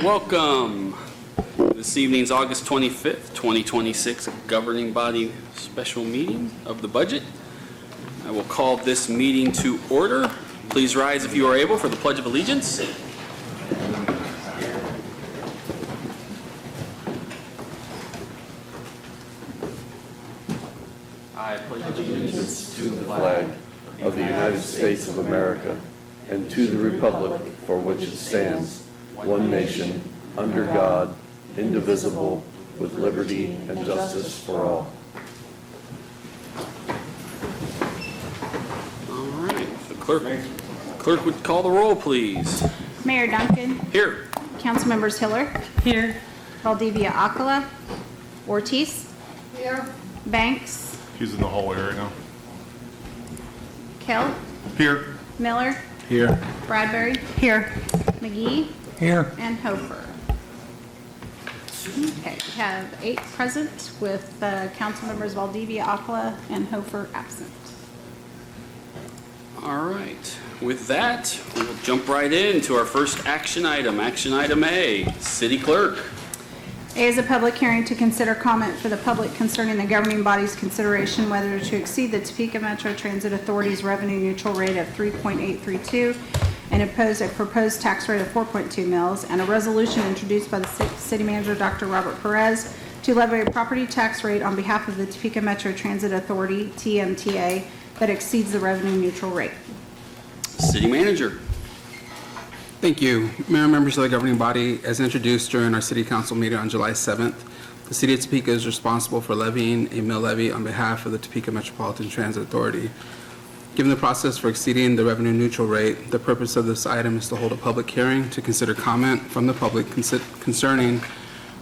Welcome. This evening's August 25th, 2026 governing body special meeting of the budget. I will call this meeting to order. Please rise if you are able for the Pledge of Allegiance. I pledge allegiance To the flag of the United States of America and to the republic for which it stands, one nation, under God, indivisible, with liberty and justice for all. All right. The clerk would call the roll, please. Mayor Duncan. Here. Council members Hiller. Here. Valdivia Acala. Ortiz. Here. Banks. He's in the hallway right now. Kell. Here. Miller. Here. Bradbury. Here. McGee. Here. And Hofer. Okay, we have 8 present with council members Valdivia Acala and Hofer absent. All right. With that, we'll jump right into our first action item. Action item A, City Clerk. A is a public hearing to consider comment for the public concerning the governing body's consideration whether to exceed the Topeka Metro Transit Authority's revenue neutral rate of 3.832 and impose a proposed tax rate of 4.2 mils, and a resolution introduced by the city manager, Dr. Robert Perez, to levy a property tax rate on behalf of the Topeka Metro Transit Authority, TMTA, that exceeds the revenue neutral rate. City Manager. Thank you. Mayor and members of the governing body, as introduced during our city council meeting on July 7th, the city of Topeka is responsible for levying a mill levy on behalf of the Topeka Metropolitan Transit Authority. Given the process for exceeding the revenue neutral rate, the purpose of this item is to hold a public hearing to consider comment from the public concerning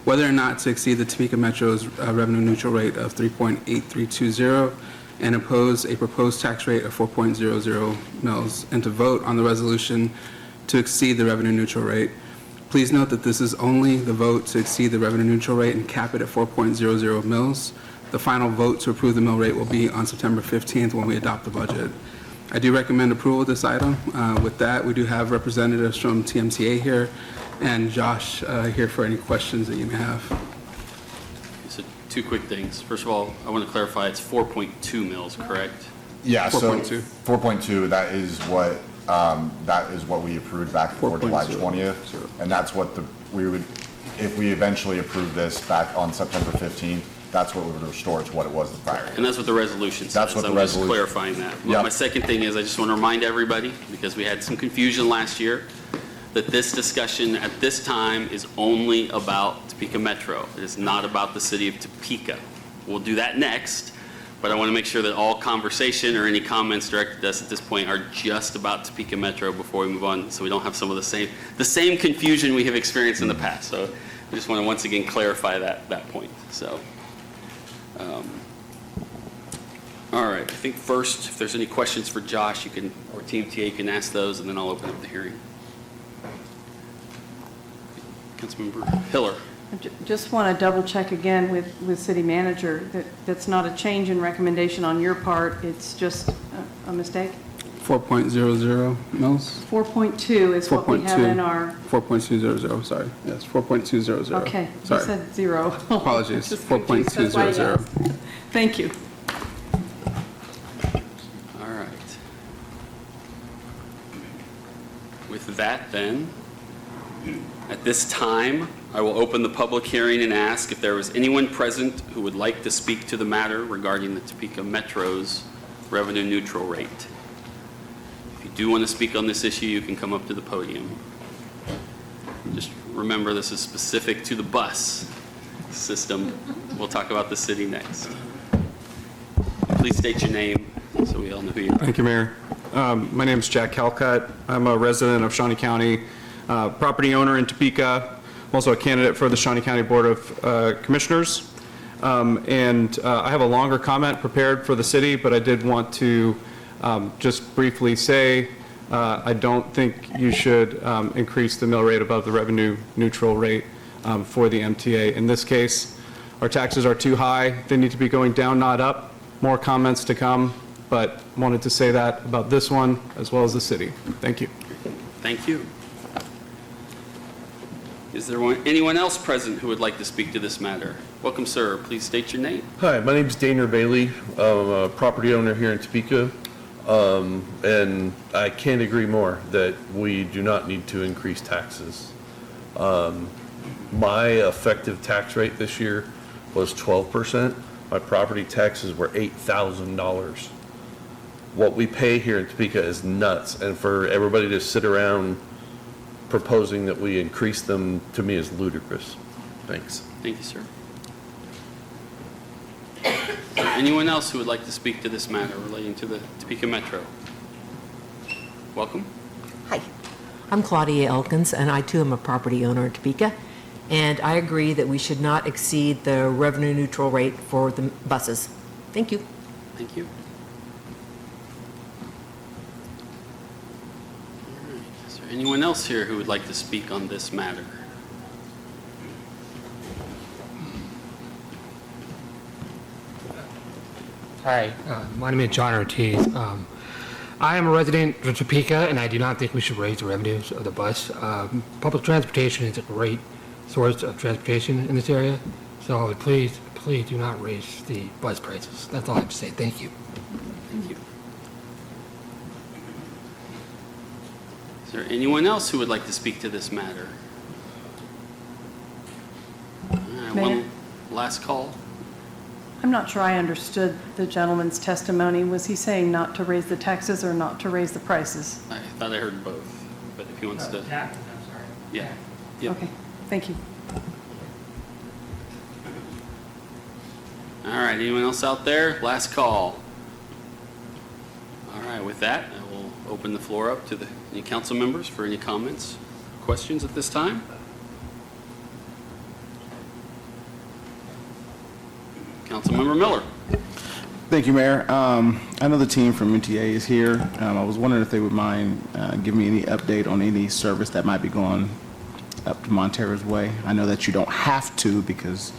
whether or not to exceed the Topeka Metro's revenue neutral rate of 3.8320 and impose a proposed tax rate of 4.00 mils, and to vote on the resolution to exceed the revenue neutral rate. Please note that this is only the vote to exceed the revenue neutral rate and cap it at 4.00 mils. The final vote to approve the mill rate will be on September 15th when we adopt the budget. I do recommend approval of this item. With that, we do have representatives from TMTA here and Josh here for any questions that you may have. So 2 quick things. First of all, I want to clarify it's 4.2 mils, correct? Yeah, 4.2. So 4.2, that is what we approved back before July 20th. And that's what we would, if we eventually approve this back on September 15th, that's what we would restore to what it was prior. And that's what the resolution says. That's what the I'm just resolution- clarifying that. Yep. My second thing is I just want to remind everybody, because we had some confusion last year, that this discussion at this time is only about Topeka Metro. It is not about the city of Topeka. We'll do that next, but I want to make sure that all conversation or any comments directed to us at this point are just about Topeka Metro before we move on, so we don't have some of the same confusion we have experienced in the past. So I just want to once again clarify that point. So. All right, I think first, if there's any questions for Josh, or TMTA, you can ask those, and then I'll open up the hearing. Councilmember Hiller. I just want to double check again with city manager that that's not a change in recommendation on your part. It's just a mistake. 4.00 mils? 4.2 is what we have in our. 4.200, sorry. Yes, 4.200. Okay, you Sorry. said 0. Apologies, Just confused. That's why I 4.200. asked. Thank you. All right. With that, then, at this time, I will open the public hearing and ask if there was anyone present who would like to speak to the matter regarding the Topeka Metro's revenue neutral rate. If you do want to speak on this issue, you can come up to the podium. Just remember, this is specific to the bus system. We'll talk about the city next. Please state your name so we all know who you are. Thank you, Mayor. My name is Jack Calcutt. I'm a resident of Shawnee County, property owner in Topeka. I'm also a candidate for the Shawnee County Board of Commissioners. I have a longer comment prepared for the city, but I did want to just briefly say I don't think you should increase the mill rate above the revenue neutral rate for the MTA. In this case, our taxes are too high. They need to be going down, not up. More comments to come, but wanted to say that about this one as well as the city. Thank you. Thank you. Is there anyone else present who would like to speak to this matter? Welcome, sir. Please state your name. Hi, my name's Daniel Bailey. I'm a property owner here in Topeka. And I can't agree more that we do not need to increase taxes. My effective tax rate this year was 12%. My property taxes were $8,000. What we pay here in Topeka is nuts, and for everybody to sit around proposing that we increase them, to me, is ludicrous. Thanks. Thank you, sir. Is there anyone else who would like to speak to this matter relating to the Topeka Metro? Welcome. Hi, I'm Claudia Elkins, and I too am a property owner in Topeka, and I agree that we should not exceed the revenue neutral rate for the buses. Thank you. Thank you. All right. Is there anyone else here who would like to speak on this matter? Hi, my name is John Ortiz. I am a resident of Topeka, and I do not think we should raise the revenues of the bus. Public transportation is a great source of transportation in this area, so please do not raise the bus prices. That's all I have to say. Thank you. Thank you. Is there anyone else who would like to speak to this matter? All right, Mayor? one last call. I'm not sure I understood the gentleman's testimony. Was he saying not to raise the taxes or not to raise the prices? I thought I heard both, but if he wants to, Taxes, I'm sorry. yeah. Yep. Okay, thank you. All right, anyone else out there? Last call. All right, with that, I will open the floor up to any council members for any comments, questions at this time. Councilmember Miller. Thank you, Mayor. I know the team from MTA is here. I was wondering if they would mind giving me any update on any service that might be going up to Montero's Way. I know that you don't have to, because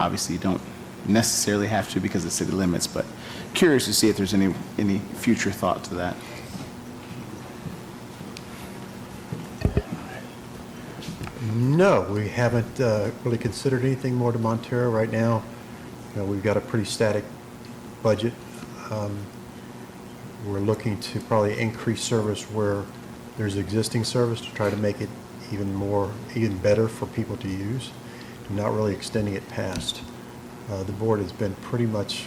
obviously you don't necessarily have to because of city limits, but curious to see if there's any future thought to that. No, we haven't really considered anything more to Montero right now. You know, we've got a pretty static budget. We're looking to probably increase service where there's existing service to try to make it even better for people to use, and not really extending it past. The board has been pretty much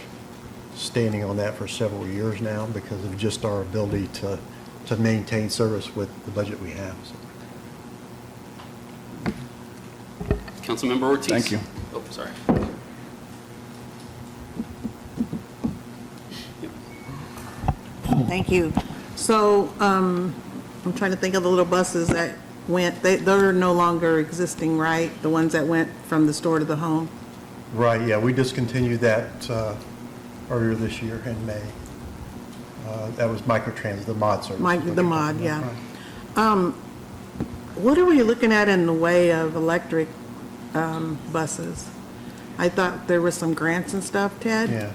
standing on that for several years now because of just our ability to maintain service with the budget we have. So. Councilmember Ortiz. Thank you. Oh, sorry. Thank you. So, I'm trying to think of the little buses that went, they're no longer existing, right? The ones that went from the store to the home? Right, yeah, we discontinued that earlier this year in May. That was Microtrans, the mod service. The mod, yeah. What are we looking at in the way of electric buses? I thought there was some grants and stuff, Ted? Yeah.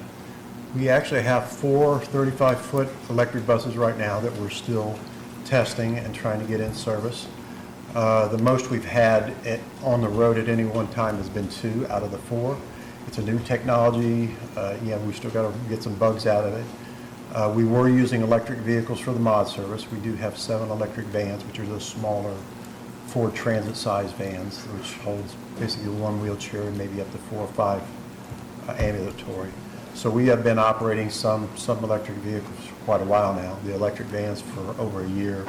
We actually have 4 35-foot electric buses right now that we're still testing and trying to get in service. The most we've had on the road at any one time has been 2 out of the 4. It's a new technology. We've still got to get some bugs out of it. We were using electric vehicles for the mod service. We do have 7 electric vans, which are those smaller Ford Transit-sized vans, which holds basically 1 wheelchair and maybe up to 4 or 5 ambulatory. So we have been operating some electric vehicles for quite a while now, the electric vans for over a year.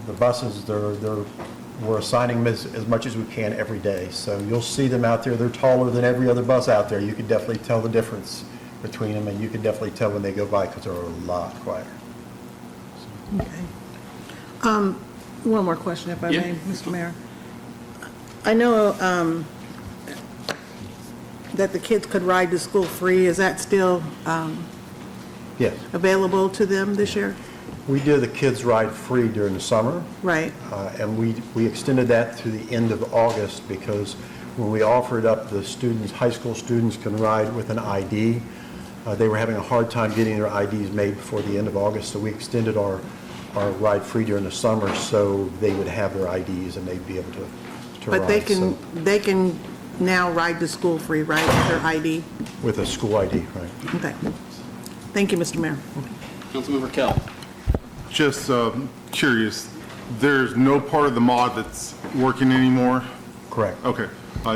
The buses, we're assigning them as much as we can every day. So you'll see them out there. They're taller than every other bus out there. You can definitely tell the difference between them, and you can definitely tell when they go by because they're a lot quieter. Okay. One more question, if I Yeah. may, Mr. Mayor. I know that the kids could ride to school free. Is that still Yes. available to them this year? We do the kids ride free during the summer. Right. And we extended that to the end of August because when we offered up the students, high school students can ride with an ID, they were having a hard time getting their IDs made before the end of August, so we extended our ride free during the summer so they would have their IDs and they'd be able to to But they ride. So they can now ride to school free, right, with their ID? with a school ID, right? Okay. Thank you, Mr. Mayor. Councilmember Kell. Just curious, there's no part of the mod that's working anymore? Correct. Okay,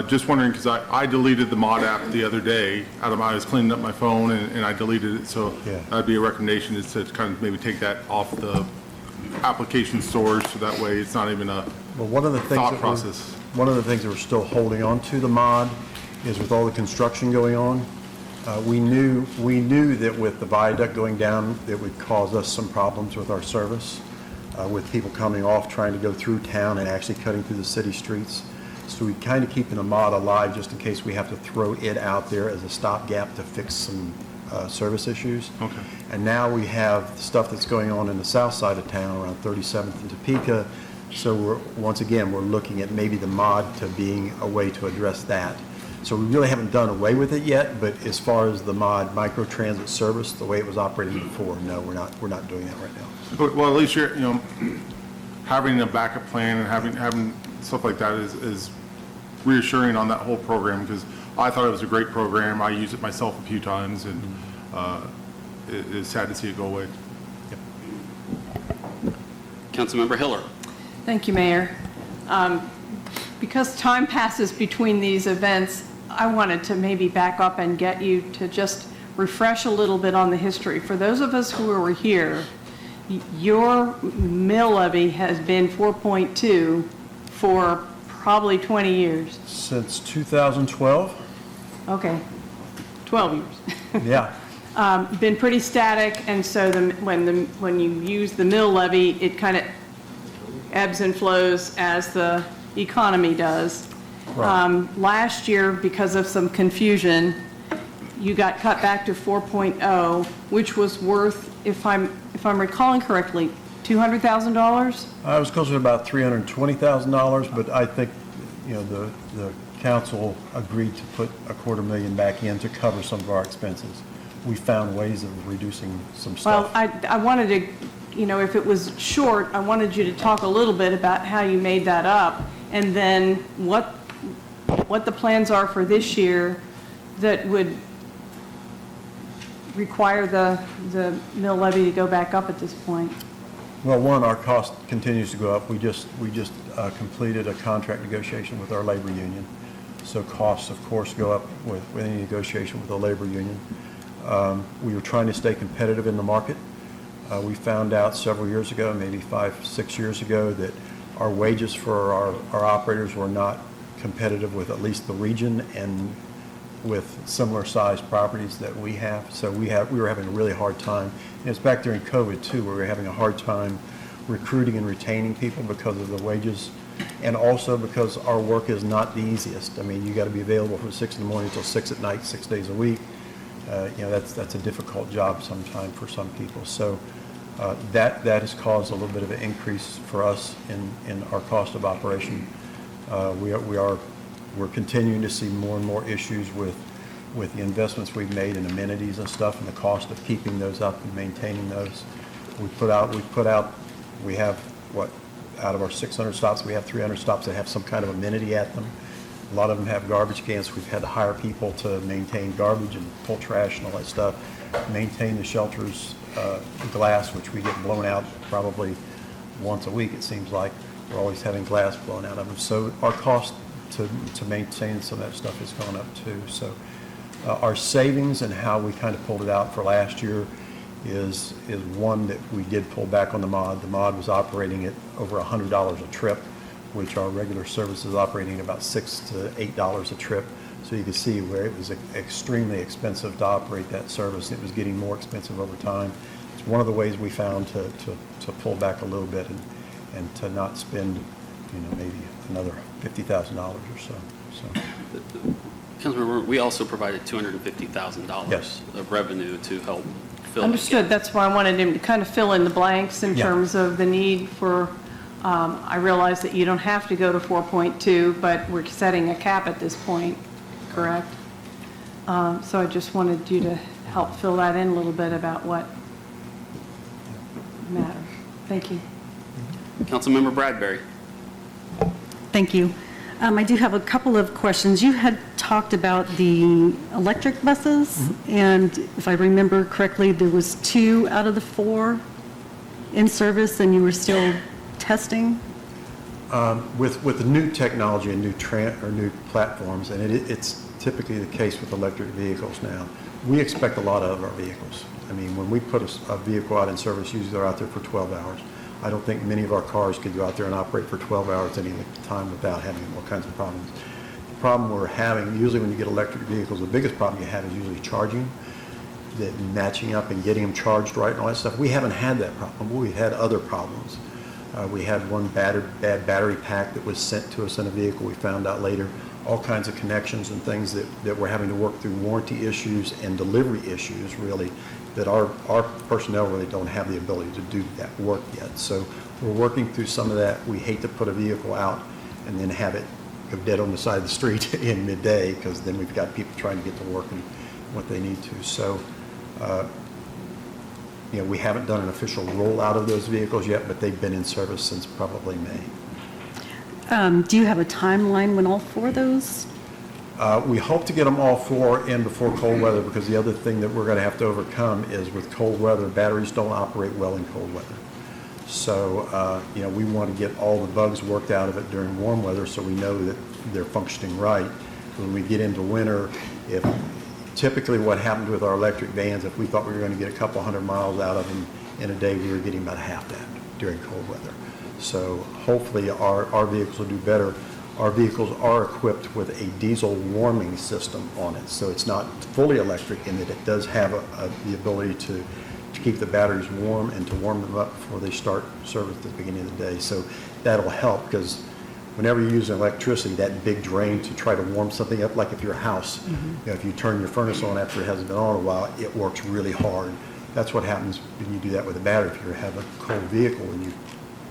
just wondering, because I deleted the mod app the other day, I was cleaning up my phone and I deleted it, so Yeah. that'd be a recommendation is to kind of maybe take that off the application stores, so that way it's not even a Well, one of the things thought that process. one of the things that we're still holding on to the mod is with all the construction going on. We knew that with the viaduct going down, it would cause us some problems with our service, with people coming off, trying to go through town and actually cutting through the city streets. So we kind of keeping the mod alive just in case we have to throw it out there as a stopgap to fix some service issues. Okay. And now we have stuff that's going on in the south side of town around 37th and Topeka. So once again, we're looking at maybe the mod to being a way to address that. So we really haven't done away with it yet, but as far as the mod microtransit service, the way it was operating before, no, we're not doing that right now. Well, at least you're, having a backup plan and having stuff like that is reassuring on that whole program, because I thought it was a great program. I used it myself a few times, and it's sad to see it go away. Councilmember Hiller. Thank you, Mayor. Because time passes between these events, I wanted to maybe back up and get you to just refresh a little bit on the history. For those of us who were here, your mill levy has been 4.2 for probably 20 years. Since 2012? Okay, 12 years. Yeah. Been pretty static, and so when you use the mill levy, it kind of ebbs and flows as the economy does. Right. Last year, because of some confusion, you got cut back to 4.0, which was worth, if I'm recalling correctly, $200,000? I was closer to about $320,000, but I think, the council agreed to put $250,000 back in to cover some of our expenses. We found ways of reducing some Well, stuff. I wanted to, if it was short, I wanted you to talk a little bit about how you made that up, and then what the plans are for this year that would require the mill levy to go back up at this point. Well, one, our cost continues to go up. We just completed a contract negotiation with our labor union. So costs, of course, go up with any negotiation with the labor union. We were trying to stay competitive in the market. We found out several years ago, maybe 5-6 years ago, that our wages for our operators were not competitive with at least the region and with similar sized properties that we have. So we were having a really hard time. And it's back during COVID too, where we were having a hard time recruiting and retaining people because of the wages, and also because our work is not the easiest. I mean, you got to be available from 6 in the morning till 6 at night, 6 days a week. That's a difficult job sometime for some people. So that has caused a little bit of an increase for us in our cost of operation. We're continuing to see more and more issues with the investments we've made in amenities and stuff, and the cost of keeping those up and maintaining those. We have, out of our 600 stops, we have 300 stops that have some kind of amenity at them. A lot of them have garbage cans. We've had to hire people to maintain garbage and pull trash and all that stuff, maintain the shelters, glass, which we get blown out probably once a week, it seems like. We're always having glass blown out of them. So our cost to maintain some of that stuff has gone up too. So our savings and how we kind of pulled it out for last year is one that we did pull back on the mod. The mod was operating at over $100 a trip, which our regular service is operating at about $6 to $8 a trip. So you can see where it was extremely expensive to operate that service. It was getting more expensive over time. It's one of the ways we found to pull back a little bit and to not spend, maybe another $50,000 or so. Councilmember, we also provided $250,000 Yes. of revenue to help fill. Understood. That's why I wanted him to kind of fill in the blanks in Yeah. terms of the need for, I realize that you don't have to go to 4.2, but we're setting a cap at this point, correct? So I just wanted you to help fill that in a little bit about what matters. Thank you. Councilmember Bradbury. Thank you. I do have a couple of questions. You had talked about the electric buses, and if I remember correctly, there was 2 out of the 4 in service, and you were still testing? With the new technology and new platforms, and it's typically the case with electric vehicles now, we expect a lot out of our vehicles. I mean, when we put a vehicle out in service, usually they're out there for 12 hours. I don't think many of our cars could go out there and operate for 12 hours any time without having all kinds of problems. The problem we're having, usually when you get electric vehicles, the biggest problem you have is usually charging, matching up and getting them charged right and all that stuff. We haven't had that problem. We've had other problems. We had one bad battery pack that was sent to us in a vehicle. We found out later all kinds of connections and things that we're having to work through, warranty issues and delivery issues, really, that our personnel really don't have the ability to do that work yet. So we're working through some of that. We hate to put a vehicle out and then have it go dead on the side of the street in midday, because then we've got people trying to get to work and what they need to. So, we haven't done an official rollout of those vehicles yet, but they've been in service since probably May. Do you have a timeline when all 4 of those? We hope to get them all 4 in before cold weather, because the other thing that we're going to have to overcome is with cold weather, batteries don't operate well in cold weather. So, we want to get all the bugs worked out of it during warm weather so we know that they're functioning right. When we get into winter, typically what happened with our electric vans, if we thought we were going to get a couple 100 miles out of them in a day, we were getting about half that during cold weather. So hopefully our vehicles will do better. Our vehicles are equipped with a diesel warming system on it, so it's not fully electric in that it does have the ability to keep the batteries warm and to warm them up before they start service at the beginning of the day. So that'll help, because whenever you're using electricity, that big drain to try to warm something up, like if your house, if you turn your furnace on after it hasn't been on a while, it works really hard. That's what happens when you do that with a battery. If you have a cold vehicle and you're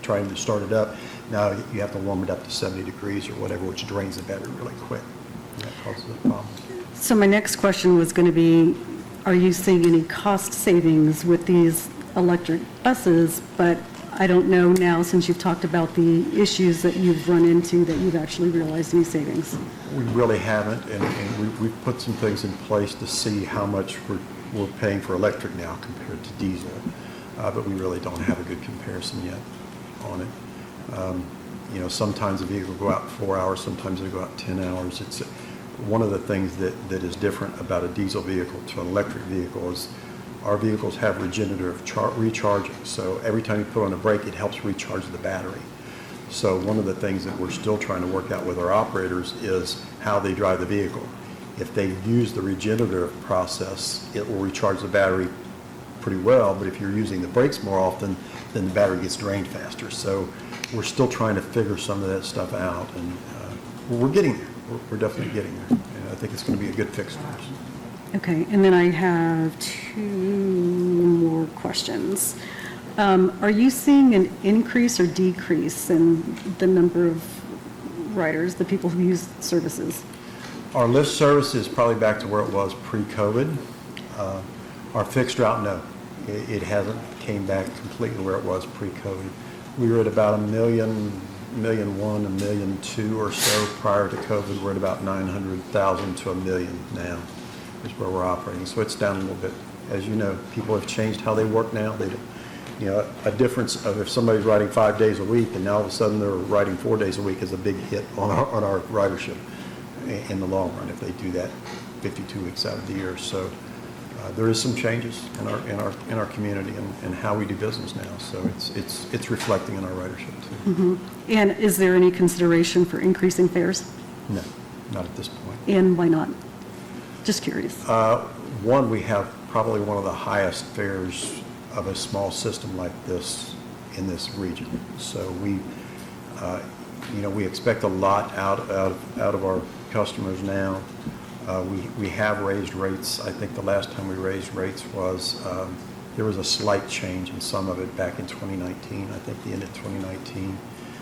trying to start it up, now you have to warm it up to 70 degrees or whatever, which drains the battery really quick. And that causes a problem. So my next question was going to be, are you seeing any cost savings with these electric buses? But I don't know now, since you've talked about the issues that you've run into, that you've actually realized any savings. We really haven't, and we've put some things in place to see how much we're paying for electric now compared to diesel, but we really don't have a good comparison yet on it. Sometimes a vehicle will go out 4 hours, sometimes it'll go out 10 hours. It's one of the things that is different about a diesel vehicle to an electric vehicle is our vehicles have regenerative recharging. So every time you put on a brake, it helps recharge the battery. So one of the things that we're still trying to work out with our operators is how they drive the vehicle. If they use the regenerative process, it will recharge the battery pretty well, but if you're using the brakes more often, then the battery gets drained faster. So we're still trying to figure some of that stuff out, and we're getting there. We're definitely getting there. And I think it's going to be a good fix for us. Okay, and then I have 2 more questions. Are you seeing an increase or decrease in the number of riders, the people who use services? Our lift service is probably back to where it was pre-COVID. Our fixed route, no. It hasn't came back completely where it was pre-COVID. We were at about 1.1 million, 1.2 million or so prior to COVID. We're at about 900,000 to 1 million now is where we're operating. So it's down a little bit. As you know, people have changed how they work now. A difference of if somebody's riding 5 days a week and now all of a sudden they're riding 4 days a week is a big hit on our ridership in the long run if they do that 52 weeks out of the year. So there is some changes in our community and how we do business now. So it's reflecting in our ridership too. Mm-hmm. And is there any consideration for increasing fares? No, not at this point. And why not? Just curious. One, we have probably one of the highest fares of a small system like this in this region. So we expect a lot out of our customers now. We have raised rates. I think the last time we raised rates was there was a slight change in some of it back in 2019. I think the end of 2019,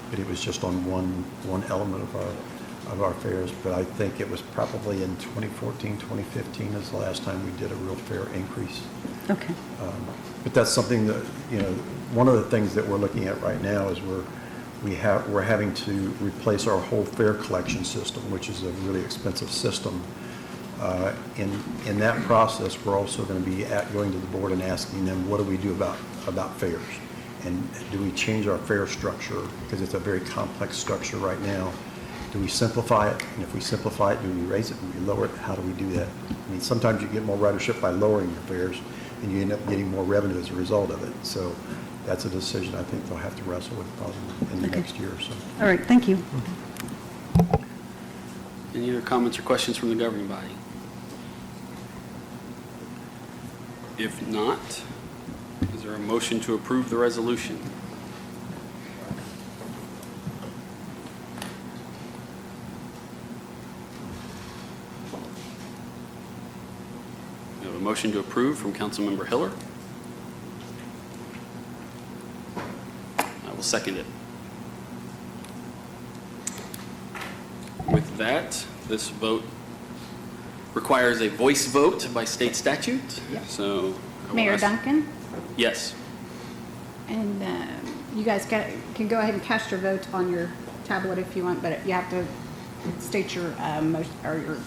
but it was just on one element of our fares. But I think it was probably in 2014, 2015 is the last time we did a real fare increase. Okay. But that's something that one of the things that we're looking at right now is we're having to replace our whole fare collection system, which is a really expensive system. In that process, we're also going to be going to the board and asking them, what do we do about fares? And do we change our fare structure? Because it's a very complex structure right now. Do we simplify it? And if we simplify it, do we raise it? Do we lower it? How do we do that? I mean, sometimes you get more ridership by lowering your fares, and you end up getting more revenue as a result of it. So that's a decision I think they'll have to wrestle with probably in the next year or so. All right, thank you. Any other comments or questions from the governing body? If not, is there a motion to approve the resolution? We have a motion to approve from Councilmember Hiller. I will second it. With that, this vote requires a voice vote by state statute. So I will Mayor ask- Duncan? Yes. And you guys can go ahead and cast your vote on your tablet if you want, but you have to state your motion or your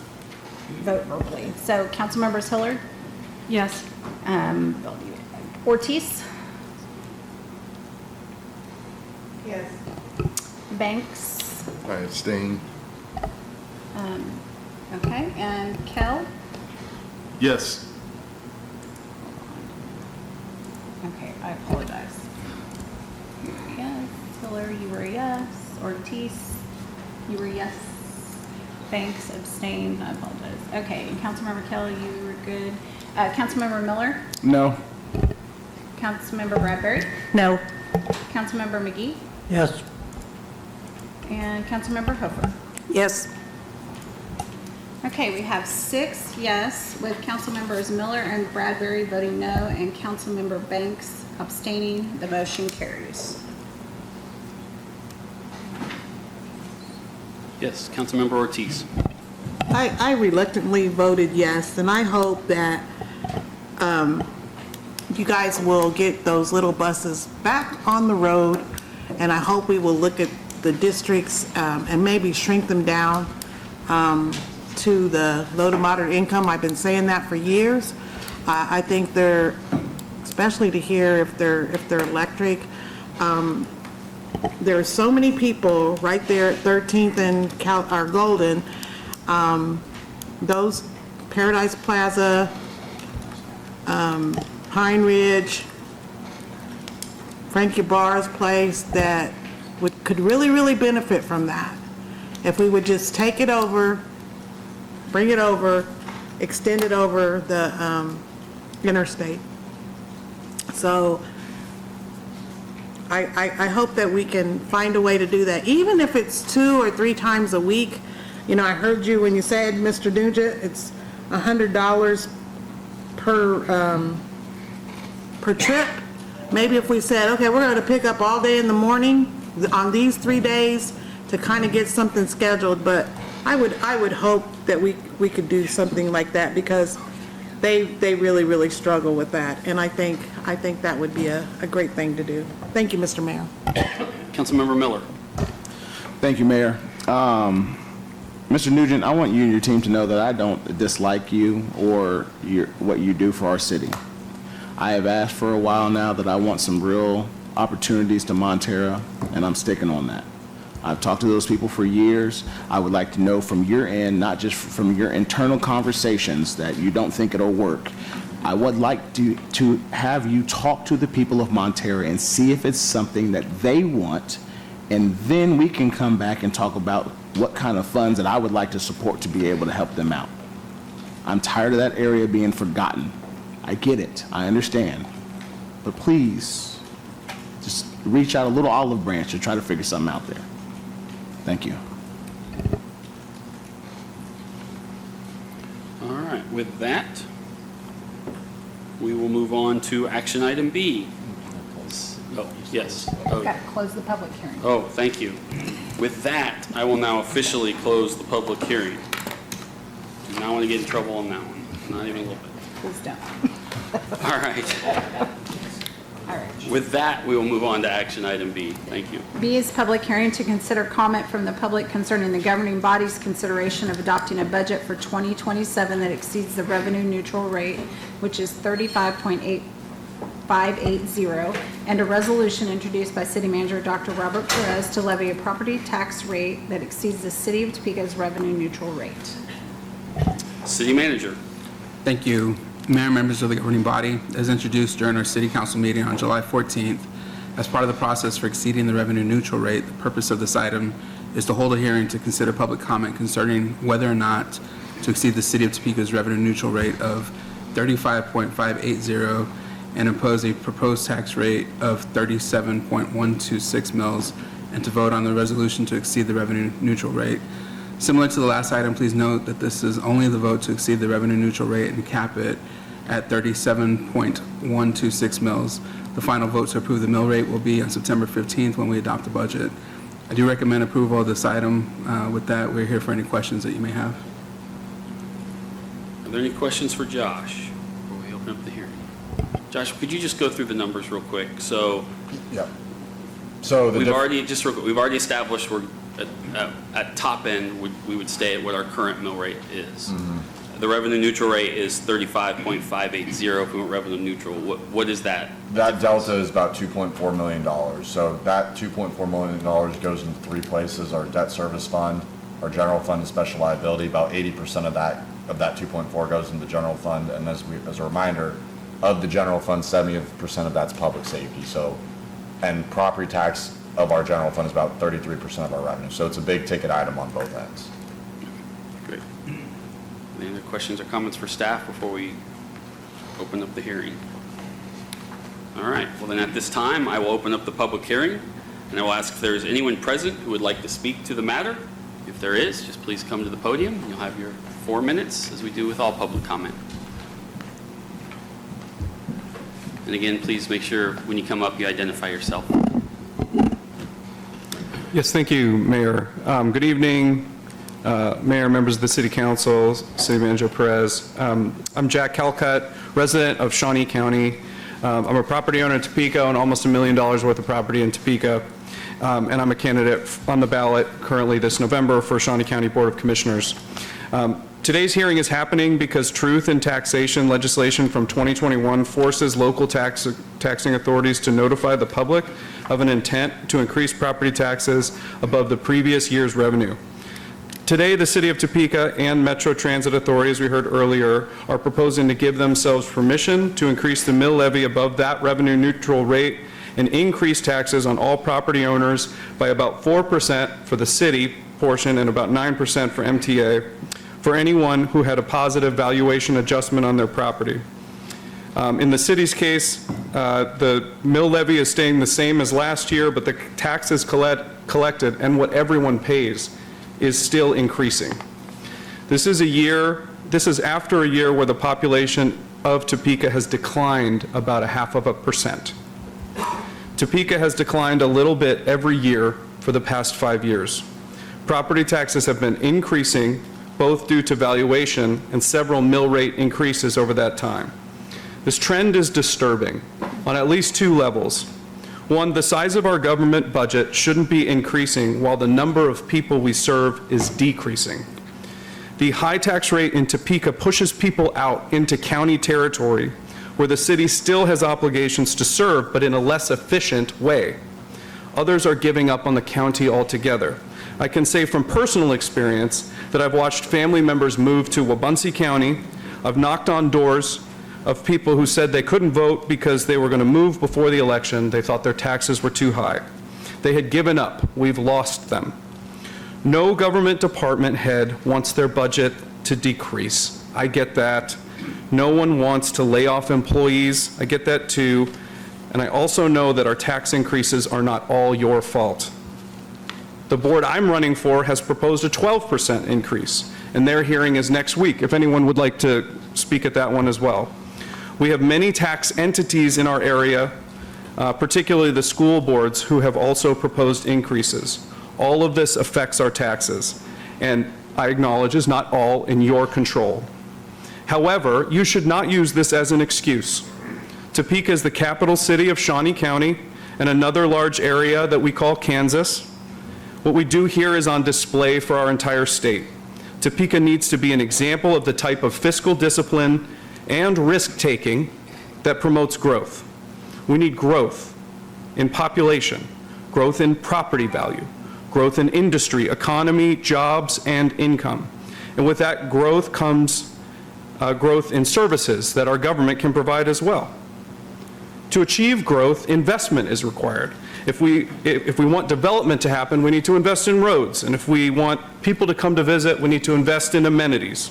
vote verbally. So Councilmembers Hillard, Yes. Ortiz, Yes. Banks, I abstain. okay, and Kell. Yes. Okay, I apologize. Yes, Hiller, you were a yes. Ortiz, you were a yes. Banks abstained, I apologize. Okay, and Councilmember Kelly, you were good. Councilmember Miller, No. Councilmember Bradbury, No. Councilmember McGee, Yes. and Councilmember Hofer. Yes. Okay, we have 6 yes, with Councilmembers Miller and Bradbury voting no, and Councilmember Banks abstaining. The motion carries. Yes, Councilmember Ortiz. I reluctantly voted yes, and I hope that you guys will get those little buses back on the road, and I hope we will look at the districts and maybe shrink them down to the low to moderate income. I've been saying that for years. I think they're, especially to hear if they're electric, there are so many people right there at 13th and Golden, those Paradise Plaza, Pine Ridge, Frankie Barr's place, that could really, really benefit from that. If we would just take it over, bring it over, extend it over the interstate. So I hope that we can find a way to do that, even if it's 2 or 3 times a week. You know, I heard you when you said, Mr. Nugent, it's $100 per trip. Maybe if we said, okay, we're going to pick up all day in the morning on these 3 days to kind of get something scheduled. But I would hope that we could do something like that, because they really, really struggle with that. And I think that would be a great thing to do. Thank you, Mr. Mayor. Councilmember Miller. Thank you, Mayor. Mr. Nugent, I want you and your team to know that I don't dislike you or what you do for our city. I have asked for a while now that I want some real opportunities to Montera, and I'm sticking on that. I've talked to those people for years. I would like to know from your end, not just from your internal conversations, that you don't think it'll work. I would like to have you talk to the people of Montera and see if it's something that they want, and then we can come back and talk about what kind of funds that I would like to support to be able to help them out. I'm tired of that area being forgotten. I get it. I understand. But please, just reach out a little olive branch to try to figure something out there. Thank you. All right, with that, we will move on to action item B. Oh, yes. Oh. Got to close the public hearing. Oh, thank you. With that, I will now officially close the public hearing. Do not want to get in trouble on that one, not even a little bit. Please don't. All right. All right. With that, we will move on to action item B. Thank you. B is public hearing to consider comment from the public concerning the governing body's consideration of adopting a budget for 2027 that exceeds the revenue neutral rate, which is 35.8580, and a resolution introduced by City Manager Dr. Robert Perez to levy a property tax rate that exceeds the City of Topeka's revenue neutral rate. City Manager. Thank you. Mayor and members of the governing body, as introduced during our city council meeting on July 14th, as part of the process for exceeding the revenue neutral rate, the purpose of this item is to hold a hearing to consider public comment concerning whether or not to exceed the City of Topeka's revenue neutral rate of 35.580 and impose a proposed tax rate of 37.126 mils, and to vote on the resolution to exceed the revenue neutral rate. Similar to the last item, please note that this is only the vote to exceed the revenue neutral rate and cap it at 37.126 mils. The final vote to approve the mill rate will be on September 15th when we adopt the budget. I do recommend approval of this item. With that, we're here for any questions that you may have. Are there any questions for Josh before we open up the hearing? Josh, could you just go through the numbers real quick? So Yep. So we've already established we're at top end, we would stay at what our current mill rate is. The revenue neutral rate is 35.580 if we went revenue neutral. What is that? That delta is about $2.4 million. So that $2.4 million goes into three places: our debt service fund, our general fund, and special liability. About 80% of that 2.4 goes into the general fund. And as a reminder, of the general fund, 70% of that's public safety. So, and property tax of our general fund is about 33% of our revenue. So it's a big ticket item on both ends. Great. Any other questions or comments for staff before we open up the hearing? All right, well then at this time, I will open up the public hearing, and I will ask if there is anyone present who would like to speak to the matter. If there is, just please come to the podium, and you'll have your 4 minutes, as we do with all public comment. And again, please make sure when you come up, you identify yourself. Yes, thank you, Mayor. Good evening, Mayor, members of the City Council, City Manager Perez. I'm Jack Calcutt, resident of Shawnee County. I'm a property owner in Topeka, own almost $1 million worth of property in Topeka, and I'm a candidate on the ballot currently this November for Shawnee County Board of Commissioners. Today's hearing is happening because truth in taxation legislation from 2021 forces local taxing authorities to notify the public of an intent to increase property taxes above the previous year's revenue. Today, the City of Topeka and Metro Transit Authority, as we heard earlier, are proposing to give themselves permission to increase the mill levy above that revenue neutral rate and increase taxes on all property owners by about 4% for the city portion and about 9% for MTA for anyone who had a positive valuation adjustment on their property. In the city's case, the mill levy is staying the same as last year, but the taxes collected and what everyone pays is still increasing. This is after a year where the population of Topeka has declined about 0.5%. Topeka has declined a little bit every year for the past 5 years. Property taxes have been increasing, both due to valuation and several mill rate increases over that time. This trend is disturbing on at least two levels. One, the size of our government budget shouldn't be increasing while the number of people we serve is decreasing. The high tax rate in Topeka pushes people out into county territory where the city still has obligations to serve, but in a less efficient way. Others are giving up on the county altogether. I can say from personal experience that I've watched family members move to Wabaunsee County. I've knocked on doors of people who said they couldn't vote because they were going to move before the election. They thought their taxes were too high. They had given up. We've lost them. No government department head wants their budget to decrease. I get that. No one wants to lay off employees. I get that too. And I also know that our tax increases are not all your fault. The board I'm running for has proposed a 12% increase, and their hearing is next week, if anyone would like to speak at that one as well. We have many tax entities in our area, particularly the school boards, who have also proposed increases. All of this affects our taxes, and I acknowledge is not all in your control. However, you should not use this as an excuse Topeka is the capital city of Shawnee County and another large area that we call Kansas. What we do here is on display for our entire state. Topeka needs to be an example of the type of fiscal discipline and risk-taking that promotes growth. We need growth in population, growth in property value, growth in industry, economy, jobs, and income. And with that growth comes growth in services that our government can provide as well. To achieve growth, investment is required. If we want development to happen, we need to invest in roads. And if we want people to come to visit, we need to invest in amenities.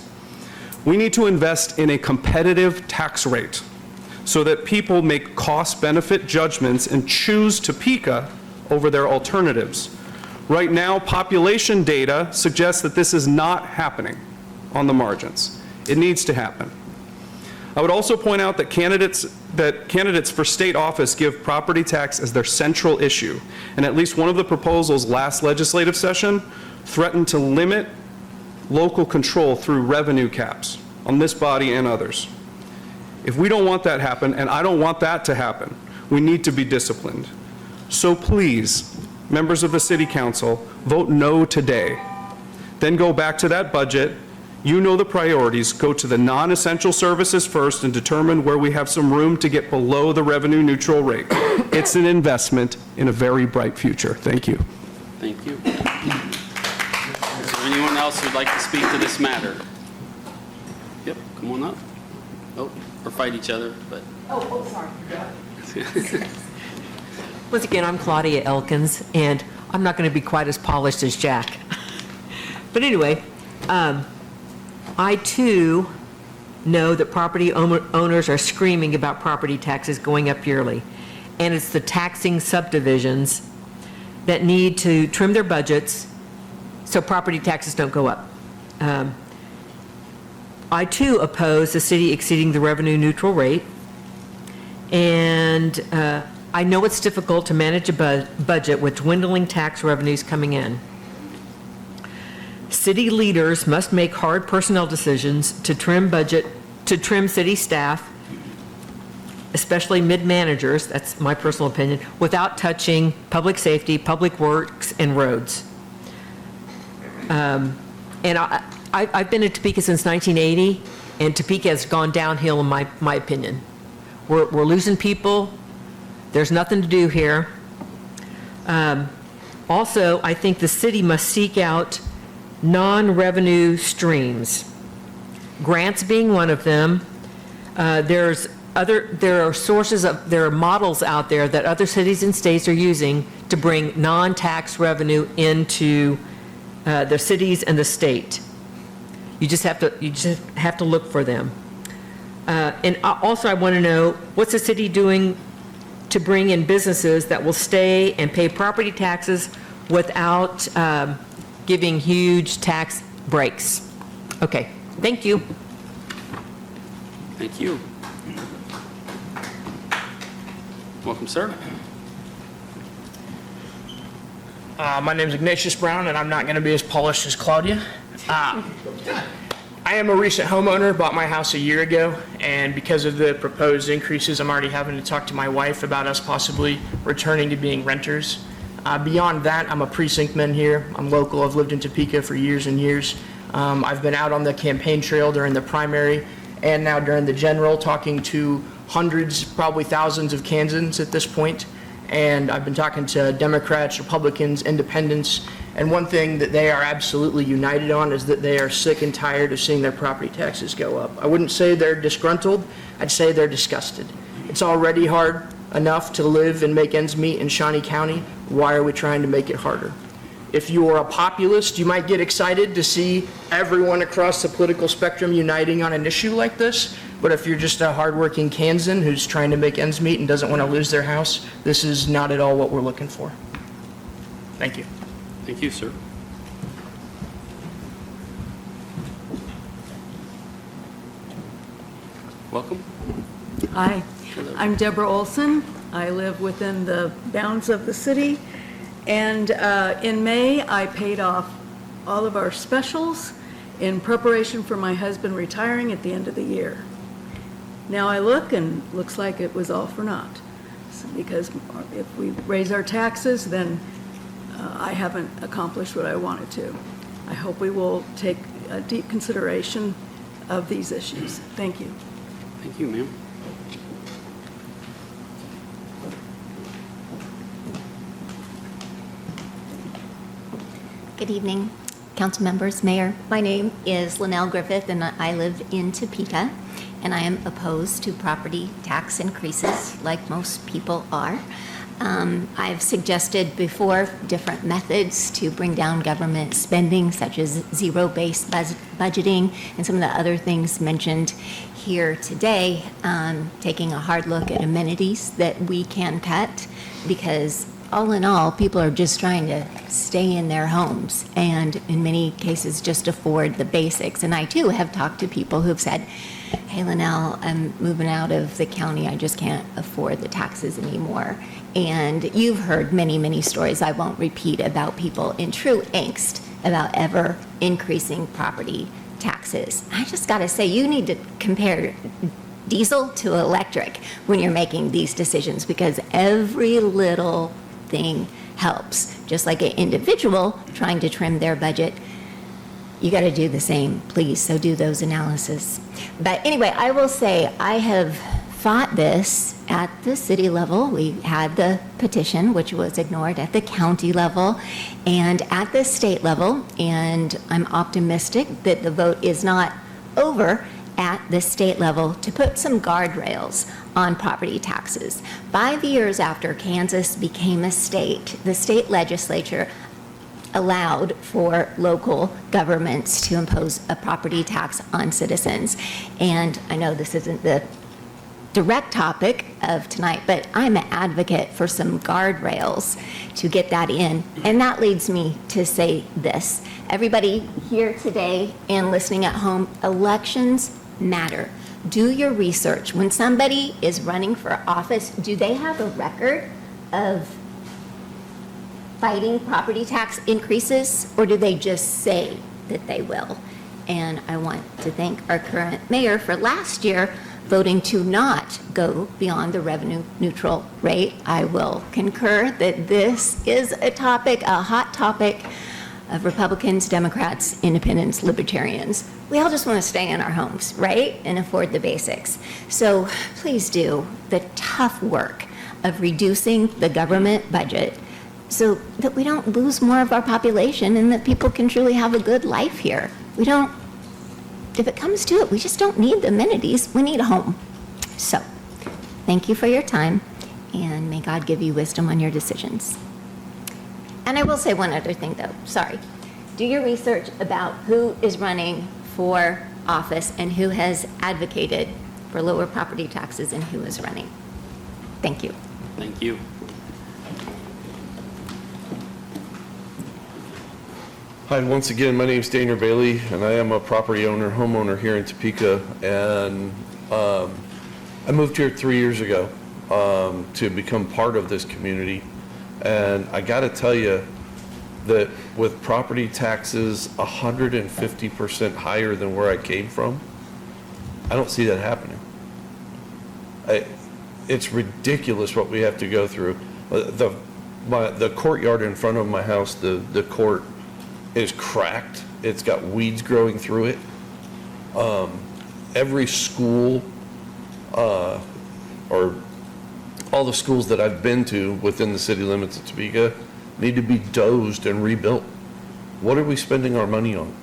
We need to invest in a competitive tax rate so that people make cost-benefit judgments and choose Topeka over their alternatives. Right now, population data suggests that this is not happening on the margins. It needs to happen. I would also point out that candidates for state office give property tax as their central issue, and at least one of the proposals last legislative session threatened to limit local control through revenue caps on this body and others. If we don't want that to happen, and I don't want that to happen, we need to be disciplined. So please, members of the City Council, vote no today. Then go back to that budget. You know the priorities. Go to the non-essential services first and determine where we have some room to get below the revenue neutral rate. It's an investment in a very bright future. Thank you. Thank you. Is there anyone else who'd like to speak to this matter? Yep, come on up. Oh, or fight each other, but. Sorry. Once again, I'm Claudia Elkins, and I'm not going to be quite as polished as Jack. But anyway, I too know that property owners are screaming about property taxes going up yearly. And it's the taxing subdivisions that need to trim their budgets so property taxes don't go up. I too oppose the city exceeding the revenue neutral rate. And I know it's difficult to manage a budget with dwindling tax revenues coming in. City leaders must make hard personnel decisions to trim city staff, especially mid-managers, that's my personal opinion, without touching public safety, public works, and roads. And I've been in Topeka since 1980, and Topeka has gone downhill in my opinion. We're losing people. There's nothing to do here. Also, I think the city must seek out non-revenue streams, grants being one of them. There are models out there that other cities and states are using to bring non-tax revenue into the cities and the state. You just have to look for them. And also, I want to know, what's the city doing to bring in businesses that will stay and pay property taxes without giving huge tax breaks? Okay, thank you. Thank you. Welcome, sir. My name is Ignatius Brown, and I'm not going to be as polished as Claudia. I am a recent homeowner, bought my house a year ago, and because of the proposed increases, I'm already having to talk to my wife about us possibly returning to being renters. Beyond that, I'm a precinctman here. I'm local. I've lived in Topeka for years and years. I've been out on the campaign trail during the primary and now during the general, talking to hundreds, probably thousands of Kansans at this point. And I've been talking to Democrats, Republicans, independents, and one thing that they are absolutely united on is that they are sick and tired of seeing their property taxes go up. I wouldn't say they're disgruntled, I'd say they're disgusted. It's already hard enough to live and make ends meet in Shawnee County. Why are we trying to make it harder? If you are a populist, you might get excited to see everyone across the political spectrum uniting on an issue like this. But if you're just a hardworking Kansan who's trying to make ends meet and doesn't want to lose their house, this is not at all what we're looking for. Thank you. Thank you, sir. Welcome. Hi, I'm Deborah Olson. I live within the bounds of the city. And in May, I paid off all of our specials in preparation for my husband retiring at the end of the year. Now I look and looks like it was all for naught. Because if we raise our taxes, then I haven't accomplished what I wanted to. I hope we will take a deep consideration of these issues. Thank you. Thank you, ma'am. Good evening, council members, mayor. My name is Linnell Griffith, and I live in Topeka, and I am opposed to property tax increases, like most people are. I've suggested before different methods to bring down government spending, such as zero-based budgeting and some of the other things mentioned here today, taking a hard look at amenities that we can cut, because all in all, people are just trying to stay in their homes and in many cases just afford the basics. And I too have talked to people who've said, hey, Linnell, I'm moving out of the county. I just can't afford the taxes anymore. And you've heard many, many stories I won't repeat about people in true angst about ever increasing property taxes. I just got to say, you need to compare diesel to electric when you're making these decisions, because every little thing helps. Just like an individual trying to trim their budget, you got to do the same, please. So do those analysis. But anyway, I will say I have fought this at the city level. We had the petition, which was ignored at the county level and at the state level. And I'm optimistic that the vote is not over at the state level to put some guardrails on property taxes. 5 years after Kansas became a state, the state legislature allowed for local governments to impose a property tax on citizens. And I know this isn't the direct topic of tonight, but I'm an advocate for some guardrails to get that in. And that leads me to say this. Everybody here today and listening at home, elections matter. Do your research. When somebody is running for office, do they have a record of fighting property tax increases, or do they just say that they will? And I want to thank our current mayor for last year voting to not go beyond the revenue neutral rate. I will concur that this is a topic, a hot topic of Republicans, Democrats, Independents, Libertarians. We all just want to stay in our homes, right? And afford the basics. So please do the tough work of reducing the government budget so that we don't lose more of our population and that people can truly have a good life here. If it comes to it, we just don't need the amenities. We need a home. So thank you for your time, and may God give you wisdom on your decisions. And I will say one other thing, though. Sorry. Do your research about who is running for office and who has advocated for lower property taxes and who is running. Thank you. Thank you. Hi, once again, my name is Daniel Bailey, and I am a property owner, homeowner here in Topeka. And I moved here 3 years ago to become part of this community. And I got to tell you that with property taxes 150% higher than where I came from, I don't see that happening. It's ridiculous what we have to go through. The courtyard in front of my house, the court is cracked. It's got weeds growing through it. Every school, or all the schools that I've been to within the city limits of Topeka need to be dozed and rebuilt. What are we spending our money on?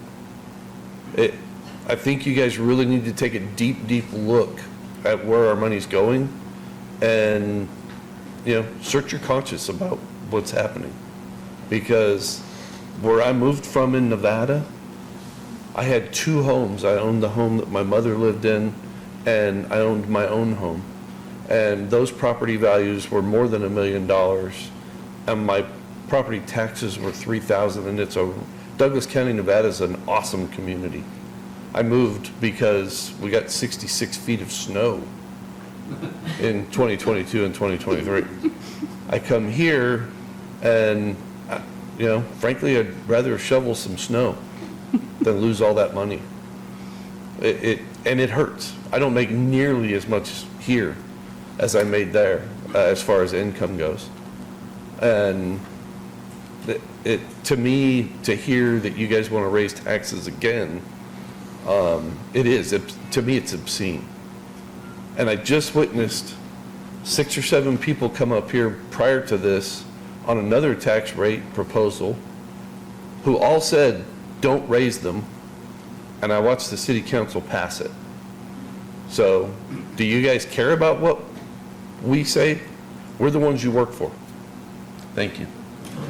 I think you guys really need to take a deep, deep look at where our money's going and, search your conscience about what's happening. Because where I moved from in Nevada, I had 2 homes. I owned the home that my mother lived in, and I owned my own home. And those property values were more than $1 million. And my property taxes were $3,000, and Douglas County, Nevada is an awesome community. I moved because we got 66 feet of snow in 2022 and 2023. I come here and, frankly, I'd rather shovel some snow than lose all that money. and it hurts. I don't make nearly as much here as I made there, as far as income goes. And to me, to hear that you guys want to raise taxes again, to me, it's obscene. And I just witnessed 6 or 7 people come up here prior to this on another tax rate proposal who all said, don't raise them, and I watched the city council pass it. So, do you guys care about what we say? We're the ones you work for. Thank you.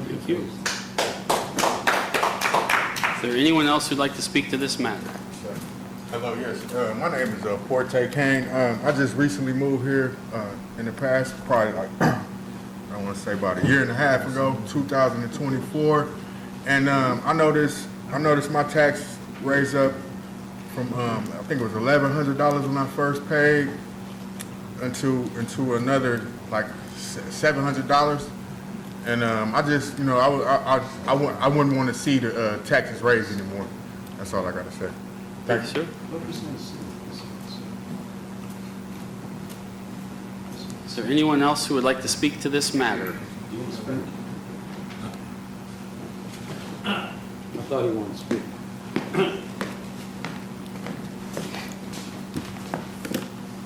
Thank you. Is there anyone else who'd like to speak to this matter? Hello, yes. My name is Forte Kane. I just recently moved here in the past, probably like, I want to say about a year and a half ago, 2024. And I noticed my tax raised up from, I think it was $1,100 when I first paid into another like $700. And I just, I wouldn't want to see the taxes raised anymore. That's all I got to say. Thank you, sir. Is there anyone else who would like to speak to this matter? I thought he wanted to speak.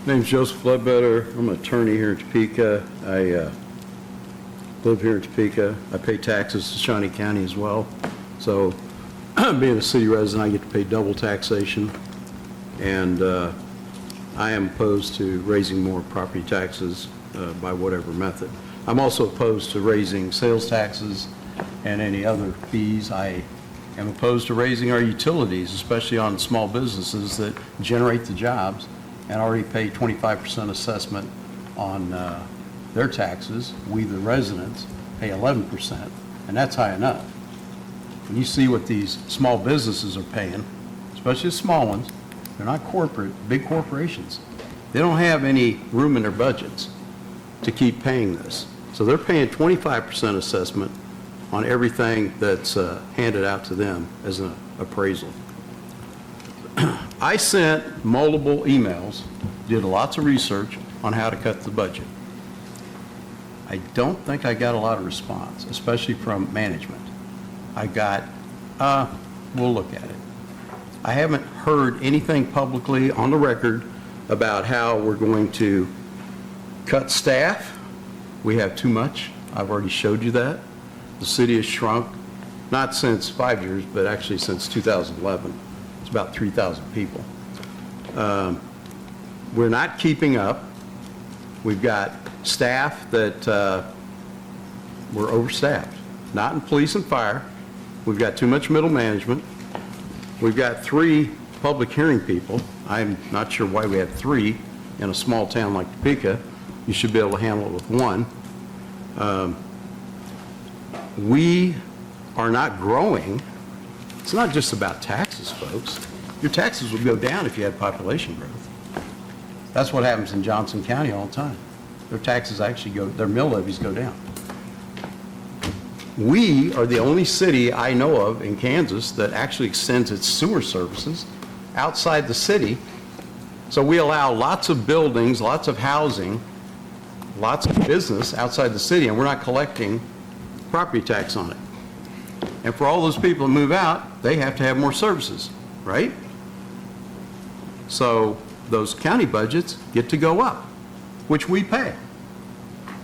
Name's Joseph Ledbetter. I'm an attorney here in Topeka. I live here in Topeka. I pay taxes to Shawnee County as well. So being a city resident, I get to pay double taxation. And I am opposed to raising more property taxes by whatever method. I'm also opposed to raising sales taxes and any other fees. I am opposed to raising our utilities, especially on small businesses that generate the jobs and already pay 25% assessment on their taxes. We, the residents, pay 11%, and that's high enough. When you see what these small businesses are paying, especially the small ones, they're not corporate, big corporations. They don't have any room in their budgets to keep paying this. So they're paying 25% assessment on everything that's handed out to them as an appraisal. I sent multiple emails, did lots of research on how to cut the budget. I don't think I got a lot of response, especially from management. I got, we'll look at it. I haven't heard anything publicly on the record about how we're going to cut staff. We have too much. I've already showed you that. The city has shrunk, not since 5 years, but actually since 2011. It's about 3,000 people. We're not keeping up. We've got staff that we're overstaffed, not in police and fire. We've got too much middle management. We've got 3 public hearing people. I'm not sure why we have 3 in a small town like Topeka. You should be able to handle it with 1. We are not growing. It's not just about taxes, folks. Your taxes would go down if you had population growth. That's what happens in Johnson County all the time. Their taxes actually go, their mill levies go down. We are the only city I know of in Kansas that actually extends its sewer services outside the city. So we allow lots of buildings, lots of housing, lots of business outside the city, and we're not collecting property tax on it. And for all those people that move out, they have to have more services, right? So those county budgets get to go up, which we pay.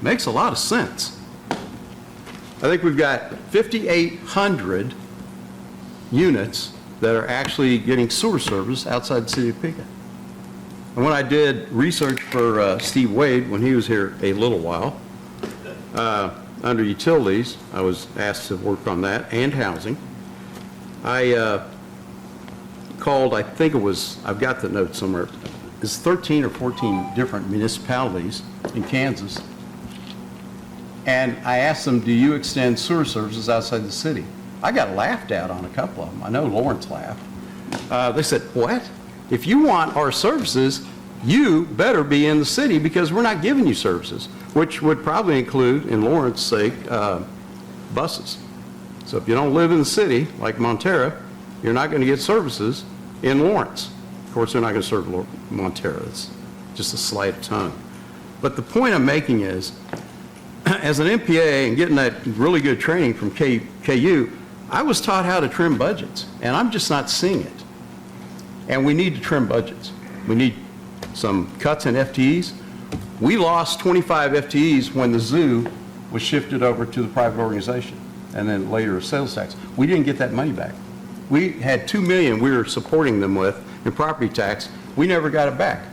Makes a lot of sense. I think we've got 5,800 units that are actually getting sewer service outside the city of Topeka. And when I did research for Steve Wade, when he was here a little while, under utilities, I was asked to work on that and housing. I called, I think it was, I've got the note somewhere, it's 13 or 14 different municipalities in Kansas. And I asked them, do you extend sewer services outside the city? I got laughed at on a couple of them. I know Lawrence laughed. They said, what? If you want our services, you better be in the city because we're not giving you services, which would probably include, in Lawrence's sake, buses. So if you don't live in the city, like Montera, you're not going to get services in Lawrence. course, they're not going to serve Montero. It's just a slight tone. But the point I'm making is, as an MPA and getting that really good training from KU, I was taught how to trim budgets, and I'm just not seeing it. And we need to trim budgets. We need some cuts in FTEs. We lost 25 FTEs when the zoo was shifted over to the private organization, and then later sales tax. We didn't get that money back. We had $2 million we were supporting them with in property tax. We never got it back.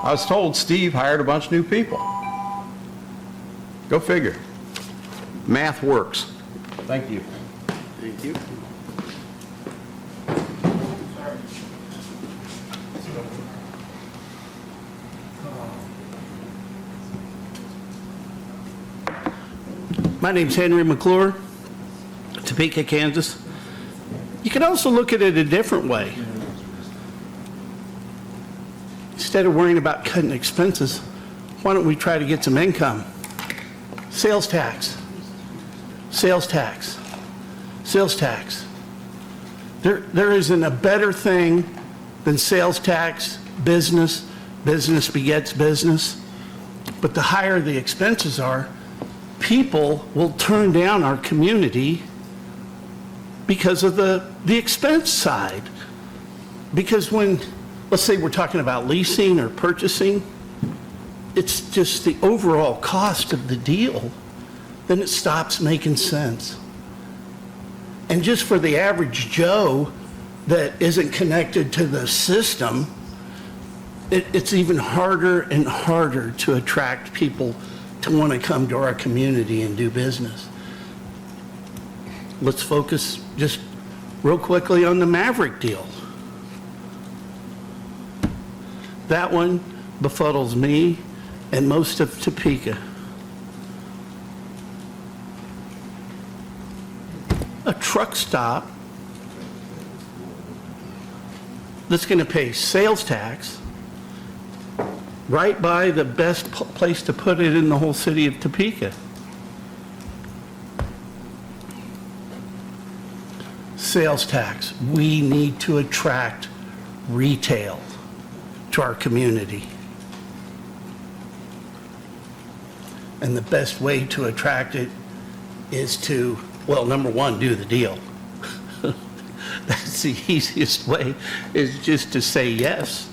I was told Steve hired a bunch of new people. Go figure. Math works. Thank you. Thank you. My name's Henry McClure, Topeka, Kansas. You can also look at it a different way. Instead of worrying about cutting expenses, why don't we try to get some income? Sales tax, sales tax, sales tax. There isn't a better thing than sales tax, business begets business. But the higher the expenses are, people will turn down our community because of the expense side. Because when, let's say we're talking about leasing or purchasing, it's just the overall cost of the deal, then it stops making sense. And just for the average Joe that isn't connected to the system, it's even harder and harder to attract people to want to come to our community and do business. Let's focus just real quickly on the Maverick deal. That one befuddles me and most of Topeka. A truck stop that's going to pay sales tax right by the best place to put it in the whole city of Topeka. Sales tax. We need to attract retail to our community. And the best way to attract it is to, well, number one, do the deal. That's the easiest way, is just to say yes.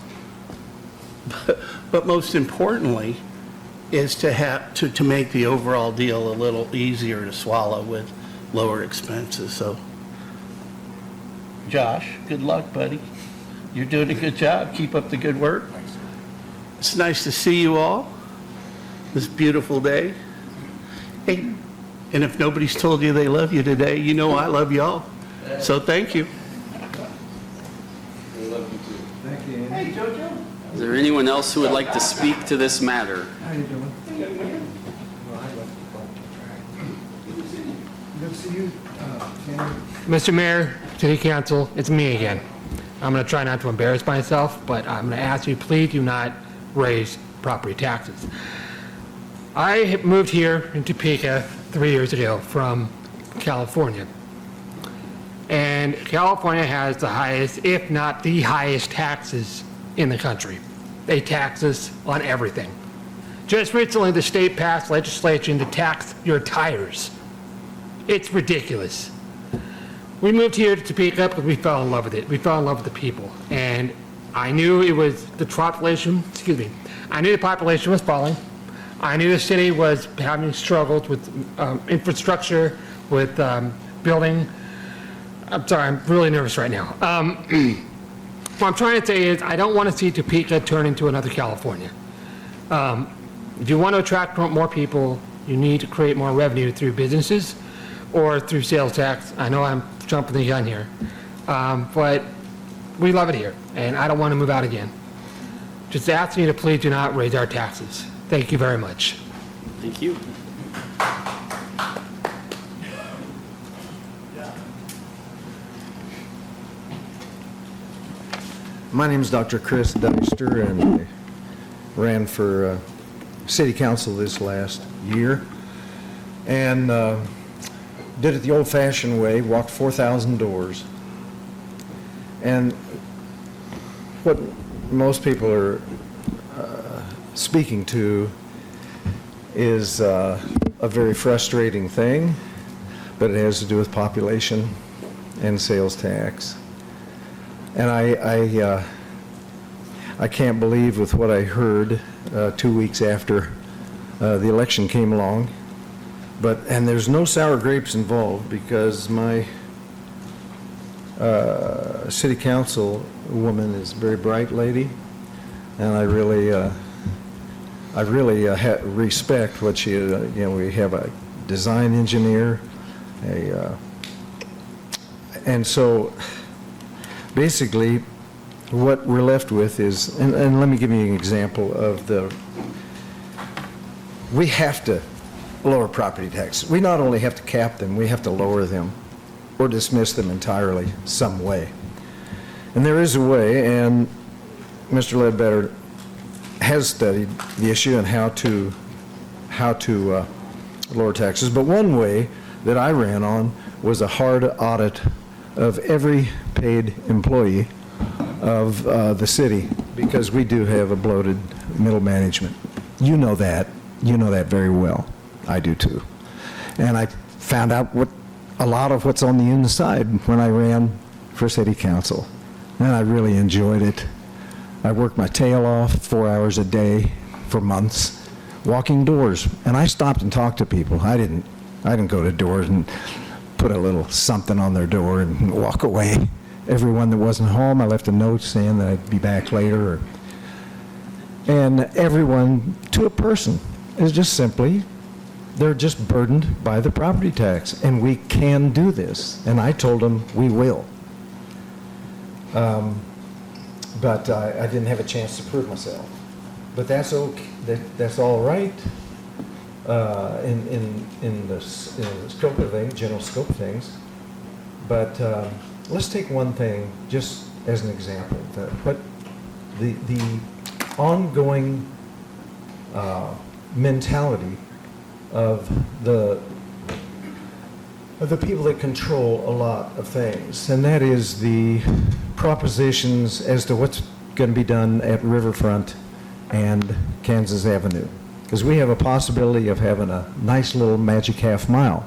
But most importantly, is to make the overall deal a little easier to swallow with lower expenses. So, Josh, good luck, buddy. You're doing a good job. Keep up the good work. It's nice to see you all this beautiful day. Hey, and if nobody's told you they love you today, you know I love y'all. So thank you. We love you too. Thank you, Hey, JoJo. Is there anyone else who would like to speak to this matter? How you doing? Good to see you. Mr. Mayor, City Council, it's me again. I'm going to try not to embarrass myself, but I'm going to ask you, please do not raise property taxes. I moved here in Topeka 3 years ago from California. And California has the highest, if not the highest, taxes in the country. They tax us on everything. Just recently, the state passed legislation to tax your tires. It's ridiculous. We moved here to Topeka because we fell in love with it. We fell in love with the people. And I knew it was the population, I knew the population was falling. I knew the city was having struggles with infrastructure, with building. I'm sorry, I'm really nervous right now. What I'm trying to say is I don't want to see Topeka turn into another California. If you want to attract more people, you need to create more revenue through businesses or through sales tax. I know I'm jumping the gun here, but we love it here, and I don't want to move out again. Just ask you to please do not raise our taxes. Thank you very much. Thank you. My name is Dr. Chris Dexter, and I ran for city council this last year, and did it the old-fashioned way, walked 4,000 doors. And what most people are speaking to is a very frustrating thing, but it has to do with population and sales tax. And I can't believe with what I heard 2 weeks after the election came along. And there's no sour grapes involved, because my city council woman is a very bright lady, and I really respect what she, we have a design engineer, and so basically what we're left with is, and let me give you an example of we have to lower property taxes. We not only have to cap them, we have to lower them or dismiss them entirely some way. And there is a way, and Mr. Ledbetter has studied the issue and how to lower taxes. But one way that I ran on was a hard audit of every paid employee of the city, because we do have a bloated middle management. You know that. You know that very well. I do too. And I found out a lot of what's on the inside when I ran for city council. And I really enjoyed it. I worked my tail off 4 hours a day for months, walking doors. And I stopped and talked to people. I didn't go to doors and put a little something on their door and walk away. Everyone that wasn't home, I left a note saying that I'd be back later. And everyone, to a person, is just simply, they're just burdened by the property tax. And we can do this. And I told them we will. But I didn't have a chance to prove myself. But that's okay. That's all right in the scope of things, general scope of things. But let's take one thing just as an example. The ongoing mentality of the people that control a lot of things, and that is the propositions as to what's going to be done at Riverfront and Kansas Avenue. Because we have a possibility of having a nice little magic half mile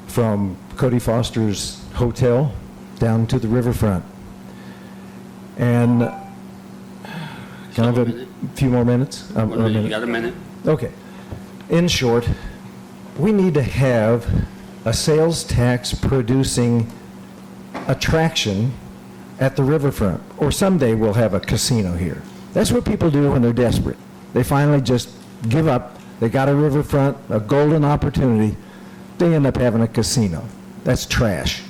from Cody Foster's hotel down to the riverfront. And can I have a few more minutes? You got a minute. Okay. In short, we need to have a sales tax producing attraction at the riverfront. Or someday we'll have a casino here. That's what people do when they're desperate. They finally just give up. They got a riverfront, a golden opportunity. They end up having a casino. That's trash.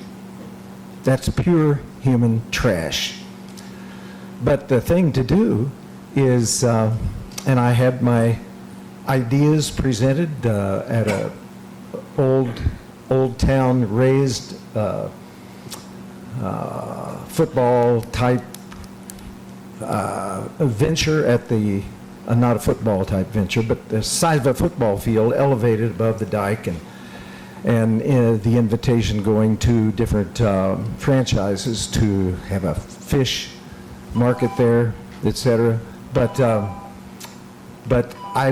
That's pure human trash. But the thing to do is, and I had my ideas presented at a old town raised football type venture at the, not a football type venture, but the size of a football field elevated above the dike, and the invitation going to different franchises to have a fish market there, etc. But I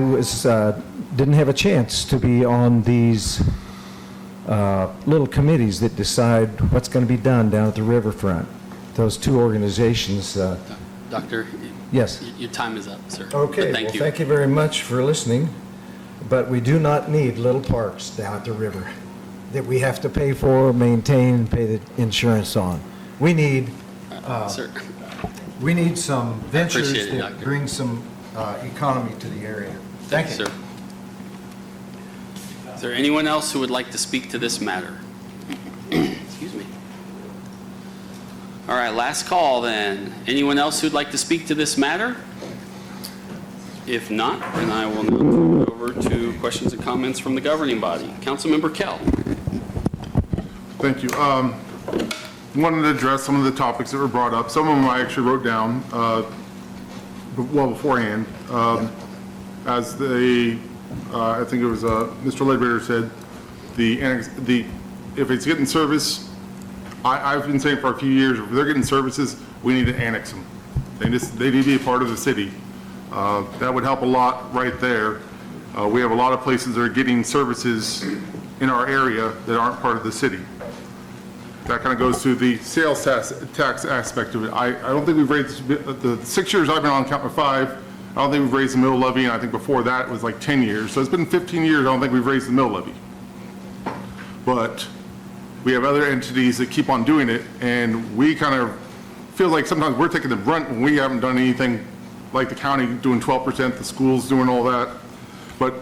didn't have a chance to be on these little committees that decide what's going to be done down at the riverfront. Those two organizations. Doctor? Yes. Your time is up, sir. Okay, Thank well, you. thank you very much for listening. But we do not need little parks down at the river that we have to pay for, maintain, pay the insurance on. We need Sir. we need some ventures Appreciate it, that Doctor. bring some economy to the area. Thank you. Sir. Is there anyone else who would like to speak to this matter? Excuse me. All right, last call then. Anyone else who'd like to speak to this matter? If not, then I will now turn it over to questions and comments from the governing body. Councilmember Kell. Thank you. Wanted to address some of the topics that were brought up. Some of them I actually wrote down well beforehand. As I think it was Mr. Ledbetter said, if it's getting service, I've been saying for a few years, if they're getting services, we need to annex them. They need to be a part of the city. That would help a lot right there. We have a lot of places that are getting services in our area that aren't part of the city. That kind of goes to the sales tax aspect of it. I don't think we've raised, the 6 years I've been on Count 5, I don't think we've raised the mill levy, and I think before that it was like 10 years. So it's been 15 years, I don't think we've raised the mill levy. But we have other entities that keep on doing it, and we kind of feel like sometimes we're taking the brunt when we haven't done anything, like the county doing 12%, the schools doing all that. But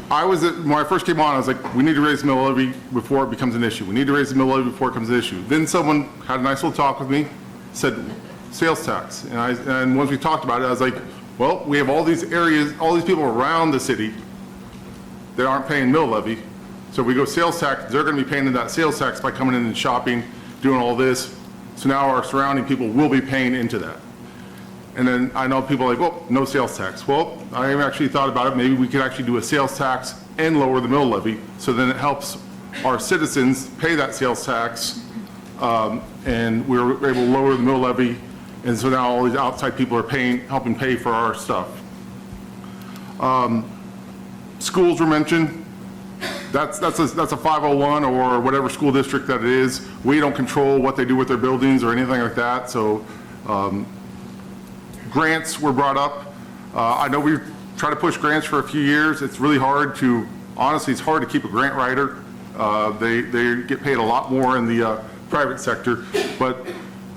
when I first came on, I was like, we need to raise the mill levy before it becomes an issue. We need to raise the mill levy before it becomes an issue. Then someone had a nice little talk with me, said sales tax. And once we talked about it, I was like, well, we have all these areas, all these people around the city that aren't paying mill levy. So if we go sales tax, they're going to be paying that sales tax by coming in and shopping, doing all this. So now our surrounding people will be paying into that. And then I know people are like, well, no sales tax. Well, I actually thought about it. Maybe we could actually do a sales tax and lower the mill levy. So then it helps our citizens pay that sales tax. And we're able to lower the mill levy. And so now all these outside people are helping pay for our stuff. Schools were mentioned. That's a 501 or whatever school district that it is. We don't control what they do with their buildings or anything like that. So grants were brought up. I know we've tried to push grants for a few years. It's really hard honestly, it's hard to keep a grant writer. They get paid a lot more in the private sector. But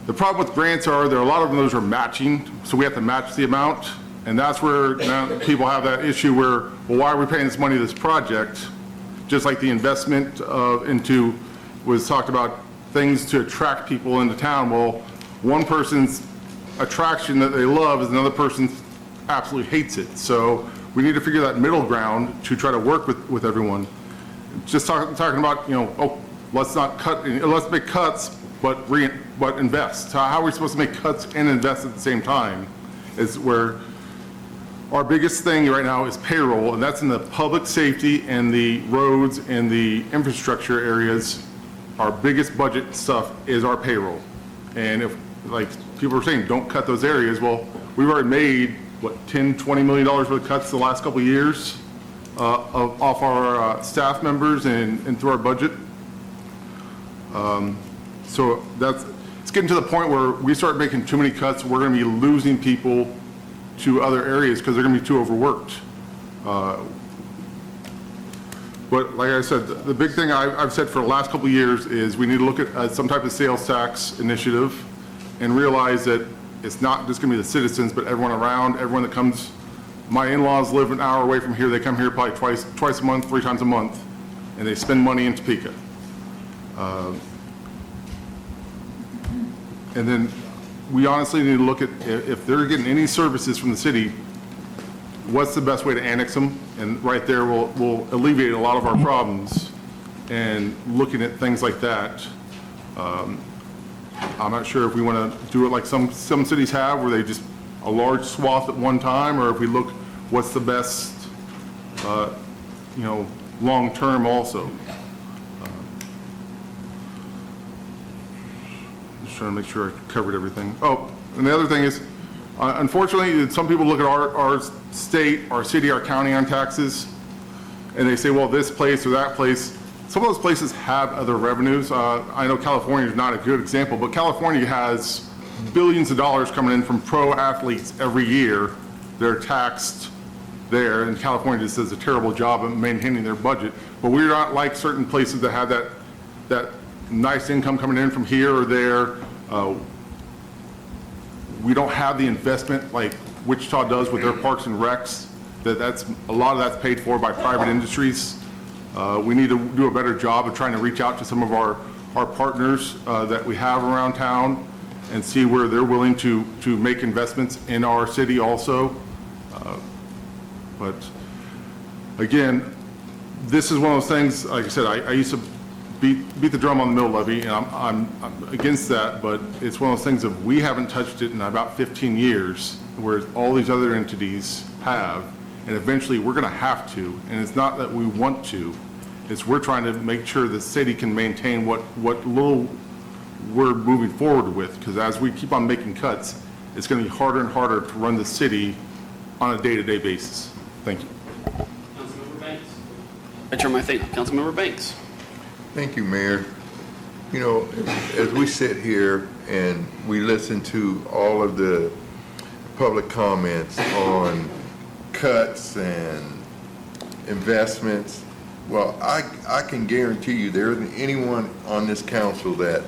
the problem with grants are a lot of those are matching. So we have to match the amount. And that's where now people have that issue where, well, why are we paying this money to this project? Just like the investment was talked about things to attract people into town. Well, one person's attraction that they love is another person absolutely hates it. So we need to figure that middle ground to try to work with everyone. Just talking about, let's not cut, let's make cuts, but invest. How are we supposed to make cuts and invest at the same time is where our biggest thing right now is payroll, and that's in the public safety and the roads and the infrastructure areas. Our biggest budget stuff is our payroll. And if, like people are saying, don't cut those areas, well, we've already made, $10, $20 million worth of cuts the last couple of years off our staff members and through our budget. So it's getting to the point where we start making too many cuts, we're going to be losing people to other areas because they're going to be too overworked. But like I said, the big thing I've said for the last couple of years is we need to look at some type of sales tax initiative and realize that it's not just going to be the citizens, but everyone around, everyone that comes. My in-laws live an hour away from here. They come here probably twice a month, 3 times a month, and they spend money in Topeka. And then we honestly need to look at if they're getting any services from the city, what's the best way to annex them? And right there will alleviate a lot of our problems. And looking at things like that, I'm not sure if we want to do it like some cities have, where they just a large swath at one time, or if we look what's the best, long term also. Trying to make sure I covered everything. Oh, and the other thing is, unfortunately, some people look at our state, our city, our county on taxes, and they say, well, this place or that place. Some of those places have other revenues. I know California is not a good example, but California has billions of dollars coming in from pro athletes every year. They're taxed there, and California just does a terrible job of maintaining their budget. But we're not like certain places that have that nice income coming in from here or there. We don't have the investment like Wichita does with their parks and recs. That's a lot of that's paid for by private industries. We need to do a better job of trying to reach out to some of our partners that we have around town and see where they're willing to make investments in our city also. But again, this is one of those things, like I said, I used to beat the drum on the mill levy, and I'm against that, but it's one of those things that we haven't touched it in about 15 years, where all these other entities have, and eventually we're going to have to, and it's not that we want to, it's we're trying to make sure the city can maintain what little we're moving forward with, because as we keep on making cuts, it's going to be harder and harder to run the city on a day-to-day basis. Thank you. Councilmember Banks. I turn my thing. Councilmember Banks. Thank you, Mayor. You know, as we sit here and we listen to all of the public comments on cuts and investments, well, I can guarantee you there isn't anyone on this council that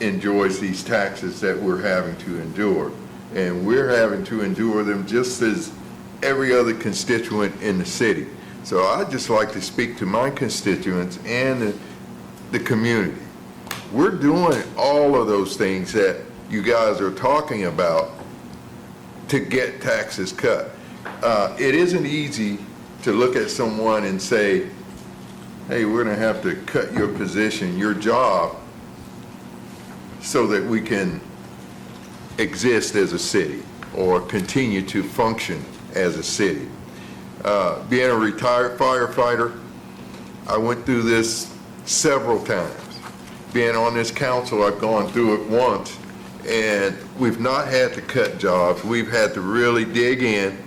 enjoys these taxes that we're having to endure. And we're having to endure them just as every other constituent in the city. So I'd just like to speak to my constituents and the community. We're doing all of those things that you guys are talking about to get taxes cut. It isn't easy to look at someone and say, hey, we're going to have to cut your position, your job, so that we can exist as a city or continue to function as a city. Being a retired firefighter, I went through this several times. Being on this council, I've gone through it once, and we've not had to cut jobs. We've had to really dig in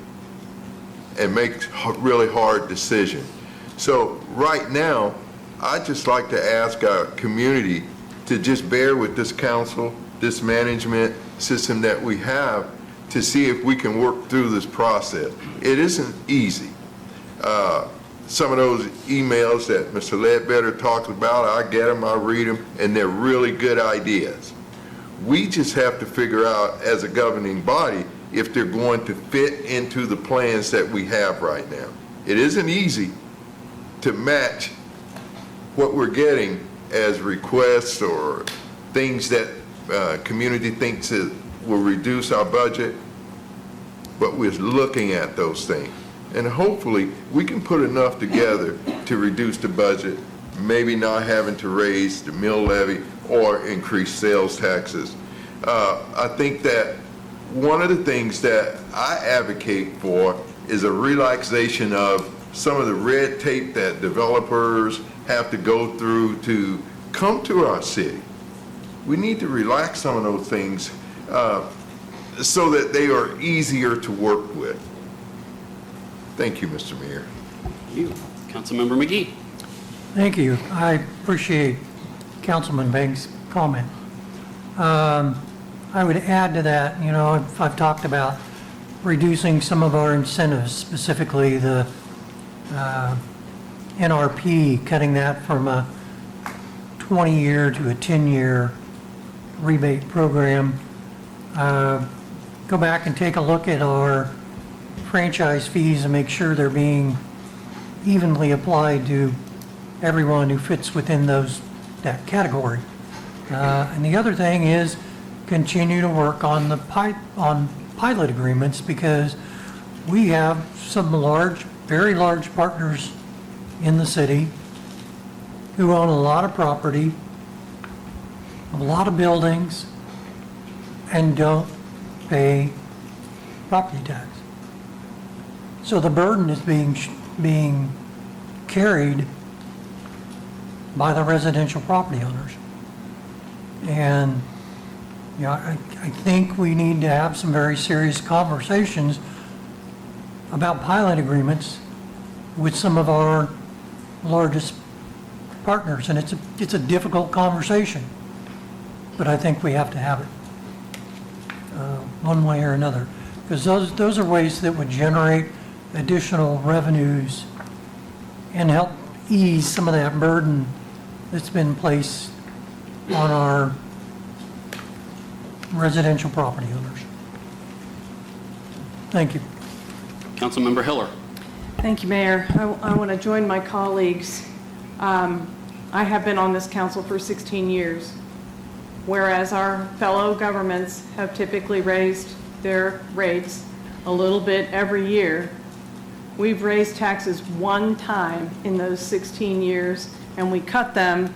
and make really hard decisions. So right now, I'd just like to ask our community to just bear with this council, this management system that we have, to see if we can work through this process. It isn't easy. Some of those emails that Mr. Ledbetter talks about, I get them, I read them, and they're really good ideas. We just have to figure out as a governing body if they're going to fit into the plans that we have right now. It isn't easy to match what we're getting as requests or things that community thinks will reduce our budget, but we're looking at those things. And hopefully, we can put enough together to reduce the budget, maybe not having to raise the mill levy or increase sales taxes. I think that one of the things that I advocate for is a relaxation of some of the red tape that developers have to go through to come to our city. We need to relax some of those things so that they are easier to work with. Thank you, Mr. Mayor. Thank you. Councilmember McGee. Thank you. I appreciate Councilman Banks' comment. I would add to that, you know, I've talked about reducing some of our incentives, specifically the NRP, cutting that from a 20-year to a 10-year rebate program. Go back and take a look at our franchise fees and make sure they're being evenly applied to everyone who fits within that category. And the other thing is continue to work on pilot agreements, because we have some very large partners in the city who own a lot of property, a lot of buildings, and don't pay property tax. So the burden is being carried by the residential property owners. And you know, I think we need to have some very serious conversations about pilot agreements with some of our largest partners. And it's a difficult conversation, but I think we have to have it one way or another, because those are ways that would generate additional revenues and help ease some of that burden that's been placed on our residential property owners. Thank you. Councilmember Hiller. Thank you, Mayor. I want to join my colleagues. I have been on this council for 16 years, whereas our fellow governments have typically raised their rates a little bit every year. We've raised taxes one time in those 16 years, and we cut them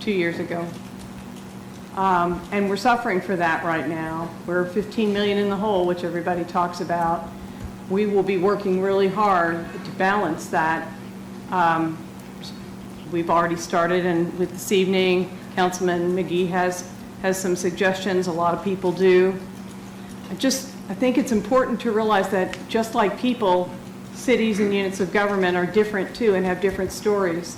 2 years ago. And we're suffering for that right now. We're 15 million in the hole, which everybody talks about. We will be working really hard to balance that. We've already started, and with this evening, Councilman McGee has some suggestions. A lot of people do. I think it's important to realize that just like people, cities and units of government are different too and have different stories.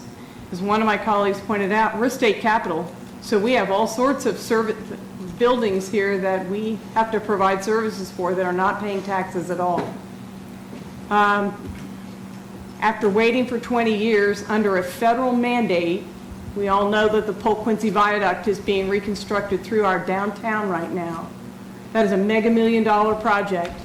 As one of my colleagues pointed out, we're state capital, so we have all sorts of buildings here that we have to provide services for that are not paying taxes at all. After waiting for 20 years under a federal mandate, we all know that the Polk Quincy Viaduct is being reconstructed through our downtown right now. That is a mega $1 million project.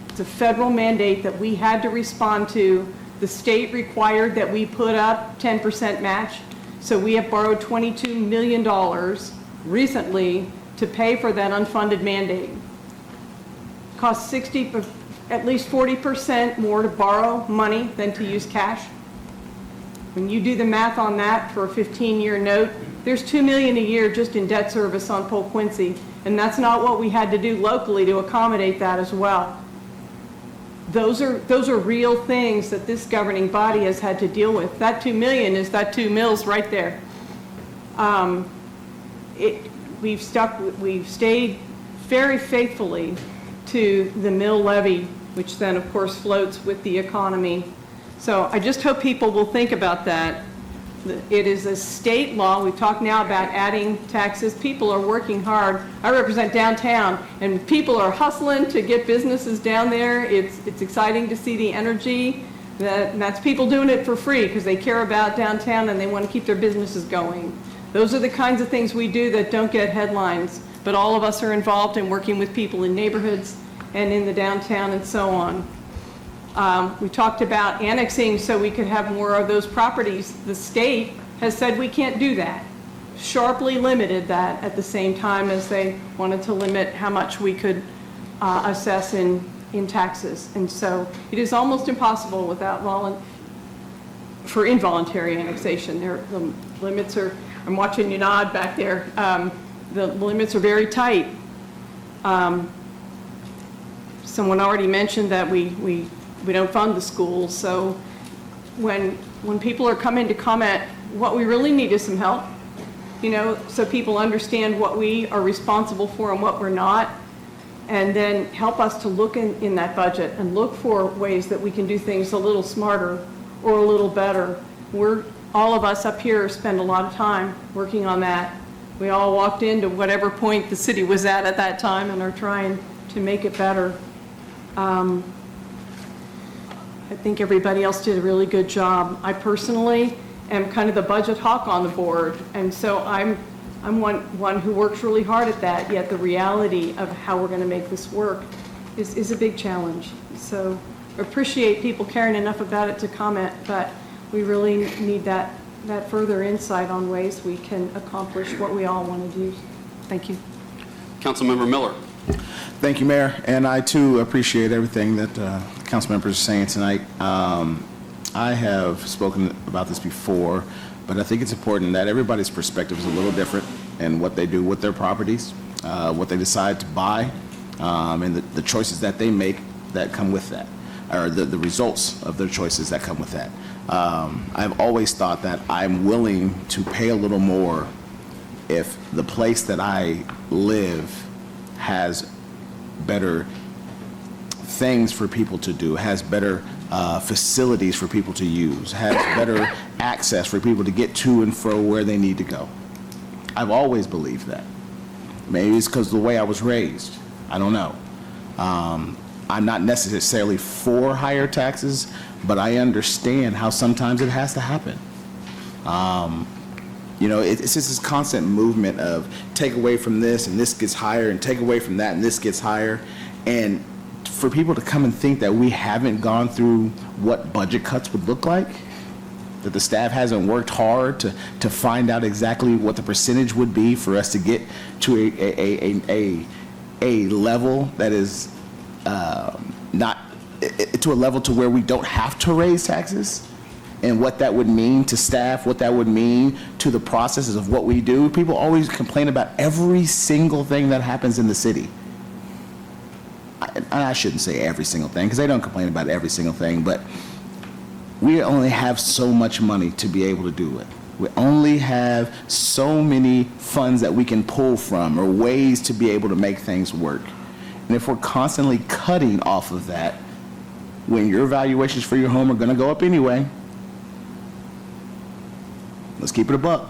It's a federal mandate that we had to respond to. The state required that we put up 10% match, so we have borrowed $22 million recently to pay for that unfunded mandate. Costs at least 40% more to borrow money than to use cash. When you do the math on that for a 15-year note, there's $2 million a year just in debt service on Polk Quincy, and that's not what we had to do locally to accommodate that as well. Those are real things that this governing body has had to deal with. That $2 million is that 2 mills right there. We've stayed very faithfully to the mill levy, which then of course floats with the economy. So I just hope people will think about that. It is a state law. We talk now about adding taxes. People are working hard. I represent downtown, and people are hustling to get businesses down there. It's exciting to see the energy. And that's people doing it for free because they care about downtown and they want to keep their businesses going. Those are the kinds of things we do that don't get headlines, but all of us are involved in working with people in neighborhoods and in the downtown and so on. We talked about annexing so we could have more of those properties. The state has said we can't do that, sharply limited that at the same time as they wanted to limit how much we could assess in taxes. And so it is almost impossible without for involuntary annexation. The limits are, I'm watching you nod back there, the limits are very tight. Someone already mentioned that we don't fund the schools, so when people are coming to comment, what we really need is some help, so people understand what we are responsible for and what we're not, and then help us to look in that budget and look for ways that we can do things a little smarter or a little better. All of us up here spend a lot of time working on that. We all walked into whatever point the city was at that time and are trying to make it better. I think everybody else did a really good job. I personally am kind of the budget hawk on the board, and so I'm one who works really hard at that, yet the reality of how we're going to make this work is a big challenge. So I appreciate people caring enough about it to comment, but we really need that further insight on ways we can accomplish what we all want to do. Thank you. Councilmember Miller. Thank you, Mayor, and I too appreciate everything that council members are saying tonight. I have spoken about this before, but I think it's important that everybody's perspective is a little different in what they do with their properties, what they decide to buy, and the choices that they make that come with that, or the results of their choices that come with that. I've always thought that I'm willing to pay a little more if the place that I live has better things for people to do, has better facilities for people to use, has better access for people to get to and fro where they need to go. I've always believed that. Maybe it's because of the way I was raised. I don't know. I'm not necessarily for higher taxes, but I understand how sometimes it has to happen. It's just this constant movement of take away from this and this gets higher, and take away from that and this gets higher. And for people to come and think that we haven't gone through what budget cuts would look like, that the staff hasn't worked hard to find out exactly what the percentage would be for us to get to a level that is not to a level to where we don't have to raise taxes, and what that would mean to staff, what that would mean to the processes of what we do. People always complain about every single thing that happens in the city. I shouldn't say every single thing, because they don't complain about every single thing, but we only have so much money to be able to do it. We only have so many funds that we can pull from, or ways to be able to make things work. And if we're constantly cutting off of that, when your valuations for your home are going to go up anyway, let's keep it a buck.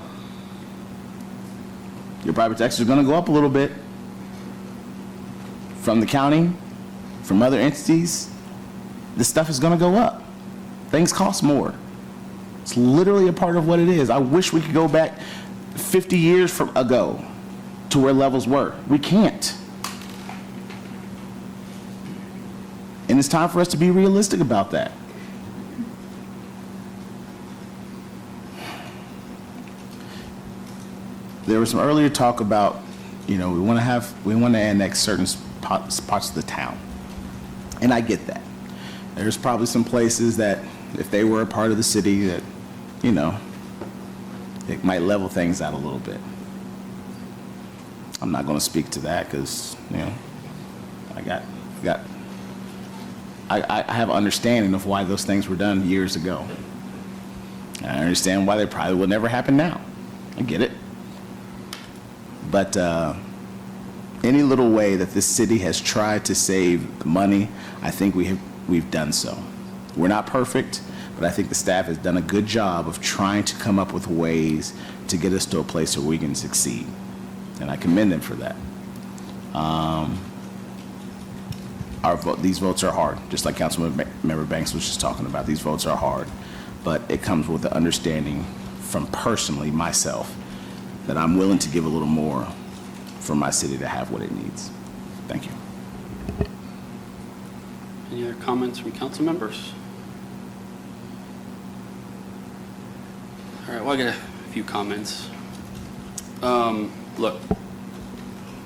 Your property taxes are going to go up a little bit from the county, from other entities. This stuff is going to go up. Things cost more. It's literally a part of what it is. I wish we could go back 50 years ago to where levels were. We can't. And it's time for us to be realistic about that. There was some earlier talk about, we want to annex certain parts of the town. And I get that. There's probably some places that if they were a part of the city that, it might level things out a little bit. I'm not going to speak to that because, I have an understanding of why those things were done years ago. I understand why they probably will never happen now. I get it. But any little way that this city has tried to save the money, I think we've done so. We're not perfect, but I think the staff has done a good job of trying to come up with ways to get us to a place where we can succeed. And I commend them for that. These votes are hard, just like Councilmember Banks was just talking about. These votes are hard, but it comes with the understanding from personally myself that I'm willing to give a little more for my city to have what it needs. Thank you. Any other comments from council members? All right, well, I got a few comments. Look,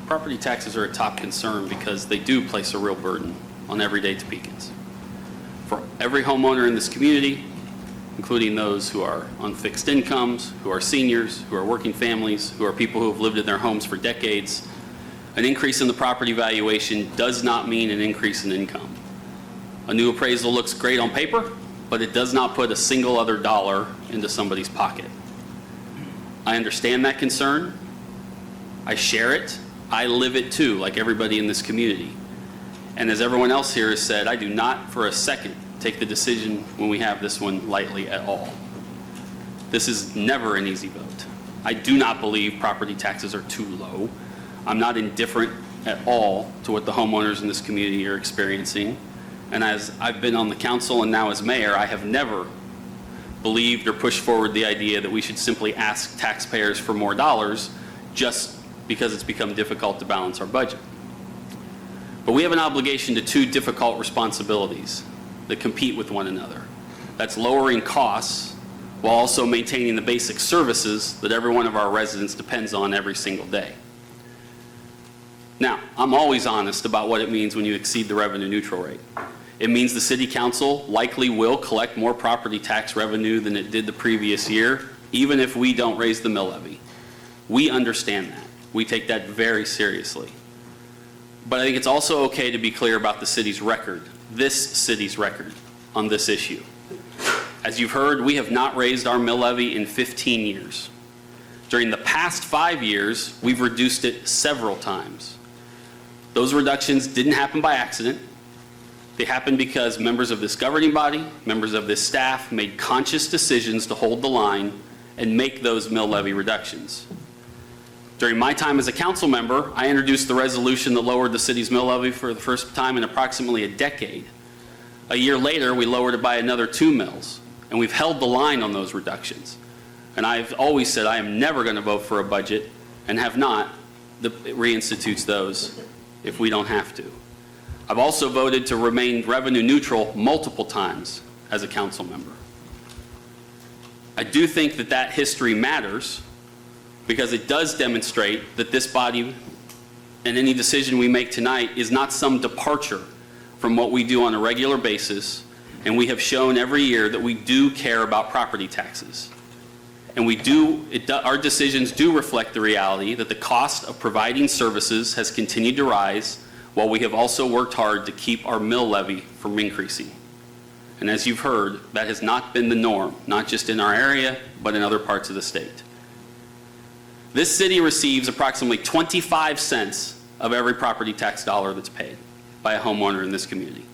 property taxes are a top concern because they do place a real burden on everyday Topekans. For every homeowner in this community, including those who are on fixed incomes, who are seniors, who are working families, who are people who have lived in their homes for decades, an increase in the property valuation does not mean an increase in income. A new appraisal looks great on paper, but it does not put a single other dollar into somebody's pocket. I understand that concern. I share it. I live it too, like everybody in this community. And as everyone else here has said, I do not for a second take the decision when we have this one lightly at all. This is never an easy vote. I do not believe property taxes are too low. I'm not indifferent at all to what the homeowners in this community are experiencing. And as I've been on the council and now as mayor, I have never believed or pushed forward the idea that we should simply ask taxpayers for more dollars just because it's become difficult to balance our budget. But we have an obligation to two difficult responsibilities that compete with one another. That's lowering costs while also maintaining the basic services that every one of our residents depends on every single day. Now, I'm always honest about what it means when you exceed the revenue neutral rate. It means the city council likely will collect more property tax revenue than it did the previous year, even if we don't raise the mill levy. We understand that. We take that very seriously. But I think it's also okay to be clear about the city's record, this city's record on this issue. As you've heard, we have not raised our mill levy in 15 years. During the past 5 years, we've reduced it several times. Those reductions didn't happen by accident. They happened because members of this governing body, members of this staff made conscious decisions to hold the line and make those mill levy reductions. During my time as a council member, I introduced the resolution that lowered the city's mill levy for the first time in approximately a decade. A year later, we lowered it by another 2 mills, and we've held the line on those reductions. And I've always said I am never going to vote for a budget, and have not, that reinstitutes those if we don't have to. I've also voted to remain revenue neutral multiple times as a council member. I do think that that history matters, because it does demonstrate that this body and any decision we make tonight is not some departure from what we do on a regular basis, and we have shown every year that we do care about property taxes. And our decisions do reflect the reality that the cost of providing services has continued to rise, while we have also worked hard to keep our mill levy from increasing. And as you've heard, that has not been the norm, not just in our area, but in other parts of the state. This city receives approximately 25 cents of every property tax dollar that's paid by a homeowner in this community.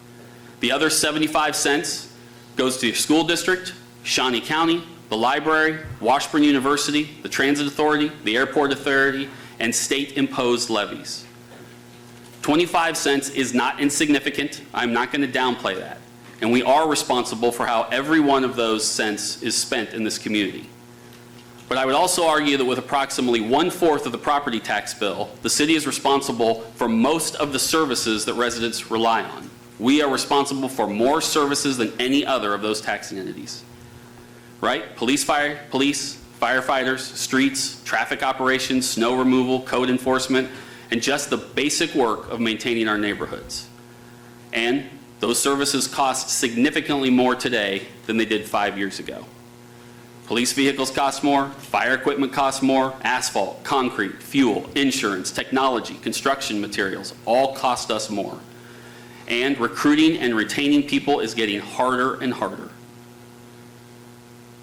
The other 75 cents goes to your school district, Shawnee County, the library, Washburn University, the Transit Authority, the Airport Authority, and state-imposed levies. 25 cents is not insignificant. I'm not going to downplay that. And we are responsible for how every one of those cents is spent in this community. But I would also argue that with approximately 1/4 of the property tax bill, the city is responsible for most of the services that residents rely on. We are responsible for more services than any other of those taxing entities. Right? Police, firefighters, streets, traffic operations, snow removal, code enforcement, and just the basic work of maintaining our neighborhoods. And those services cost significantly more today than they did 5 years ago. Police vehicles cost more, fire equipment costs more, asphalt, concrete, fuel, insurance, technology, construction materials, all cost us more. And recruiting and retaining people is getting harder and harder.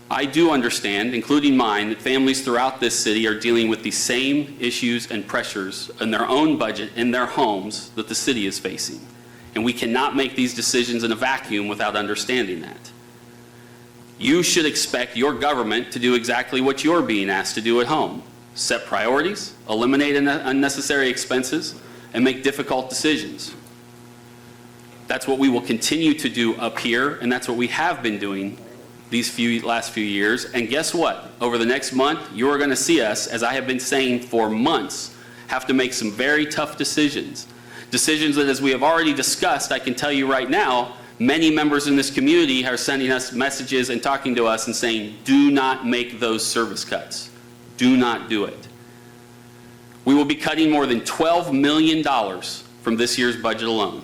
I do understand, including mine, that families throughout this city are dealing with the same issues and pressures in their own budget, in their homes, that the city is facing. And we cannot make these decisions in a vacuum without understanding that. You should expect your government to do exactly what you're being asked to do at home. Set priorities, eliminate unnecessary expenses, and make difficult decisions. That's what we will continue to do up here, and that's what we have been doing these last few years. And guess what? Over the next month, you are going to see us, as I have been saying for months, have to make some very tough decisions. Decisions that, as we have already discussed, I can tell you right now, many members in this community are sending us messages and talking to us and saying, do not make those service cuts. Do not do it. We will be cutting more than $12 million from this year's budget alone.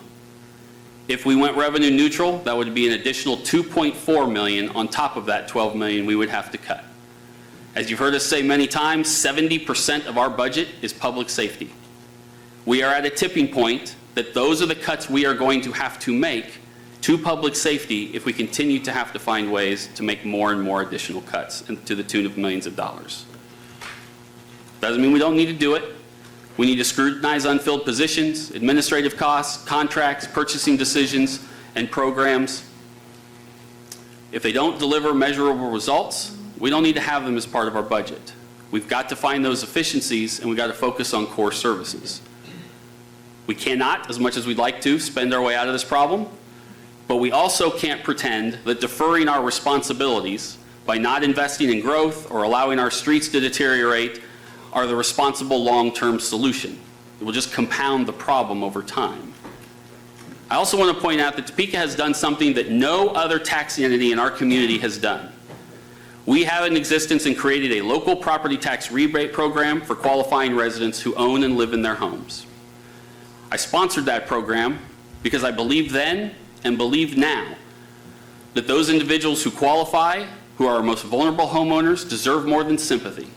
If we went revenue neutral, that would be an additional $2.4 million on top of that $12 million we would have to cut. As you've heard us say many times, 70% of our budget is public safety. We are at a tipping point that those are the cuts we are going to have to make to public safety if we continue to have to find ways to make more and more additional cuts to the tune of millions of dollars. Doesn't mean we don't need to do it. We need to scrutinize unfilled positions, administrative costs, contracts, purchasing decisions, and programs. If they don't deliver measurable results, we don't need to have them as part of our budget. We've got to find those efficiencies, and we've got to focus on core services. We cannot, as much as we'd like to, spend our way out of this problem, but we also can't pretend that deferring our responsibilities by not investing in growth or allowing our streets to deteriorate are the responsible long-term solution. It will just compound the problem over time. I also want to point out that Topeka has done something that no other taxing entity in our community has done. We have in existence and created a local property tax rebate program for qualifying residents who own and live in their homes. I sponsored that program because I believe then and believe now that those individuals who qualify, who are our most vulnerable homeowners, deserve more than sympathy.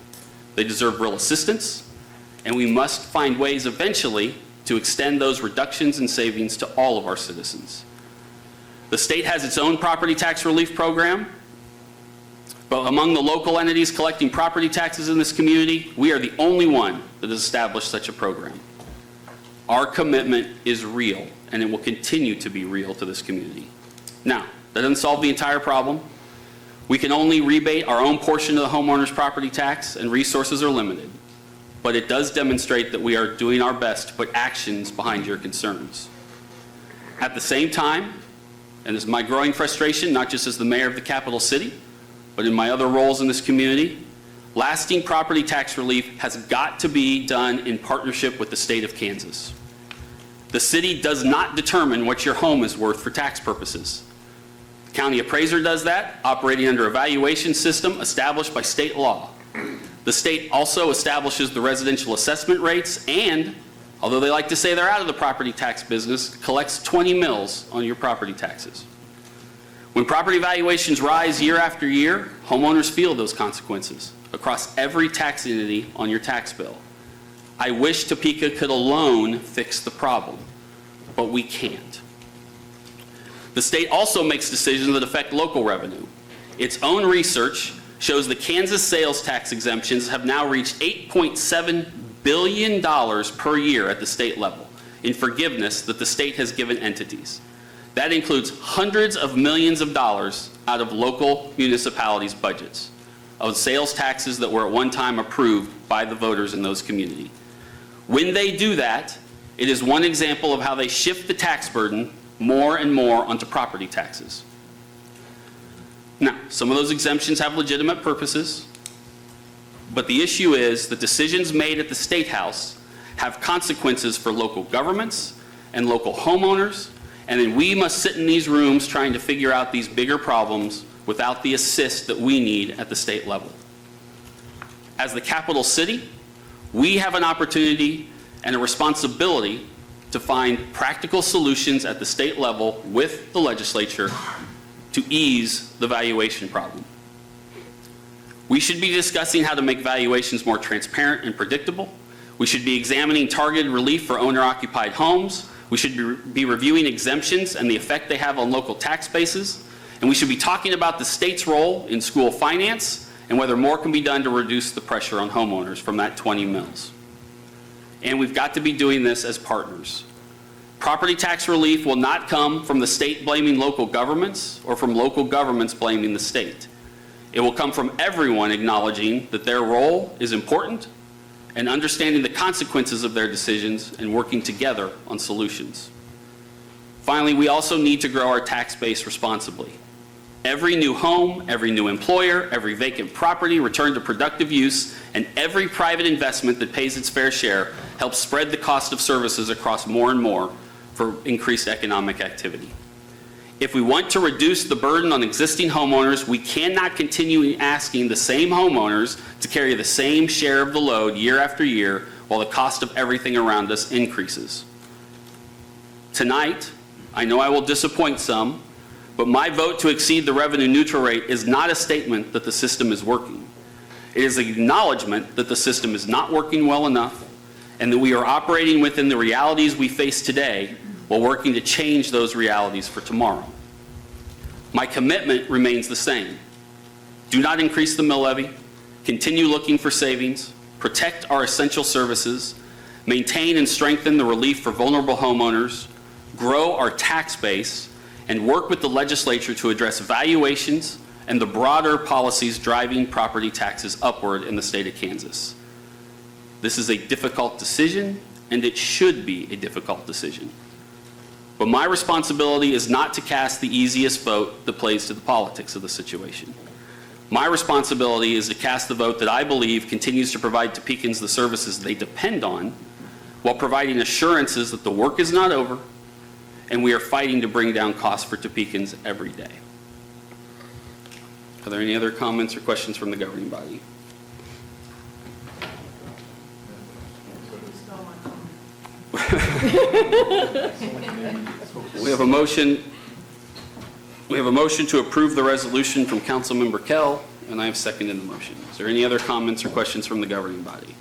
They deserve real assistance, and we must find ways eventually to extend those reductions and savings to all of our citizens. The state has its own property tax relief program, but among the local entities collecting property taxes in this community, we are the only one that has established such a program. Our commitment is real, and it will continue to be real to this community. Now, that doesn't solve the entire problem. We can only rebate our own portion of the homeowner's property tax, and resources are limited. But it does demonstrate that we are doing our best to put actions behind your concerns. At the same time, and this is my growing frustration, not just as the mayor of the capital city, but in my other roles in this community, lasting property tax relief has got to be done in partnership with the state of Kansas. The city does not determine what your home is worth for tax purposes. County appraiser does that, operating under a valuation system established by state law. The state also establishes the residential assessment rates and, although they like to say they're out of the property tax business, collects 20 mills on your property taxes. When property valuations rise year after year, homeowners feel those consequences across every tax entity on your tax bill. I wish Topeka could alone fix the problem, but we can't. The state also makes decisions that affect local revenue. Its own research shows that Kansas sales tax exemptions have now reached $8.7 billion per year at the state level in forgiveness that the state has given entities. That includes hundreds of millions of dollars out of local municipalities' budgets of sales taxes that were at one time approved by the voters in those communities. When they do that, it is one example of how they shift the tax burden more and more onto property taxes. Now, some of those exemptions have legitimate purposes, but the issue is that decisions made at the State House have consequences for local governments and local homeowners, and then we must sit in these rooms trying to figure out these bigger problems without the assist that we need at the state level. As the capital city, we have an opportunity and a responsibility to find practical solutions at the state level with the legislature to ease the valuation problem. We should be discussing how to make valuations more transparent and predictable. We should be examining targeted relief for owner-occupied homes. We should be reviewing exemptions and the effect they have on local tax bases. And we should be talking about the state's role in school finance and whether more can be done to reduce the pressure on homeowners from that 20 mills. And we've got to be doing this as partners. Property tax relief will not come from the state blaming local governments or from local governments blaming the state. It will come from everyone acknowledging that their role is important and understanding the consequences of their decisions and working together on solutions. Finally, we also need to grow our tax base responsibly. Every new home, every new employer, every vacant property returned to productive use, and every private investment that pays its fair share helps spread the cost of services across more and more for increased economic activity. If we want to reduce the burden on existing homeowners, we cannot continue asking the same homeowners to carry the same share of the load year after year while the cost of everything around us increases. Tonight, I know I will disappoint some, but my vote to exceed the revenue neutral rate is not a statement that the system is working. It is an acknowledgement that the system is not working well enough and that we are operating within the realities we face today while working to change those realities for tomorrow. My commitment remains the same. Do not increase the mill levy, continue looking for savings, protect our essential services, maintain and strengthen the relief for vulnerable homeowners, grow our tax base, and work with the legislature to address valuations and the broader policies driving property taxes upward in the state of Kansas. This is a difficult decision, and it should be a difficult decision. But my responsibility is not to cast the easiest vote that plays to the politics of the situation. My responsibility is to cast the vote that I believe continues to provide Topekans the services they depend on, while providing assurances that the work is not over and we are fighting to bring down costs for Topekans every day. Are there any other comments or questions from the governing body? We have a motion to approve the resolution from Councilmember Kell, and I have seconded the motion. Is there any other comments or questions from the governing body?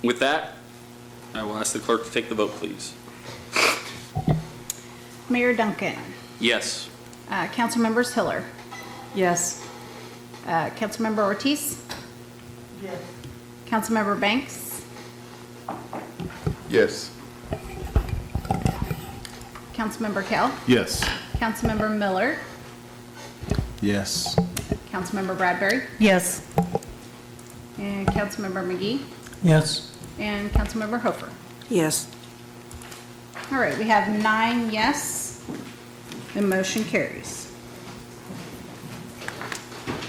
With that, I will ask the clerk to take the vote, please. Mayor Duncan. Yes. Councilmembers Hiller. Yes. Councilmember Ortiz. Yes. Councilmember Banks. Yes. Councilmember Kell. Yes. Councilmember Miller. Yes. Councilmember Bradbury. Yes. And Councilmember McGee. Yes. And Councilmember Hofer. Yes. All right, we have 9 yes. The motion carries.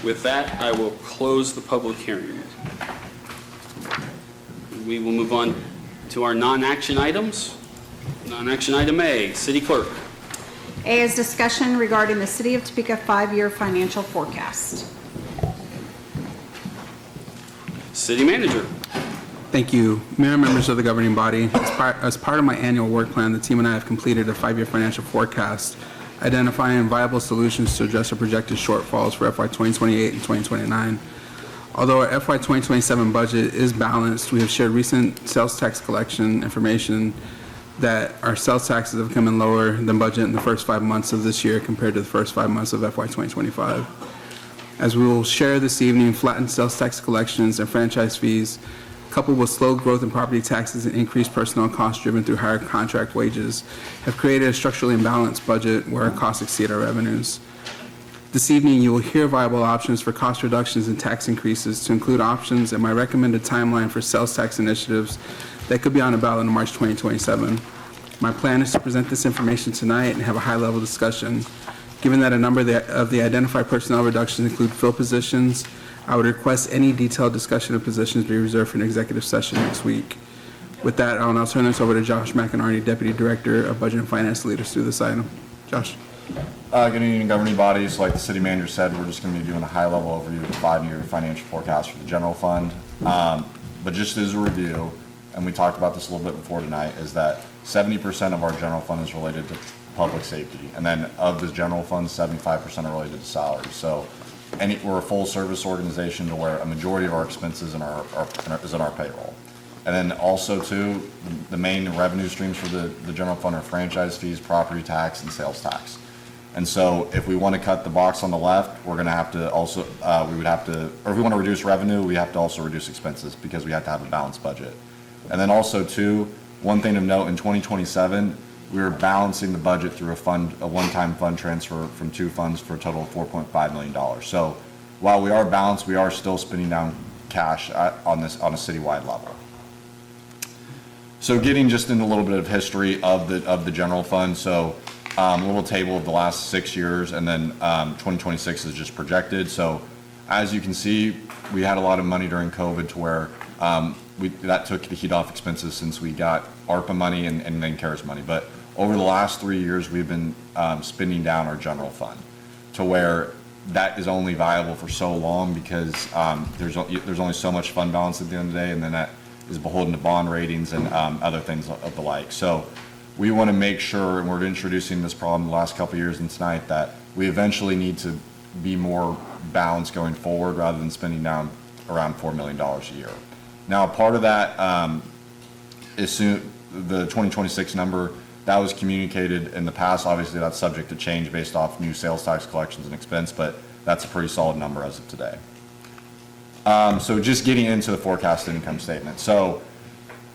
With that, I will close the public hearing. We will move on to our non-action items. Non-action item A, City Clerk. A is discussion regarding the City of Topeka 5-year financial forecast. City Manager. Thank you. Mayor and members of the governing body, as part of my annual work plan, the team and I have completed a 5-year financial forecast identifying viable solutions to address our projected shortfalls for FY 2028 and 2029. Although our FY 2027 budget is balanced, we have shared recent sales tax collection information that our sales taxes have come in lower than budget in the first 5 months of this year compared to the first 5 months of FY 2025. as we will share this evening flattened sales tax collections and franchise fees, coupled with slow growth in property taxes and increased personnel costs driven through higher contract wages, have created a structurally imbalanced budget where our costs exceed our revenues. This evening, you will hear viable options for cost reductions and tax increases to include options and my recommended timeline for sales tax initiatives that could be on the ballot in March 2027. My plan is to present this information tonight and have a high-level discussion. Given that a number of the identified personnel reductions include fill positions, I would request any detailed discussion of positions be reserved for an executive session next week. With that, I'll now turn this over to Josh McInerney, Deputy Director of Budget and Finance, to lead us through this item. Josh. Good evening, governing bodies. Like the city manager said, we're just going to be doing a high-level overview of the 5-year financial forecast for the general fund. But just as a review, and we talked about this a little bit before tonight, is that 70% of our general fund is related to public safety. And then of the general fund, 75% are related to salaries. So we're a full-service organization to where a majority of our expenses is in our payroll. And then also, too, the main revenue streams for the general fund are franchise fees, property tax, and sales tax. And so if we want to cut the box on the left, we're going to have to also, or if we want to reduce revenue, we have to also reduce expenses because we have to have a balanced budget. And then also, too, one thing to note, in 2027, we are balancing the budget through a one-time fund transfer from 2 funds for a total of $4.5 million. So while we are balanced, we are still spending down cash on a citywide level. So getting just in a little bit of history of the general fund. So a little table of the last 6 years, and then 2026 is just projected. So as you can see, we had a lot of money during COVID to where that took the heat off expenses since we got ARPA money and then CARES money. But over the last 3 years, we've been spending down our general fund to where that is only viable for so long because there's only so much fund balance at the end of the day, and then that is beholden to bond ratings and other things of the like. So we want to make sure, and we're introducing this problem the last couple of years and tonight, that we eventually need to be more balanced going forward rather than spending down around $4 million a year. Now, part of that is the 2026 number that was communicated in the past. Obviously, that's subject to change based off new sales tax collections and expense, but that's a pretty solid number as of today. So just getting into the forecasted income statement. So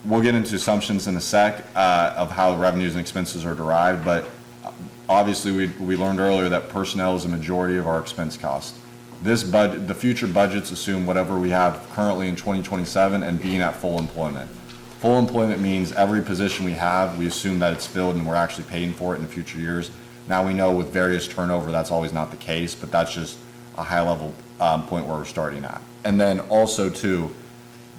we'll get into assumptions in a sec of how revenues and expenses are derived, but obviously we learned earlier that personnel is a majority of our expense cost. The future budgets assume whatever we have currently in 2027 and being at full employment. Full employment means every position we have, we assume that it's filled and we're actually paying for it in the future years. Now we know with various turnover that's always not the case, but that's just a high level point where we're starting at. And then also too,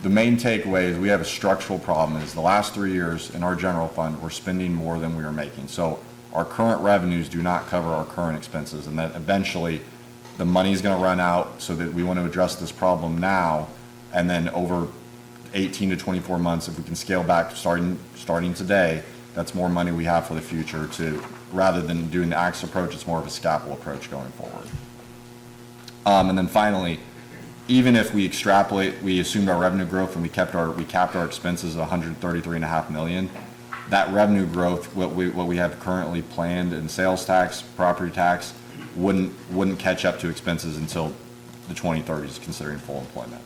the main takeaway is we have a structural problem is the last 3 years in our general fund, we're spending more than we are making. So our current revenues do not cover our current expenses, and then eventually the money is going to run out, so that we want to address this problem now, and then over 18 to 24 months, if we can scale back starting today, that's more money we have for the future rather than doing the axe approach, it's more of a scalpel approach going forward. And then finally, even if we extrapolate, we assumed our revenue growth and we capped our expenses at $133.5 million. That revenue growth, what we have currently planned in sales tax, property tax, wouldn't catch up to expenses until the 2030s, considering full employment.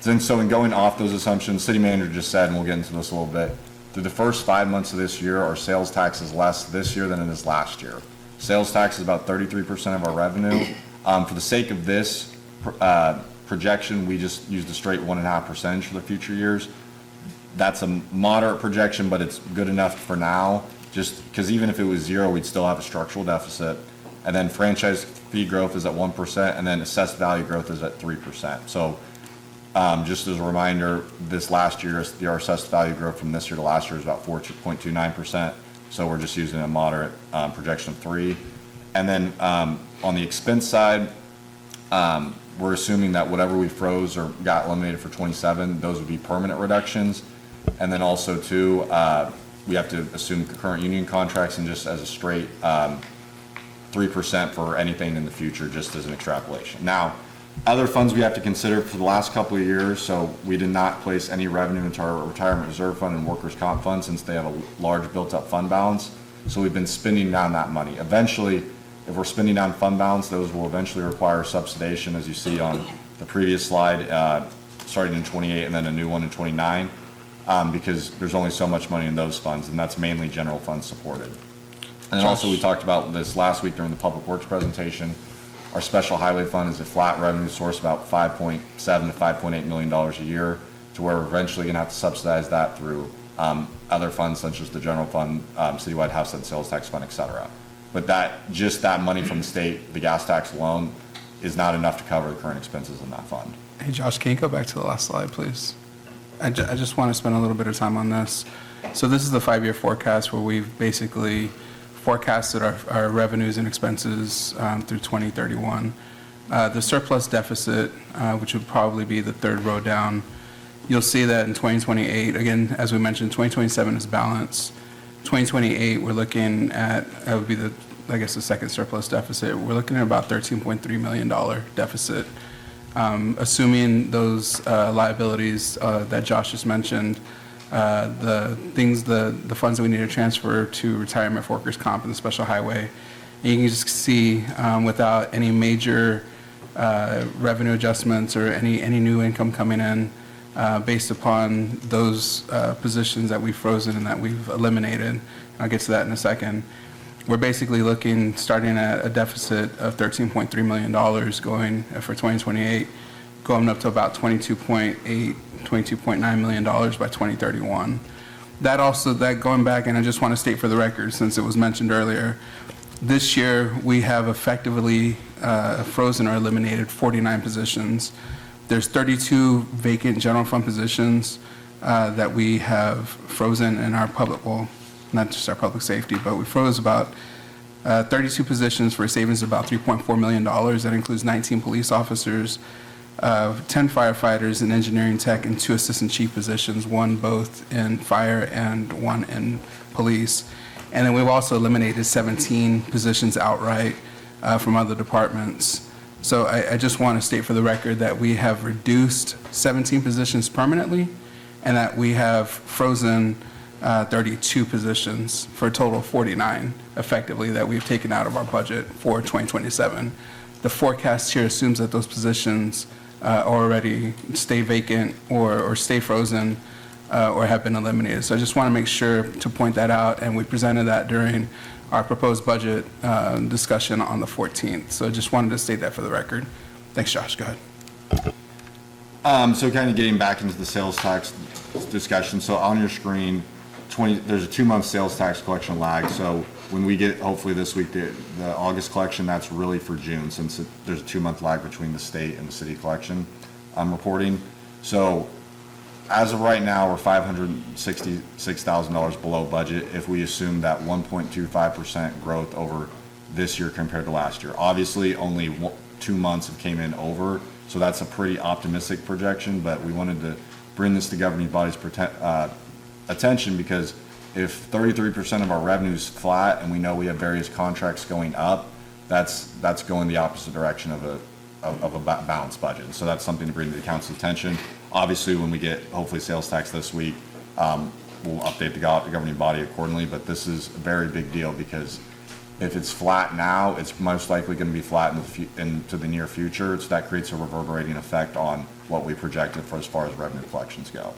And so in going off those assumptions, city manager just said, and we'll get into this a little bit, through the first 5 months of this year, our sales tax is less this year than it is last year. Sales tax is about 33% of our revenue. For the sake of this projection, we just used a straight 1.5% for the future years. That's a moderate projection, but it's good enough for now, just because even if it was 0, we'd still have a structural deficit. And then franchise fee growth is at 1%, and then assessed value growth is at 3%. So just as a reminder, this last year, our assessed value growth from this year to last year is about 4.29%. So we're just using a moderate projection of 3. And then on the expense side, we're assuming that whatever we froze or got eliminated for 27, those would be permanent reductions. And then also too, we have to assume current union contracts and just as a straight 3% for anything in the future, just as an extrapolation. Now, other funds we have to consider for the last couple of years, so we did not place any revenue into our retirement reserve fund and workers' comp fund since they have a large built-up fund balance. So we've been spending down that money. Eventually, If we're spending down fund balance, those will eventually require subsidization, as you see on the previous slide, starting in 28 and then a new one in 29, because there's only so much money in those funds, and that's mainly general fund supported. And then also, we talked about this last week during the Public Works presentation. Our special highway fund is a flat revenue source, about $5.7 to $5.8 million a year, to where we're eventually going to have to subsidize that through other funds such as the general fund, citywide house and sales tax fund, et cetera. But just that money from the state, the gas tax alone, is not enough to cover the current expenses in that fund. Hey, Josh, can you go back to the last slide, please? I just want to spend a little bit of time on this. So this is the 5-year forecast where we've basically forecasted our revenues and expenses through 2031. The surplus deficit, which would probably be the third row down, you'll see that in 2028, again, as we mentioned, 2027 is balanced. 2028, we're looking at, that would be the second surplus deficit. We're looking at about $13.3 million deficit. Assuming those liabilities that Josh just mentioned, the funds that we need to transfer to retirement for workers' comp and the special highway. And you can just see without any major revenue adjustments or any new income coming in based upon those positions that we've frozen and that we've eliminated. I'll get to that in a second. We're basically looking, starting at a deficit of $13.3 million going for 2028, going up to about $22.9 million by 2031. That going back, and I just want to state for the record, since it was mentioned earlier, this year we have effectively frozen or eliminated 49 positions. There's 32 vacant general fund positions that we have frozen in our public, well, not just our public safety, but we froze about 32 positions for a savings of about $3.4 million. That includes 19 police officers, 10 firefighters, an engineering tech, and 2 assistant chief positions, one both in fire and one in police. And then we've also eliminated 17 positions outright from other departments. So I just want to state for the record that we have reduced 17 positions permanently and that we have frozen 32 positions for a total of 49 effectively that we've taken out of our budget for 2027. The forecast here assumes that those positions already stay vacant or stay frozen or have been eliminated. So I just want to make sure to point that out, and we presented that during our proposed budget discussion on the 14th. So I just wanted to state that for the record. Thanks, Josh. Go ahead. So kind of getting back into the sales tax discussion. So on your screen, there's a 2-month sales tax collection lag. So when we get, hopefully this week, the August collection, that's really for June, since there's a 2-month lag between the state and the city collection reporting. So as of right now, we're $566,000 below budget if we assume that 1.25% growth over this year compared to last year. Obviously, only 2 months have came in over, so that's a pretty optimistic projection, but we wanted to bring this to governing bodies' attention, because if 33% of our revenue is flat and we know we have various contracts going up, that's going the opposite direction of a balanced budget. So that's something to bring to the council's attention. Obviously, when we get hopefully sales tax this week, we'll update the governing body accordingly, but this is a very big deal, because if it's flat now, it's most likely going to be flat into the near future. So that creates a reverberating effect on what we projected for as far as revenue collections go.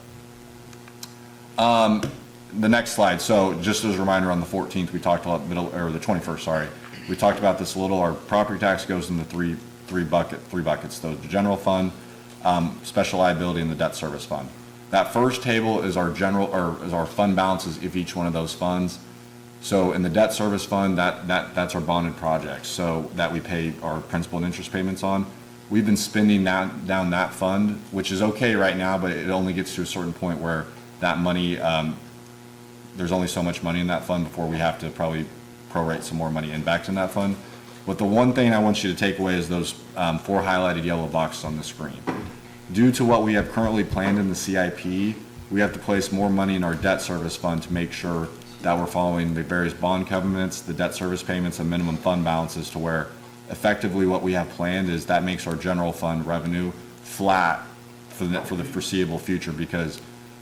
The next slide. So just as a reminder, on the 14th, we talked about the 21st, sorry. We talked about this a little. Our property tax goes into three buckets. So the general fund, special liability, and the debt service fund. That first table is our fund balances of each one of those funds. So in the debt service fund, that's our bonded projects, so that we pay our principal and interest payments on. We've been spending down that fund, which is okay right now, but it only gets to a certain point where that money, there's only so much money in that fund before we have to probably prorate some more money back in that fund. But the one thing I want you to take away is those 4 highlighted yellow boxes on the screen. Due to what we have currently planned in the CIP, we have to place more money in our debt service fund to make sure that we're following the various bond covenants, the debt service payments, and minimum fund balances, to where effectively what we have planned is that makes our general fund revenue flat for the foreseeable future, because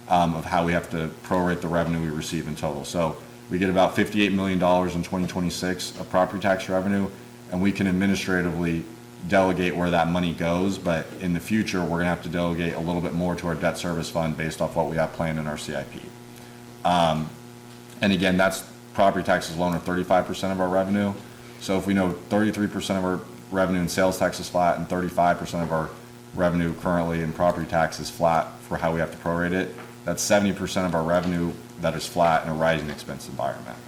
of how we have to prorate the revenue we receive in total. So we get about $58 million in 2026 of property tax revenue, and we can administratively delegate where that money goes, but in the future, we're gonna have to delegate a little bit more to our debt service fund based off what we have planned in our CIP. And again, that's property taxes alone are 35% of our revenue. So if we know 33% of our revenue in sales tax is flat and 35% of our revenue currently in property tax is flat for how we have to prorate it, that's 70% of our revenue that is flat in a rising expense environment.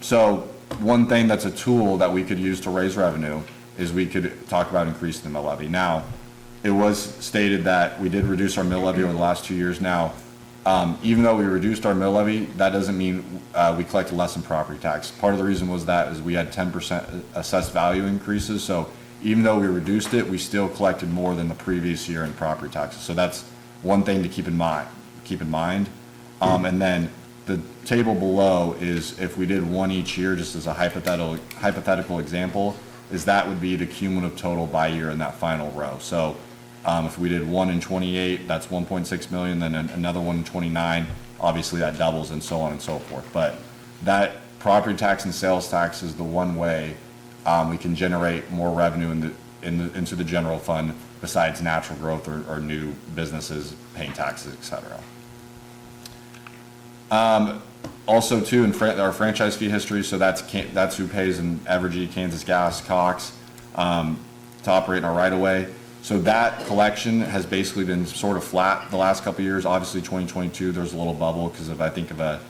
So one thing that's a tool that we could use to raise revenue is we could talk about increasing the mill levy. Now, it was stated that we did reduce our mill levy over the last 2 years. Now, even though we reduced our mill levy, that doesn't mean we collected less in property tax. Part of the reason was that is we had 10% assessed value increases. So even though we reduced it, we still collected more than the previous year in property taxes. So that's one thing to keep in mind. And then the table below is if we did one each year, just as a hypothetical example, is that would be the cumulative total by year in that final row. So if we did one in 28, that's 1.6 million, then another one in 29, obviously that doubles and so on and so forth. But that property tax and sales tax is the one way we can generate more revenue into the general fund besides natural growth or new businesses paying taxes, et cetera. Also too, in our franchise fee history, so that's who pays in Evergy, Kansas Gas, Cox, to operate in our right of way. So that collection has basically been sort of flat the last couple of years. Obviously 2022, there's a little bubble because of, I think of the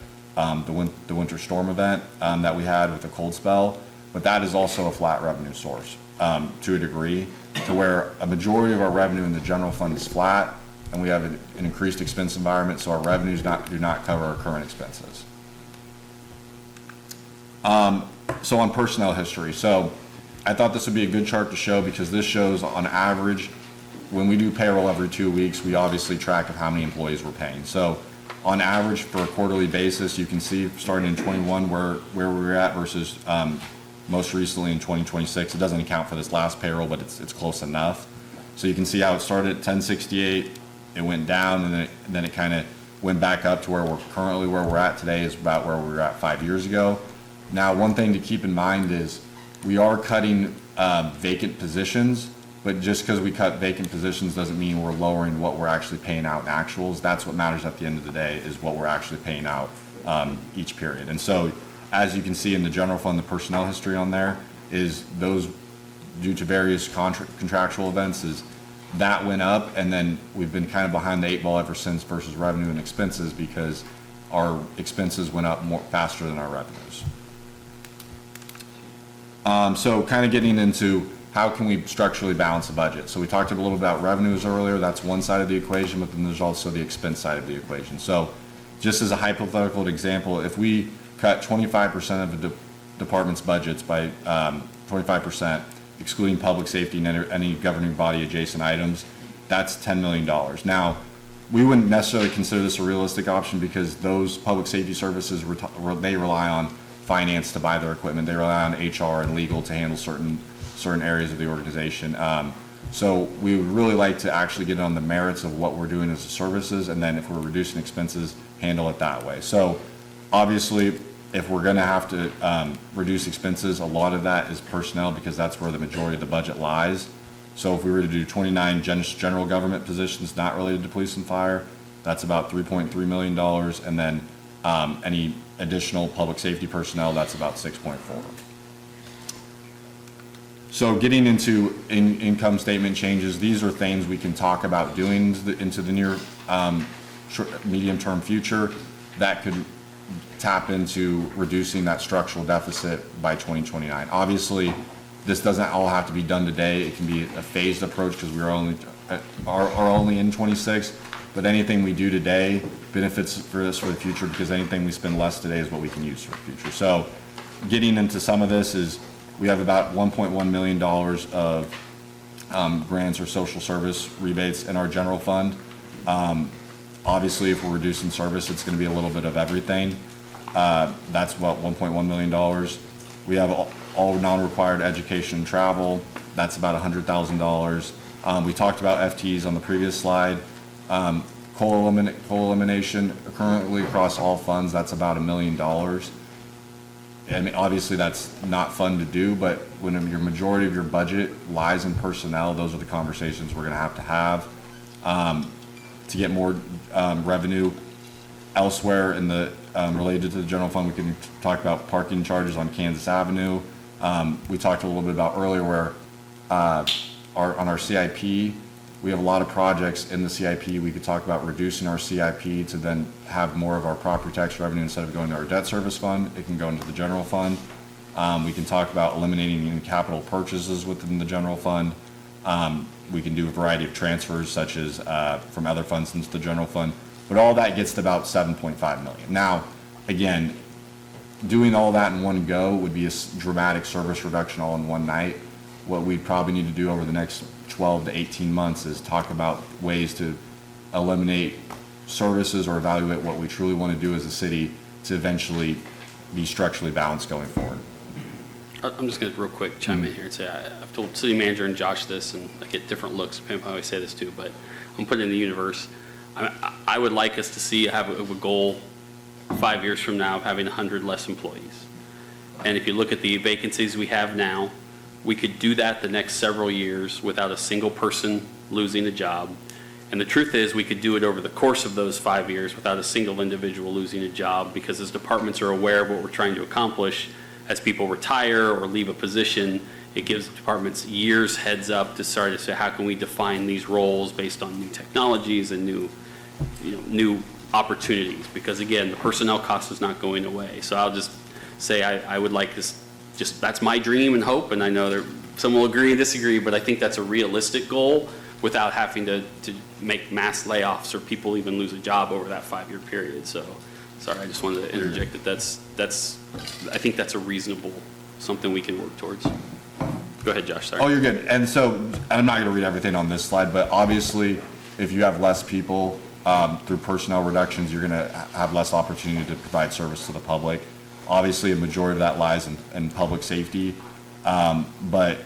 winter storm event that we had with the cold spell, but that is also a flat revenue source to a degree, to where a majority of our revenue in the general fund is flat, and we have an increased expense environment, so our revenues do not cover our current expenses. So on personnel history, so I thought this would be a good chart to show because this shows on average, when we do payroll every 2 weeks, we obviously track of how many employees we're paying. So on average for a quarterly basis, you can see starting in 21 where we were at versus most recently in 2026. It doesn't account for this last payroll, but it's close enough. So you can see how it started at 1068, it went down, and then it kind of went back up to where we're at today is about where we were at 5 years ago. Now, one thing to keep in mind is we are cutting vacant positions, but just because we cut vacant positions doesn't mean we're lowering what we're actually paying out in actuals. That's what matters at the end of the day, is what we're actually paying out each period. And so, as you can see in the general fund, the personnel history on there is those, due to various contractual events, is that went up, and then we've been kind of behind the 8 ball ever since versus revenue and expenses because our expenses went up more faster than our revenues. So kind of getting into how can we structurally balance a budget. So we talked a little about revenues earlier. That's one side of the equation, but then there's also the expense side of the equation. So just as a hypothetical example, if we cut 25% of the department's budgets by 25%, excluding public safety and any governing body adjacent items, that's $10 million. Now, we wouldn't necessarily consider this a realistic option because those public safety services, they rely on finance to buy their equipment. They rely on HR and legal to handle certain areas of the organization. So we would really like to actually get on the merits of what we're doing as services, and then if we're reducing expenses, handle it that way. So obviously, if we're going to have to reduce expenses, a lot of that is personnel because that's where the majority of the budget lies. So if we were to do 29 general government positions not related to police and fire, that's about $3.3 million, and then any additional public safety personnel, that's about 6.4. So getting into income statement changes, these are things we can talk about doing into the near medium-term future that could tap into reducing that structural deficit by 2029. Obviously, this doesn't all have to be done today. It can be a phased approach because we are only in 26. But anything we do today benefits for us for the future because anything we spend less today is what we can use for the future. So getting into some of this is we have about $1.1 million of grants or social service rebates in our general fund. Obviously, if we're reducing service, it's going to be a little bit of everything. That's about $1.1 million. We have all non-required education and travel. That's about $100,000. We talked about FTEs on the previous slide. Coal elimination currently across all funds, that's about $1 million. I mean, obviously that's not fun to do, but when your majority of your budget lies in personnel, those are the conversations we're gonna have to get more revenue elsewhere in the, related to the general fund. We can talk about parking charges on Kansas Avenue. We talked a little bit about earlier where, on our CIP, we have a lot of projects in the CIP. We could talk about reducing our CIP to then have more of our property tax revenue instead of going to our debt service fund. It can go into the general fund. We can talk about eliminating any capital purchases within the general fund. We can do a variety of transfers such as from other funds into the general fund. But all that gets to about 7.5 million. Now, again, doing all that in one go would be a dramatic service reduction all in one night. What we probably need to do over the next 12 to 18 months is talk about ways to eliminate services or evaluate what we truly want to do as a city to eventually be structurally balanced going forward. I'm just going to real quick chime in here and say, I've told city manager and Josh this, and I get different looks, depending on how I say this too, but I'm putting it in the universe. I would like us to have a goal 5 years from now of having 100 less employees. And if you look at the vacancies we have now, we could do that the next several years without a single person losing a job. And the truth is, we could do it over the course of those 5 years without a single individual losing a job, because as departments are aware of what we're trying to accomplish, as people retire or leave a position, it gives departments years heads up to start to say, how can we define these roles based on new technologies and new opportunities? Because again, the personnel cost is not going away. So I'll just say I would like this. That's my dream and hope, and I know some will agree and disagree, but I think that's a realistic goal without having to make mass layoffs or people even lose a job over that 5-year period. So, sorry, I just wanted to interject I think that's a reasonable, something we can work towards. Go ahead, Josh, sorry. Oh, you're good. And so, I'm not gonna read everything on this slide, but obviously, if you have less people, through personnel reductions, you're gonna have less opportunity to provide service to the public. Obviously, a majority of that lies in public safety. But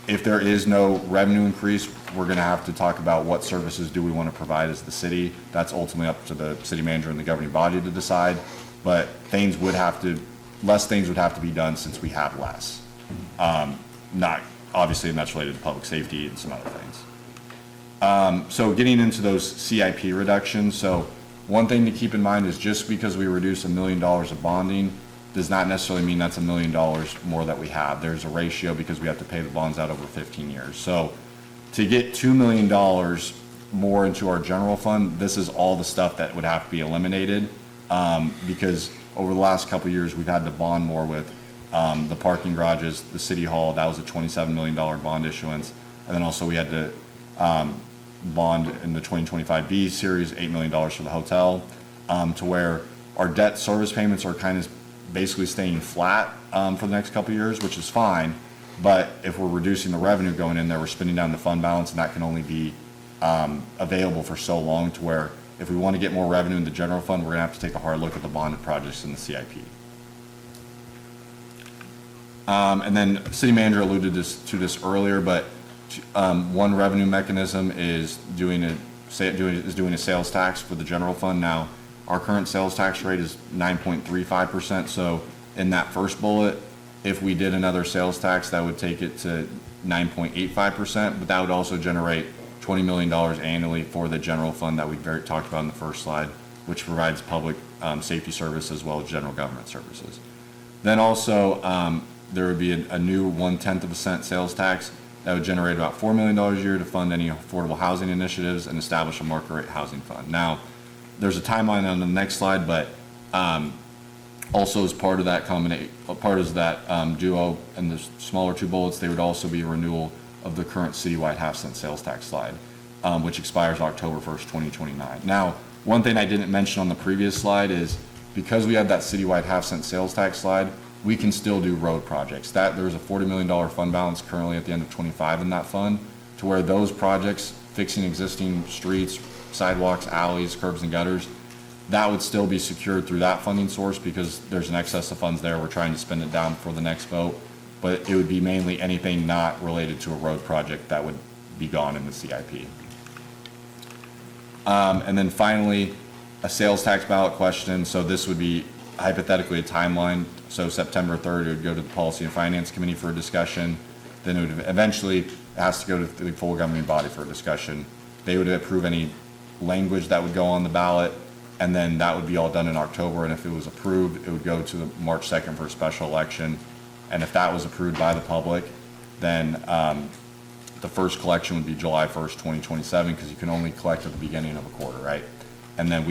if there is no revenue increase, we're gonna have to talk about what services do we wanna provide as the city. That's ultimately up to the city manager and the governing body to decide. But less things would have to be done since we have less. Not, obviously, and that's related to public safety and some other things. So getting into those CIP reductions, so one thing to keep in mind is just because we reduce $1 million of bonding does not necessarily mean that's $1 million more that we have. There's a ratio because we have to pay the bonds out over 15 years. So to get $2 million more into our general fund, this is all the stuff that would have to be eliminated, because over the last couple of years, we've had to bond more with the parking garages, the city hall. That was a $27 million bond issuance. And then also we had to bond in the 2025B series, $8 million for the hotel, to where our debt service payments are kind of basically staying flat for the next couple of years, which is fine. But if we're reducing the revenue going in there, we're spending down the fund balance, and that can only be available for so long, to where if we want to get more revenue in the general fund, we're gonna have to take a hard look at the bonded projects in the CIP. And then city manager alluded to this earlier, but one revenue mechanism is doing a sales tax for the general fund. Now, our current sales tax rate is 9.35%. So in that first bullet, if we did another sales tax, that would take it to 9.85%, but that would also generate $20 million annually for the general fund that we talked about in the first slide, which provides public safety service as well as general government services. Then also, there would be a new 1/10 cent sales tax that would generate about $4 million a year to fund any affordable housing initiatives and establish a market rate housing fund. Now, there's a timeline on the next slide, but also as part of that duo and the smaller two bullets, they would also be a renewal of the current citywide half-cent sales tax slide, which expires October 1st, 2029. Now, one thing I didn't mention on the previous slide is because we have that citywide half-cent sales tax slide, we can still do road projects. There's a $40 million fund balance currently at the end of 25 in that fund, to where those projects, fixing existing streets, sidewalks, alleys, curbs and gutters, that would still be secured through that funding source because there's an excess of funds there. We're trying to spend it down for the next vote, but it would be mainly anything not related to a road project that would be gone in the CIP. And then finally, a sales tax ballot question. So this would be hypothetically a timeline. So September 3rd, it would go to the Policy and Finance Committee for a discussion. Then it would eventually, it has to go to the full governing body for a discussion. They would approve any language that would go on the ballot, and then that would be all done in October. And if it was approved, it would go to the March 2nd for a special election. And if that was approved by the public, then the first collection would be July 1st, 2027, because you can only collect at the beginning of a quarter, right? And then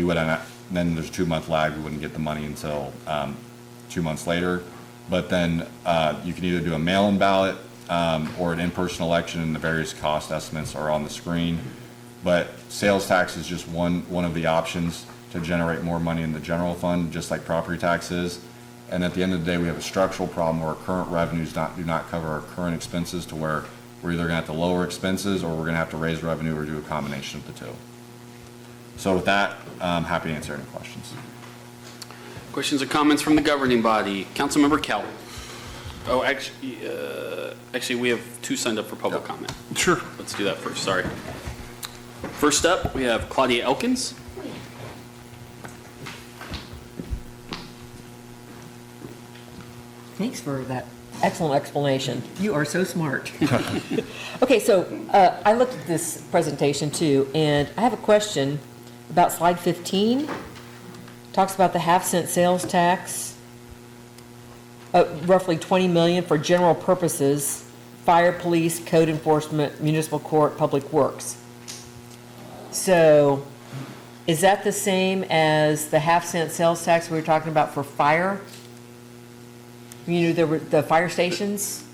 then there's a 2-month lag. We wouldn't get the money until 2 months later. But then you can either do a mail-in ballot or an in-person election, and the various cost estimates are on the screen. But sales tax is just one of the options to generate more money in the general fund, just like property tax is. And at the end of the day, we have a structural problem where our current revenues do not cover our current expenses, to where we're either going to have to lower expenses or we're going to have to raise revenue or do a combination of the two. So with that, I'm happy to answer any questions. Questions or comments from the governing body? Councilmember Kell. Oh, actually, we have 2 signed up for public comment. Sure. Let's do that first, sorry. First up, we have Claudia Elkins. Thanks for that excellent explanation. You are so smart. Okay, so I looked at this presentation too, and I have a question about slide 15. Talks about the half-cent sales tax, roughly $20 million for general purposes, fire, police, code enforcement, municipal court, public works. So is that the same as the half-cent sales tax we were talking about for fire? You know, there were the fire stations?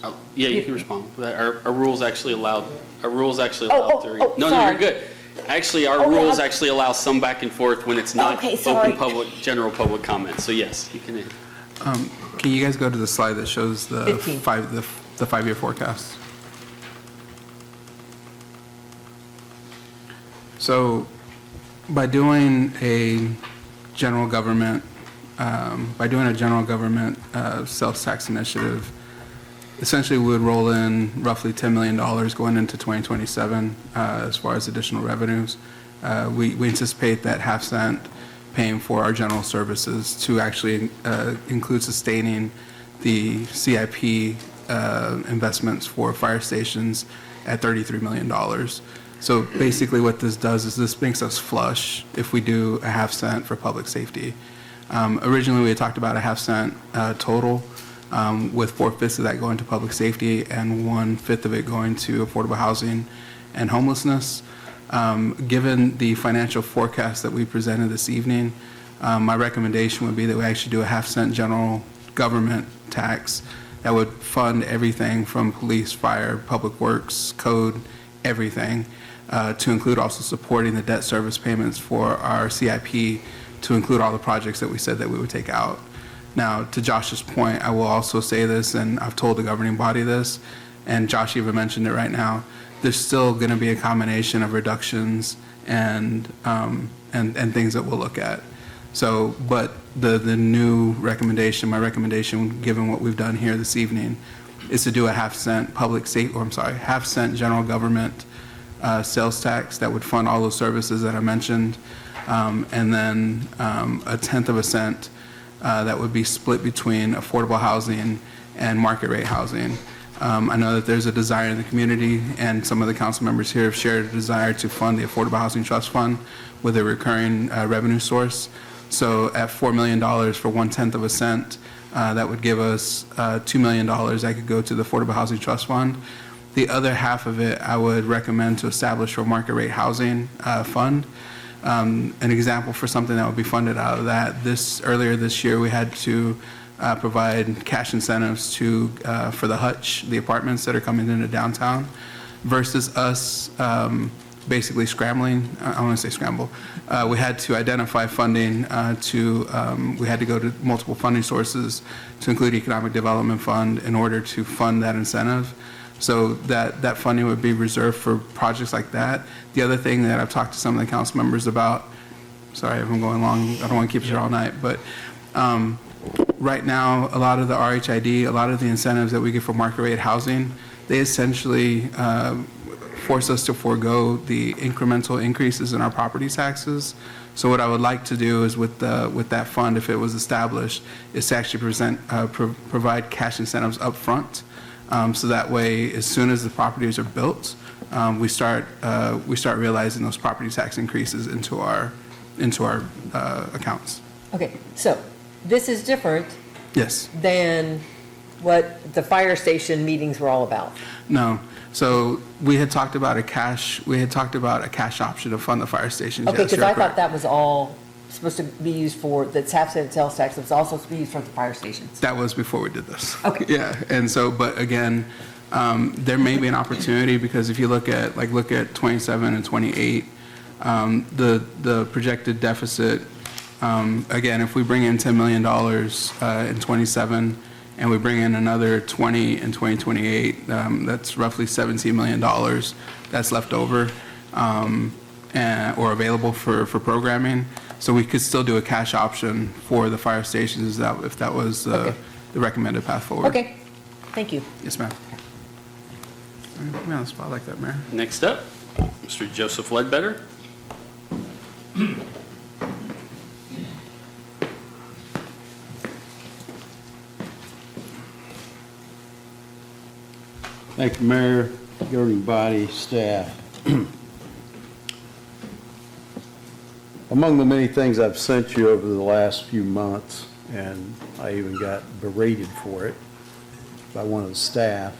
Oh, yeah, you can respond. Our rules actually allow, Oh, no, sorry. you're good. Actually, our rules actually allow some back and forth when it's not Okay, sorry. open general public comment. So yes, you can. Can you guys go to the slide that shows the 15. 5-year forecast? So by doing a general government sales tax initiative, essentially we would roll in roughly $10 million going into 2027 as far as additional revenues. We anticipate that half cent paying for our general services to actually include sustaining the CIP investments for fire stations at $33 million. So basically what this does is this makes us flush if we do a half cent for public safety. Originally, we had talked about a half cent total, with 4/5 of that going to public safety and 1/5 of it going to affordable housing and homelessness. Given the financial forecast that we presented this evening, my recommendation would be that we actually do a half cent general government tax that would fund everything from police, fire, public works, code, everything, to include also supporting the debt service payments for our CIP, to include all the projects that we said that we would take out. Now, to Josh's point, I will also say this, and I've told the governing body this, and Josh even mentioned it right now, there's still going to be a combination of reductions and things that we'll look at. So, but the new recommendation, my recommendation, given what we've done here this evening, is to do a half cent half cent general government sales tax that would fund all those services that I mentioned, and then 1/10 of a cent that would be split between affordable housing and market rate housing. I know that there's a desire in the community, and some of the council members here have shared a desire to fund the Affordable Housing Trust Fund with a recurring revenue source. So at $4 million for 1/10 of a cent, that would give us $2 million that could go to the Affordable Housing Trust Fund. The other half of it, I would recommend to establish for market rate housing fund. An example for something that would be funded out of that, earlier this year, we had to provide cash incentives for the Hutch, the apartments that are coming into downtown, versus us basically scrambling. I want to say scramble. We had to identify funding we had to go to multiple funding sources to include Economic Development Fund in order to fund that incentive. So that funding would be reserved for projects like that. The other thing that I've talked to some of the council members about, sorry if I'm going long, I don't want to keep you here all night, but right now, a lot of the RHID, a lot of the incentives that we get for market rate housing, they essentially force us to forego the incremental increases in our property taxes So what I would like to do is with that fund, if it was established, is to actually provide cash incentives up front. So that way, as soon as the properties are built, we start realizing those property tax increases into our accounts. Okay, so this is different Yes. than what the fire station meetings were all about. No. So we had talked about a cash option to fund the fire stations. Okay, Yes, because you're I thought correct. that was all supposed to be used for, the tax and sales tax was also supposed to be used for the fire stations. That was before we did this. Okay. Yeah, and so, but again, there may be an opportunity, because if you look at 27 and 28, the projected deficit, again, if we bring in $10 million in 27, and we bring in another 20 in 2028, that's roughly $17 million that's left over, or available for programming. So we could still do a cash option for the fire stations if that was the recommended path forward. Okay, thank you. Yes, ma'am. Put me on the spot like that, Mayor. Next up, Mr. Joseph Ledbetter. Thank you, Mayor, governing body, staff. Among the many things I've sent you over the last few months, and I even got berated for it by one of the staff,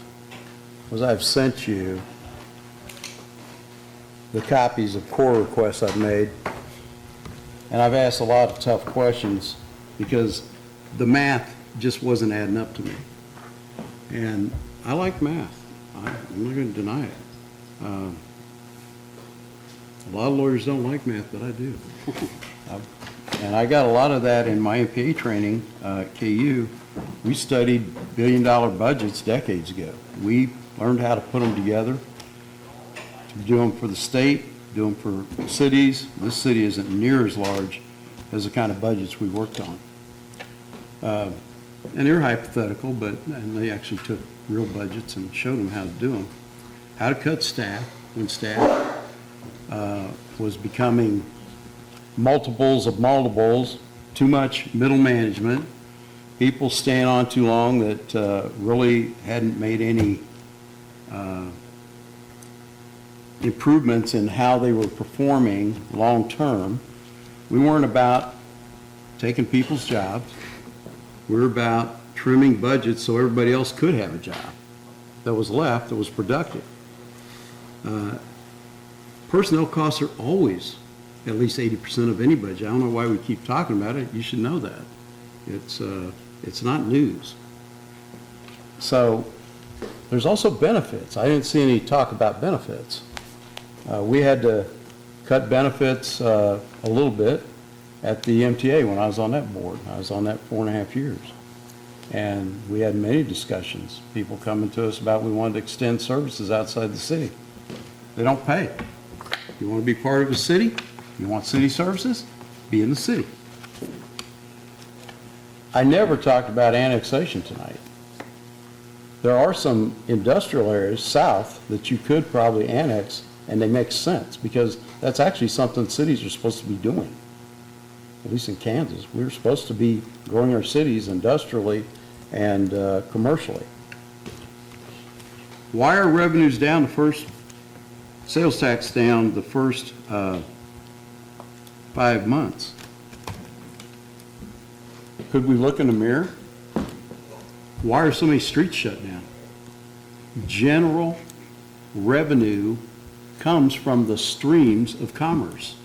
was I've sent you the copies of core requests I've made. And I've asked a lot of tough questions because the math just wasn't adding up to me. And I like math. I'm not going to deny it. A lot of lawyers don't like math, but I do. And I got a lot of that in my MPA training at KU. We studied billion-dollar budgets decades ago. We learned how to put them together, to do them for the state, do them for cities. This city isn't near as large as the kind of budgets we worked on. And they're hypothetical, and they actually took real budgets and showed them how to do them. How to cut staff when staff was becoming multiples of multiples, too much middle management, people staying on too long that really hadn't made any improvements in how they were performing long-term. We weren't about taking people's jobs. We were about trimming budgets so everybody else could have a job that was left, that was productive. Personnel costs are always at least 80% of any budget. I don't know why we keep talking about it. You should know that. It's not news. So there's also benefits. I didn't see any talk about benefits. We had to cut benefits a little bit at the MTA when I was on that board. I was on that 4.5 years. And we had many discussions, people coming to us about we wanted to extend services outside the city. They don't pay. You want to be part of a city? You want city services? Be in the city. I never talked about annexation tonight. There are some industrial areas south that you could probably annex, and they make sense, because that's actually something cities are supposed to be doing. At least in Kansas, we're supposed to be growing our cities industrially and commercially. Why are revenues down the first, sales tax down the first 5 months? Could we look in the mirror? Why are so many streets shut down? General revenue comes from the streams of commerce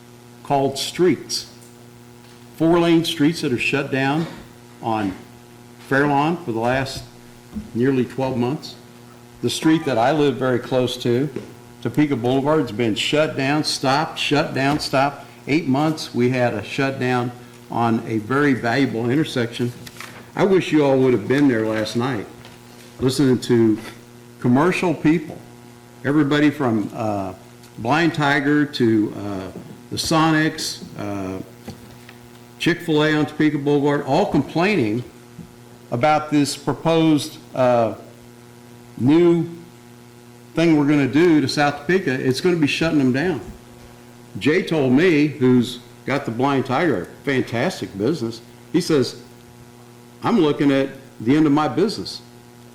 called streets. 4-lane streets that are shut down on Fairlawn for the last nearly 12 months. The street that I live very close to, Topeka Boulevard, has been shut down, stopped, shut down, stopped. 8 months we had a shutdown on a very valuable intersection. I wish you all would have been there last night, listening to commercial people, everybody from Blind Tiger to the Sonics, Chick-fil-A on Topeka Boulevard, all complaining about this proposed new thing we're going to do to South Topeka. It's going to be shutting them down. Jay told me, who's got the Blind Tiger, fantastic business. He says, I'm looking at the end of my business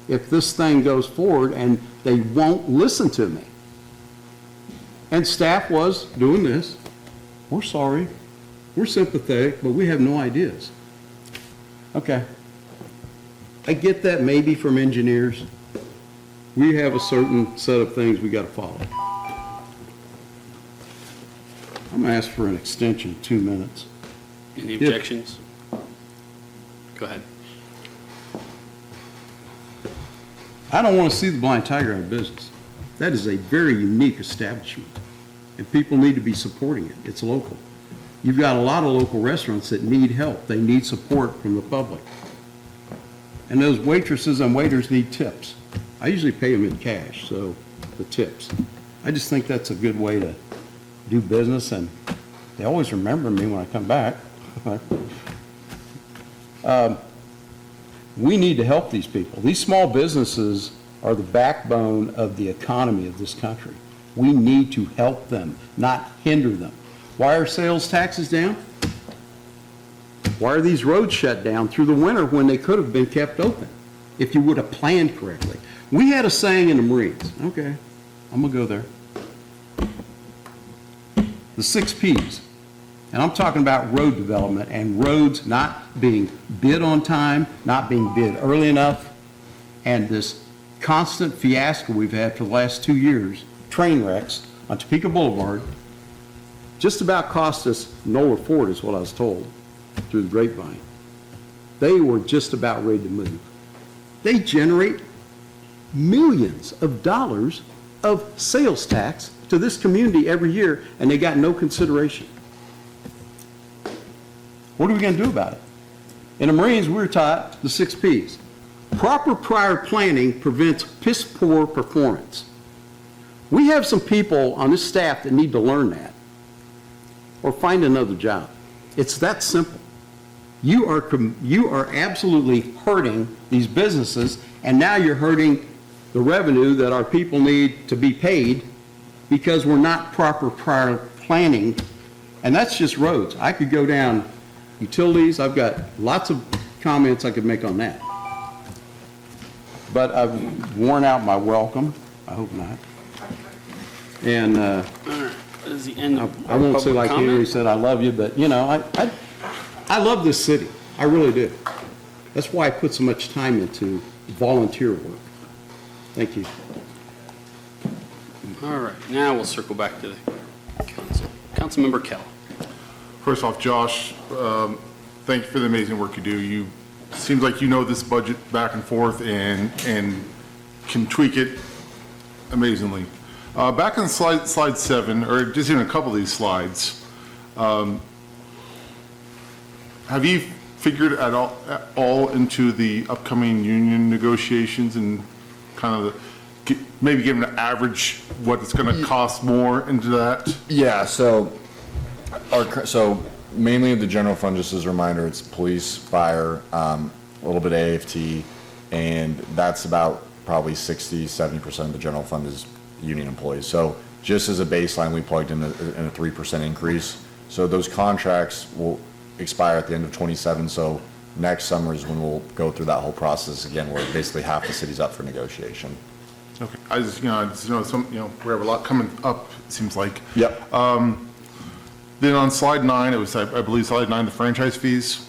if this thing goes forward and they won't listen to me. And staff was doing this. We're sorry. We're sympathetic, but we have no ideas. Okay. I get that maybe from engineers. We have a certain set of things we got to follow. I'm going to ask for an extension of 2 minutes. Any objections? Go ahead. I don't want to see the Blind Tiger out of business. That is a very unique establishment, and people need to be supporting it. It's local. You've got a lot of local restaurants that need help. They need support from the public. And those waitresses and waiters need tips. I usually pay them in cash, so the tips. I just think that's a good way to do business, and they always remember me when I come back. We need to help these people. These small businesses are the backbone of the economy of this country. We need to help them, not hinder them. Why are sales taxes down? Why are these roads shut down through the winter when they could have been kept open if you would have planned correctly? We had a saying in the Marines. Okay, I'm going to go there. The 6 Ps. And I'm talking about road development and roads not being bid on time, not being bid early enough, and this constant fiasco we've had for the last 2 years, train wrecks on Topeka Boulevard, just about cost us Nola Ford, is what I was told, through the grapevine. They were just about ready to move. They generate millions of dollars of sales tax to this community every year, and they got no consideration. What are we going to do about it? In the Marines, we were taught the 6 Ps. Proper prior planning prevents piss-poor performance. We have some people on this staff that need to learn that or find another job. It's that simple. You are absolutely hurting these businesses, and now you're hurting the revenue that our people need to be paid because we're not proper prior planning, and that's just roads. I could go down utilities. I've got lots of comments I could make on that. But I've worn out my welcome. I hope not. And All right, that is the end of I won't say public like Henry comment. said, I love you, but you know, I love this city. I really do. That's why I put so much time into volunteer work. Thank you. All right, now we'll circle back to the council. Councilmember Kell. First off, Josh, thank you for the amazing work you do. You, seems like you know this budget back and forth and can tweak it amazingly. Back on slide 7, or just even a couple of these slides, have you figured at all into the upcoming union negotiations and kind of maybe give an average what it's going to cost more into that? Yeah, so mainly the general fund, just as a reminder, it's police, fire, a little bit of AFT, and that's about probably 60-70% of the general fund is union employees. So just as a baseline, we plugged in a 3% increase. So those contracts will expire at the end of 27. So next summer is when we'll go through that whole process again, where basically half the city's up for negotiation. Okay, I just know we have a lot coming up, it seems like. Yep. Then on slide 9, it was, I believe, slide 9, the franchise fees.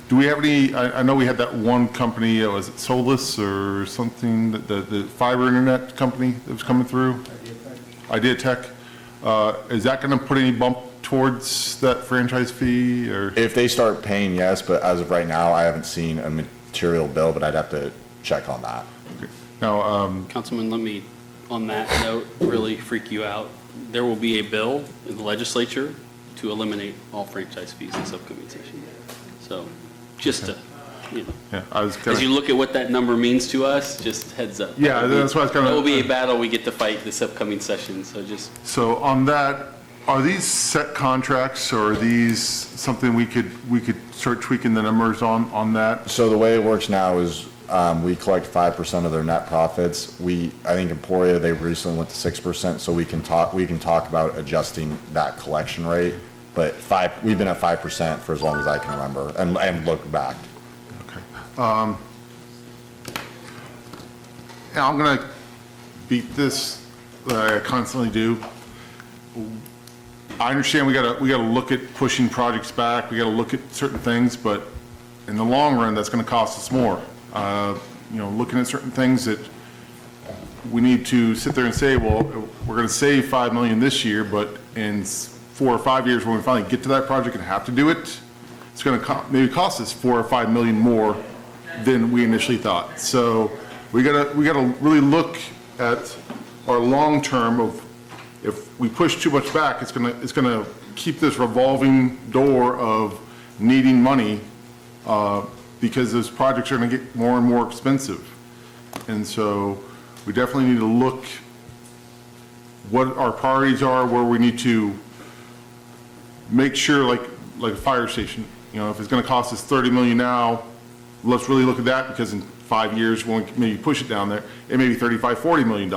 Do we have any, I know we had that one company, was it Solus or something, the fiber internet company that was coming through? Idea Tech. Is that going to put any bump towards that franchise fee, or? If they start paying, yes, but as of right now, I haven't seen a material bill, but I'd have to check on that. Okay. Now, Councilman, let me, on that note, really freak you out. There will be a bill in the legislature to eliminate all franchise fees this upcoming session. So, just to, yeah, I was as you look at what that number means to us, just heads up. Yeah, that's why I was kind of. That will be a battle we get to fight this upcoming session, so just. So on that, are these set contracts, or are these something we could start tweaking the numbers on that? So the way it works now is we collect 5% of their net profits. I think Emporia, they recently went to 6%, so we can talk about adjusting that collection rate But we've been at 5% for as long as I can remember, and look back. And I'm gonna beat this that I constantly do. I understand we gotta look at pushing projects back, we gotta look at certain things, but in the long run, that's gonna cost us more. Looking at certain things that we need to sit there and say, well, we're gonna save 5 million this year, but in 4 or 5 years, when we finally get to that project and have to do it, it's gonna maybe cost us 4 or 5 million more than we initially thought. So we gotta really look at our long term of, if we push too much back, it's gonna keep this revolving door of needing money, because those projects are gonna get more and more expensive. And so we definitely need to look what our priorities are, where we need to make sure, like a fire station, if it's gonna cost us 30 million now, let's really look at that, because in 5 years, when we maybe push it down there, it may be $35–40 million.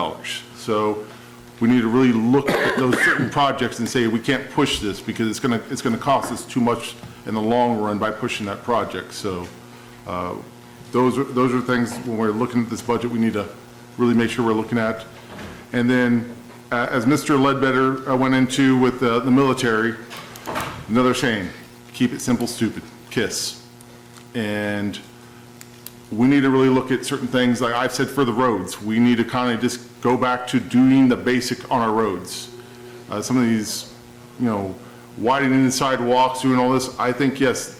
So we need to really look at those certain projects and say, we can't push this because it's gonna cost us too much in the long run by pushing that project. So those are things, when we're looking at this budget, we need to really make sure we're looking at. And then, as Mr. Ledbetter went into with the military, another saying, keep it simple, stupid, KISS. And we need to really look at certain things, like I've said for the roads, we need to kind of just go back to doing the basic on our roads. Some of these, widening the sidewalks, doing all this, I think, yes,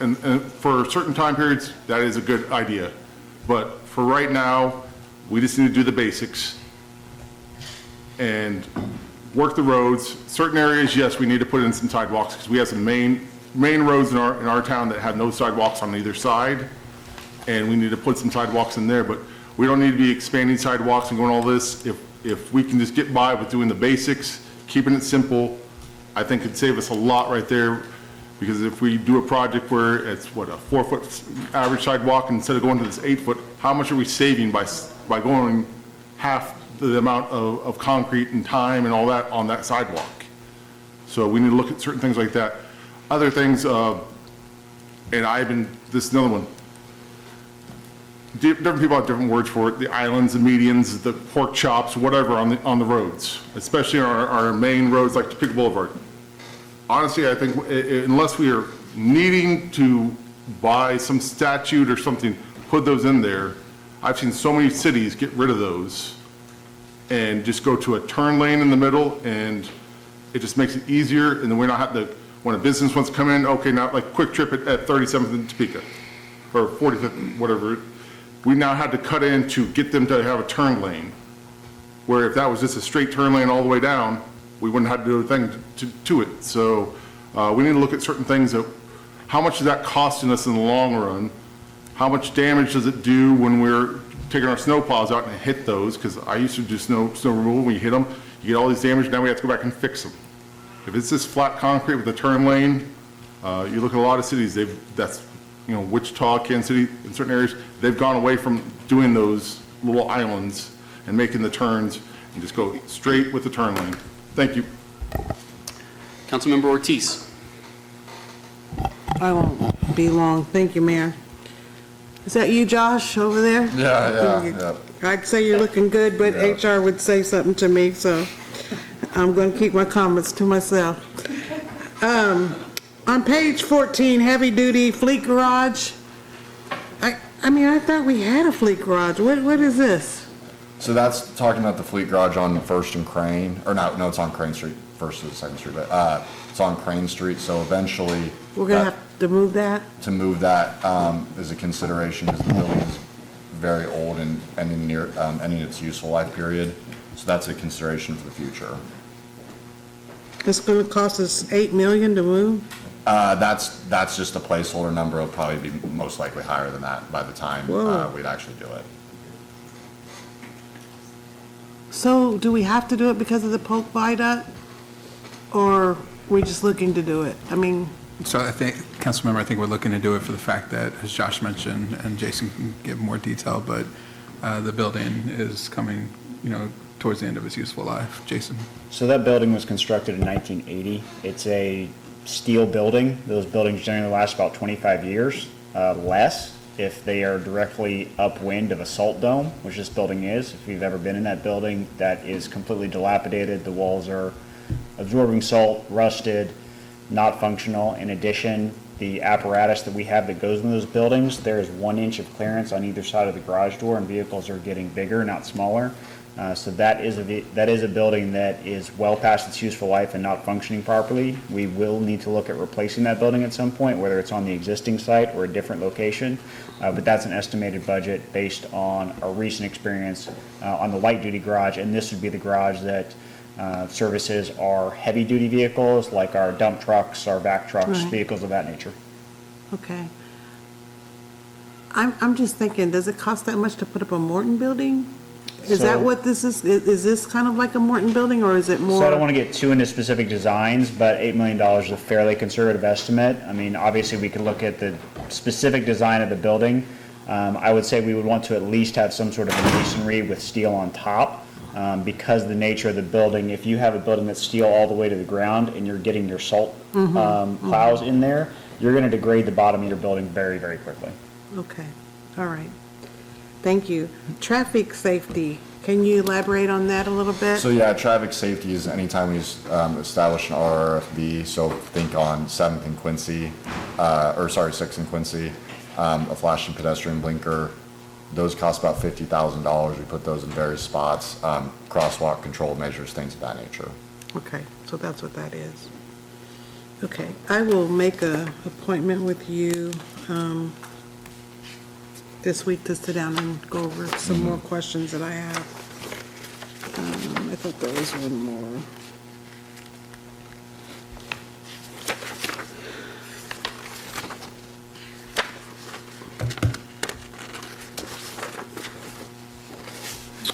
and for certain time periods, that is a good idea. But for right now, we just need to do the basics and work the roads. Certain areas, yes, we need to put in some sidewalks, because we have some main roads in our town that have no sidewalks on either side, and we need to put some sidewalks in there. But we don't need to be expanding sidewalks and going all this. If we can just get by with doing the basics, keeping it simple, I think it'd save us a lot right there. Because if we do a project where it's, a 4-foot average sidewalk, instead of going to this 8-foot, how much are we saving by going half the amount of concrete and time and all that on that sidewalk? So we need to look at certain things like that. Other things, and this is another one. Different people have different words for it, the islands, the medians, the pork chops, whatever on the roads, especially on our main roads like Topeka Boulevard. Honestly, I think unless we are needing to buy some statute or something, put those in there. I've seen so many cities get rid of those and just go to a turn lane in the middle, and it just makes it easier, and then we don't have to, when a business wants to come in, okay, now like Quick Trip at 37th and Topeka, or 45th, whatever, we now had to cut in to get them to have a turn lane, where if that was just a straight turn lane all the way down, we wouldn't have to do a thing to it. So we need to look at certain things that, how much is that costing us in the long run? How much damage does it do when we're taking our snow plows out and hit those? Because I used to do snow removal. When you hit them, you get all these damage. Now we have to go back and fix them. If it's just flat concrete with a turn lane, you look at a lot of cities, Wichita, Kansas City, in certain areas, they've gone away from doing those little islands and making the turns and just go straight with the turn lane. Thank you. Councilmember Ortiz. I won't be long. Thank you, Mayor. Is that you, Josh, over there? Yeah. I'd say you're looking good, but HR would say something to me, so I'm going to keep my comments to myself. On page 14, heavy-duty fleet garage, I thought we had a fleet garage. What is this? So that's talking about the fleet garage on First and Crane, or no, it's on Crane Street, First to the Second Street, but it's on Crane Street. So eventually, We're going to have to move that? to move that is a consideration, because the building is very old and ending its useful life period. So that's a consideration for the future. It's going to cost us $8 million to move? That's just a placeholder number. It'll probably be most likely higher than that by the time we'd actually do it. So do we have to do it because of the Polk Viaduct? Or we just looking to do it? So I think, Councilmember, we're looking to do it for the fact that, as Josh mentioned, and Jason can give more detail, but the building is coming, towards the end of its useful life. Jason? So that building was constructed in 1980. It's a steel building. Those buildings generally last about 25 years, less if they are directly upwind of a salt dome, which this building is. If you've ever been in that building, that is completely dilapidated. The walls are absorbing salt, rusted, not functional. In addition, the apparatus that we have that goes in those buildings, there is 1 inch of clearance on either side of the garage door, and vehicles are getting bigger, not smaller. So that is a building that is well past its useful life and not functioning properly. We will need to look at replacing that building at some point, whether it's on the existing site or a different location. But that's an estimated budget based on our recent experience on the light-duty garage, and this would be the garage that services our heavy-duty vehicles, like our dump trucks, our vac trucks, Right. vehicles of that nature. Okay. I'm just thinking, does it cost that much to put up a Morton building? Is that So- what this is? Is this kind of like a Morton building, or is it more? So I don't want to get too into specific designs, but $8 million is a fairly conservative estimate. I mean, obviously, we could look at the specific design of the building. I would say we would want to at least have some sort of masonry with steel on top, because of the nature of the building. If you have a building that's steel all the way to the ground and you're getting your salt plows in there, you're going to degrade the bottom of your building very, very quickly. Okay, all right. Thank you. Traffic safety, can you elaborate on that a little bit? So yeah, traffic safety is anytime we establish an RRFB, so think on 7th and Quincy, 6th and Quincy, a flashing pedestrian blinker, those cost about $50,000. We put those in various spots, crosswalk control measures, things of that nature. Okay, so that's what that is. Okay, I will make a appointment with you this week to sit down and go over some more questions that I have. I thought there was one more.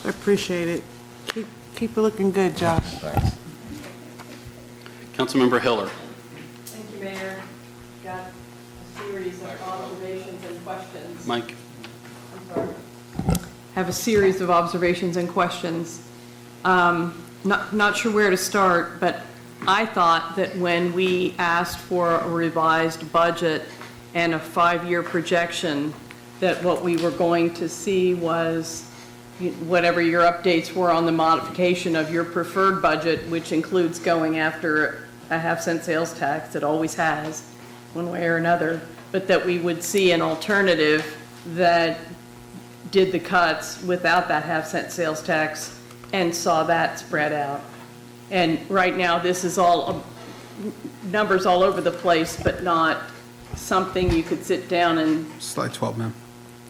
I appreciate it. Keep it looking good, Josh. Thanks. Councilmember Hiller. Thank you, Mayor. Got a series of observations and questions. Mike. Have a series of observations and questions. Not sure where to start, but I thought that when we asked for a revised budget and a 5-year projection, that what we were going to see was whatever your updates were on the modification of your preferred budget, which includes going after a half-cent sales tax, it always has, one way or another, but that we would see an alternative that did the cuts without that half-cent sales tax and saw that spread out. And right now, this is all numbers all over the place, but not something you could sit down and. Slide 12, ma'am.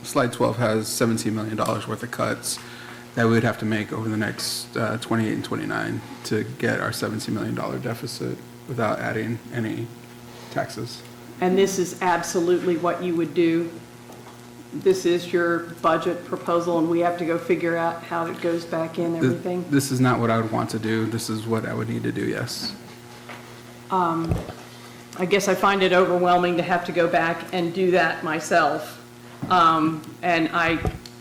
Slide 12 has $17 million worth of cuts that we would have to make over the next 28 and 29 to get our $17 million deficit without adding any taxes. And this is absolutely what you would do. This is your budget proposal, and we have to go figure out how it goes back in, everything. This is not what I would want to do. This is what I would need to do, yes. I guess I find it overwhelming to have to go back and do that myself. And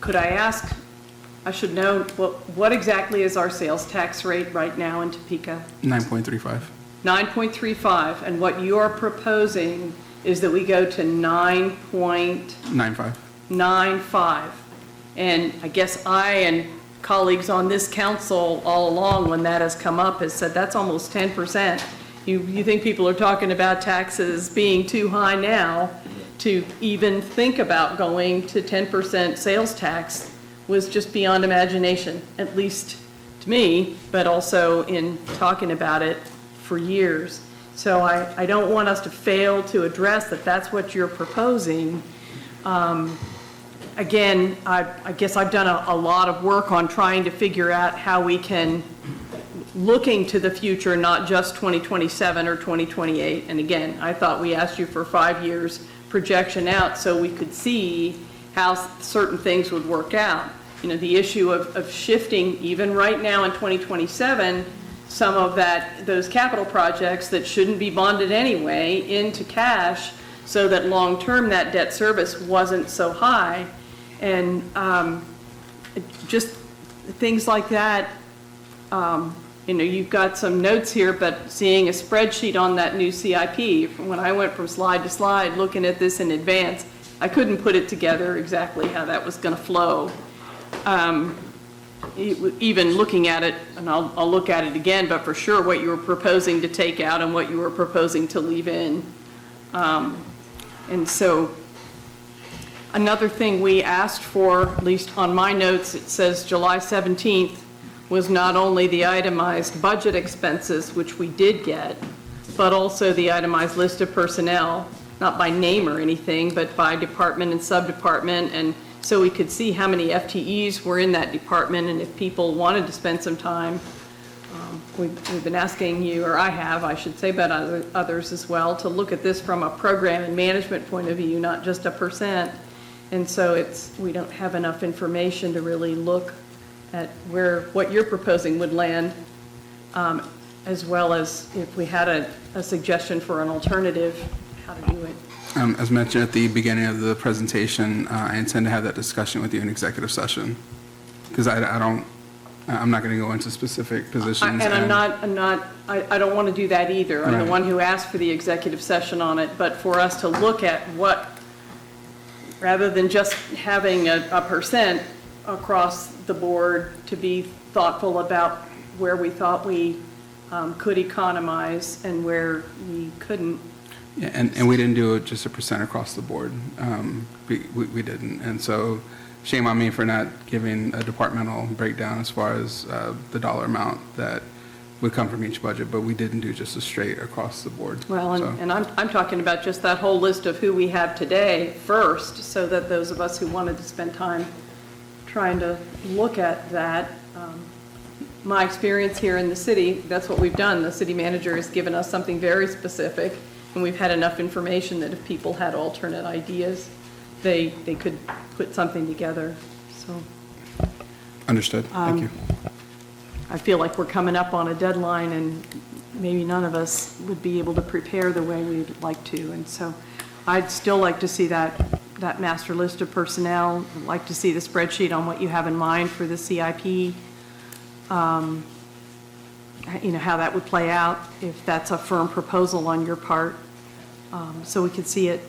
could I ask, I should know, what exactly is our sales tax rate right now in Topeka? 9.35. 9.35, and what you're proposing is that we go to 9.5. 9.5. And I guess I and colleagues on this council all along, when that has come up, has said that's almost 10%. You think people are talking about taxes being too high now to even think about going to 10% sales tax was just beyond imagination, at least to me, but also in talking about it for years. So I don't want us to fail to address that that's what you're proposing. Again, I guess I've done a lot of work on trying to figure out how we can, looking to the future, not just 2027 or 2028. And again, I thought we asked you for 5 years projection out so we could see how certain things would work out. You know, the issue of shifting, even right now in 2027, some of those capital projects that shouldn't be bonded anyway into cash so that long-term that debt service wasn't so high. And just things like that You've got some notes here, but seeing a spreadsheet on that new CIP, when I went from slide to slide looking at this in advance, I couldn't put it together exactly how that was going to flow. Even looking at it, and I'll look at it again, but for sure what you were proposing to take out and what you were proposing to leave in. And so another thing we asked for, at least on my notes, it says July 17th, was not only the itemized budget expenses, which we did get, but also the itemized list of personnel, not by name or anything, but by department and sub-department, and so we could see how many FTEs were in that department, and if people wanted to spend some time. We've been asking you, or I should say, but others as well, to look at this from a program and management point of view, not just a percent. And so we don't have enough information to really look at what you're proposing would land, as well as if we had a suggestion for an alternative, how to do it. As mentioned at the beginning of the presentation, I intend to have that discussion with you in executive session, because I'm not going to go into specific positions. And I don't want to do that either. I'm the one who asked for the executive session on it, but for us to look at rather than just having a percent across the board, to be thoughtful about where we thought we could economize and where we couldn't. Yeah, and we didn't do it just a percent across the board. We didn't. And so shame on me for not giving a departmental breakdown as far as the dollar amount that would come from each budget, but we didn't do just a straight across the board. Well, and I'm talking about just that whole list of who we have today first, so that those of us who wanted to spend time trying to look at that. My experience here in the city, that's what we've done. The city manager has given us something very specific, and we've had enough information that if people had alternate ideas, they could put something together. So understood. Thank you. I feel like we're coming up on a deadline, and maybe none of us would be able to prepare the way we'd like to. And so I'd still like to see that master list of personnel. I'd like to see the spreadsheet on what you have in mind for the CIP. How that would play out, if that's a firm proposal on your part, so we could see it.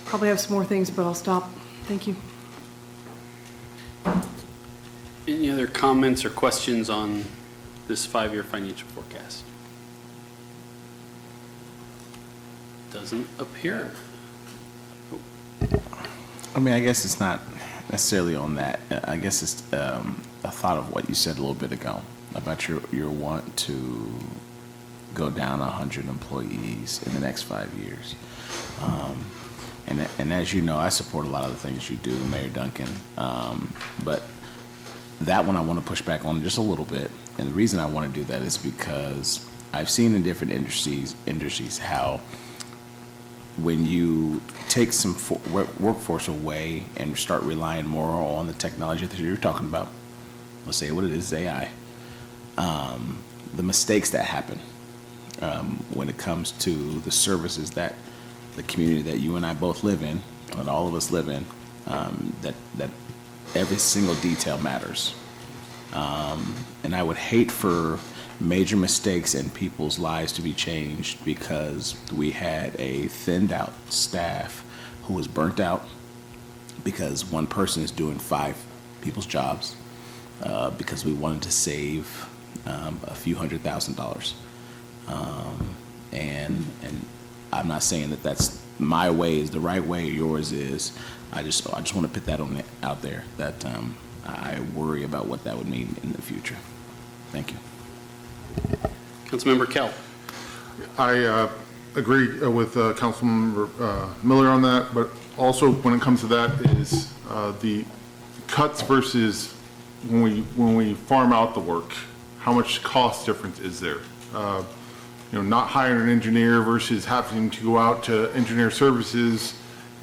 Probably have some more things, but I'll stop. Thank you. Any other comments or questions on this 5-year financial forecast? Doesn't appear. I mean, I guess it's not necessarily on that. I guess it's a thought of what you said a little bit ago about your want to go down 100 employees in the next 5 years. And as you know, I support a lot of the things you do, Mayor Duncan. But that one I want to push back on just a little bit. And the reason I want to do that is because I've seen in different industries how when you take some workforce away and start relying more on the technology that you're talking about, let's say what it is, AI, the mistakes that happen when it comes to the services that the community that you and I both live in, and all of us live in, that every single detail matters. And I would hate for major mistakes in people's lives to be changed because we had a thinned out staff who was burnt out because one person is doing 5 people's jobs because we wanted to save a few $100,000. And I'm not saying that that's my way is the right way, yours is. I just want to put that out there that I worry about what that would mean in the future. Thank you. Councilmember Kell. I agree with Councilmember Miller on that, but also when it comes to that is the cuts versus when we farm out the work, how much cost difference is there? Not hiring an engineer versus having to go out to engineer services,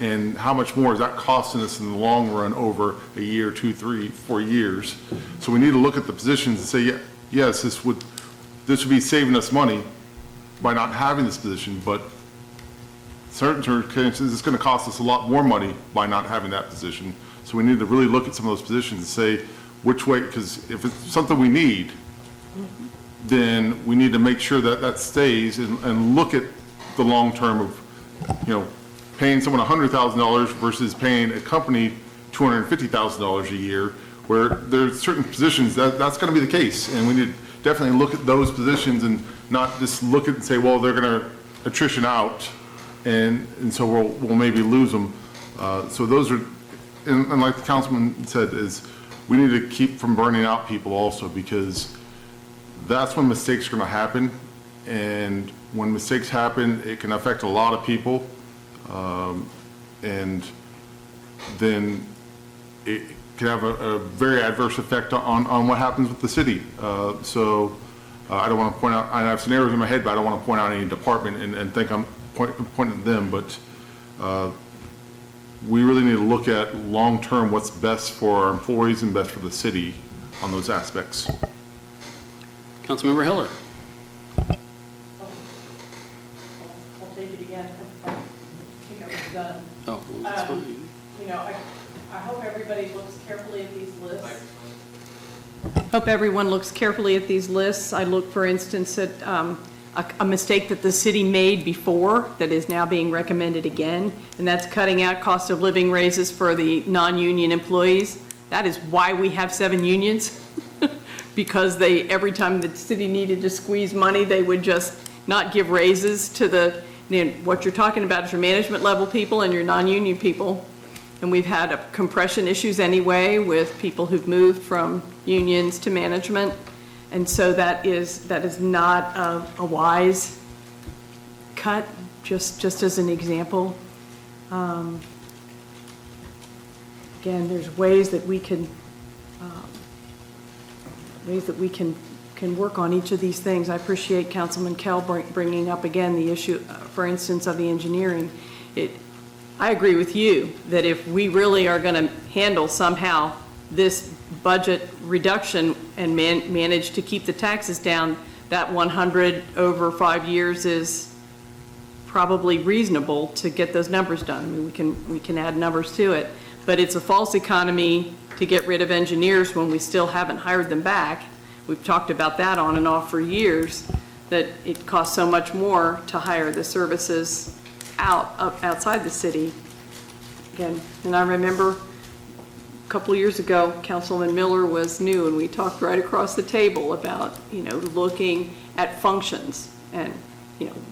and how much more is that costing us in the long run over a year, 2, 3, 4 years? So we need to look at the positions and say, yes, this would be saving us money by not having this position, but certain circumstances, it's going to cost us a lot more money by not having that position. So we need to really look at some of those positions and say, which way, because if it's something we need, then we need to make sure that that stays and look at the long term of, paying someone $100,000 versus paying a company $250,000 a year, where there's certain positions that's going to be the case. And we need to definitely look at those positions and not just look at and say, well, they're going to attrition out, and so we'll maybe lose them. So those are, and like the councilman said, is we need to keep from burning out people also, because that's when mistakes are going to happen. And when mistakes happen, it can affect a lot of people. And then it can have a very adverse effect on what happens with the city. So I don't want to point out, I have scenarios in my head, but I don't want to point out any department and think I'm pointing at them. But we really need to look at long-term what's best for our employees and best for the city on those aspects. Councilmember Hiller. I'll take it again. I think I was done. Oh, well, that's fine. I hope everybody looks carefully at these lists. Hope everyone looks carefully at these lists. I look, for instance, at a mistake that the city made before that is now being recommended again, and that's cutting out cost of living raises for the non-union employees. That is why we have 7 unions, because every time the city needed to squeeze money, they would just not give raises to what you're talking about is your management level people and your non-union people. And we've had compression issues anyway with people who've moved from unions to management. And so that is not a wise cut, just as an example. Again, there's ways that we can work on each of these things. I appreciate Councilman Kell bringing up again the issue, for instance, of the engineering. I agree with you that if we really are going to handle somehow this budget reduction and manage to keep the taxes down, that 100 over 5 years is probably reasonable to get those numbers done. I mean, we can add numbers to it, but it's a false economy to get rid of engineers when we still haven't hired them back. We've talked about that on and off for years, that it costs so much more to hire the services outside the city. Again, and I remember a couple of years ago, Councilman Miller was new, and we talked right across the table about, looking at functions and,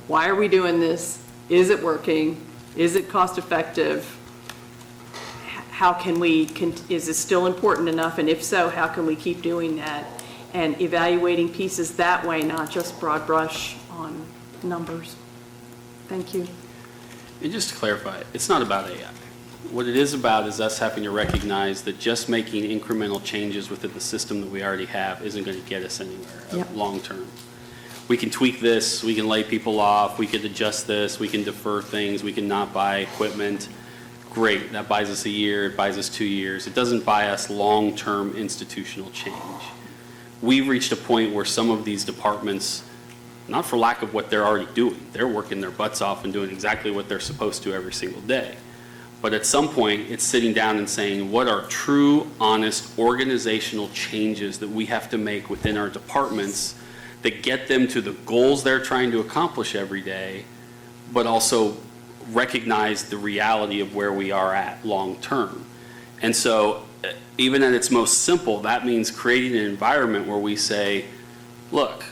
why are we doing this? Is it working? Is it cost effective? How can is it still important enough? And if so, how can we keep doing that? And evaluating pieces that way, not just broad brush on numbers. Thank you. And just to clarify, it's not about AI. What it is about is us having to recognize that just making incremental changes within the system that we already have isn't going to get us anywhere long term. We can tweak this, we can lay people off, we can adjust this, we can defer things, we can not buy equipment. Great, that buys us a year, it buys us 2 years. It doesn't buy us long-term institutional change. We've reached a point where some of these departments, not for lack of what they're already doing, they're working their butts off and doing exactly what they're supposed to every single day. But at some point, it's sitting down and saying, what are true, honest, organizational changes that we have to make within our departments that get them to the goals they're trying to accomplish every day, but also recognize the reality of where we are at long term. And so even at its most simple, that means creating an environment where we say, look,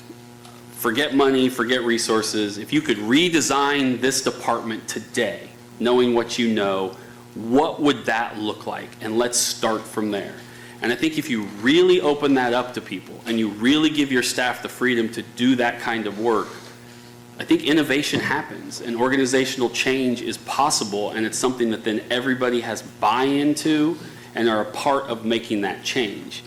forget money, forget resources. If you could redesign this department today, knowing what you know, what would that look like? And let's start from there. And I think if you really open that up to people and you really give your staff the freedom to do that kind of work, I think innovation happens and organizational change is possible, and it's something that then everybody has buy-in to and are a part of making that change.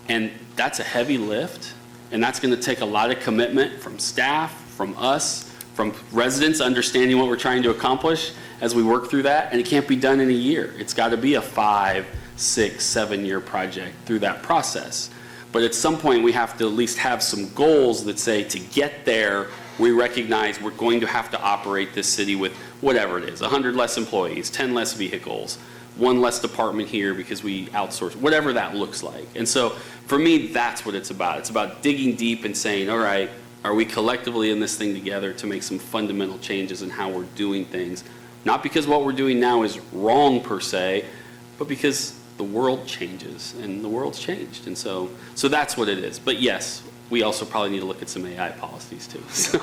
And that's a heavy lift, and that's going to take a lot of commitment from staff, from us, from residents understanding what we're trying to accomplish as we work through that, and it can't be done in a year. It's got to be a 5, 6, 7 year project through that process. But at some point we have to at least have some goals that say to get there, we recognize we're going to have to operate this city with whatever it is, 100 less employees, 10 less vehicles, one less department here because we outsource, whatever that looks like. And so for me, that's what it's about. It's about digging deep and saying, all right, are we collectively in this thing together to make some fundamental changes in how we're doing things? Not because what we're doing now is wrong per se, but because the world changes and the world's changed. And so that's what it is. But yes, we also probably need to look at some AI policies too. So.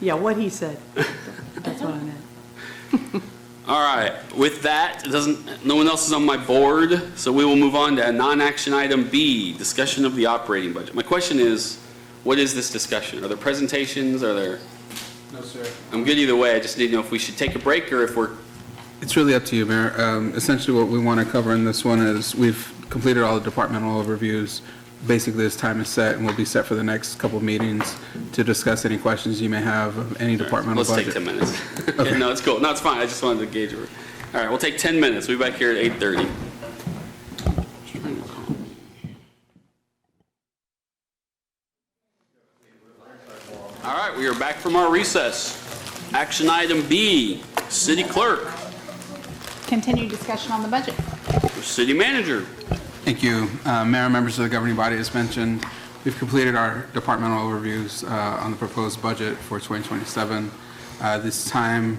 Yeah, what he said. That's what I meant. All right, with that, no one else is on my board, so we will move on to non-action item B, discussion of the operating budget. My question is, what is this discussion? Are there presentations? Are there? No, sir. I'm good either way. I just need to know if we should take a break or if we're. It's really up to you, Mayor. Essentially, what we want to cover in this one is we've completed all the departmental overviews. Basically, this time is set, and we'll be set for the next couple of meetings to discuss any questions you may have of any departmental budget. Let's take 10 minutes. Okay. No, it's cool. No, it's fine. I just wanted to gauge it. All right, we'll take 10 minutes. We'll be back here at 8:30. All right, we are back from our recess. Action item B, City Clerk. Continued discussion on the budget. City Manager. Thank you. Mayor and members of the governing body, as mentioned, we've completed our departmental overviews on the proposed budget for 2027. This time,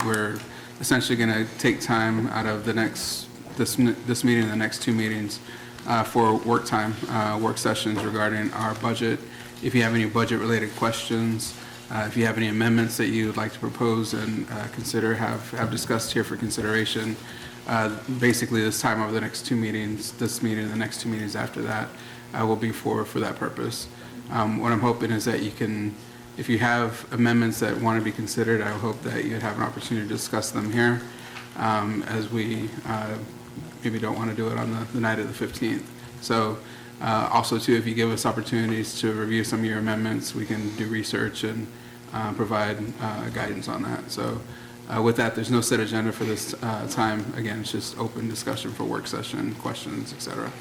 we're essentially going to take time out of this meeting and the next two meetings for work sessions regarding our budget. If you have any budget-related questions, if you have any amendments that you would like to propose and consider, have discussed here for consideration, basically this time over the next two meetings, this meeting and the next two meetings after that, will be for that purpose. What I'm hoping is that you can, if you have amendments that want to be considered, I hope that you'd have an opportunity to discuss them here, as we maybe don't want to do it on the night of the 15th. So also too, if you give us opportunities to review some of your amendments, we can do research and provide guidance on that. So with that, there's no set agenda for this time. Again, it's just open discussion for work session, questions, et cetera.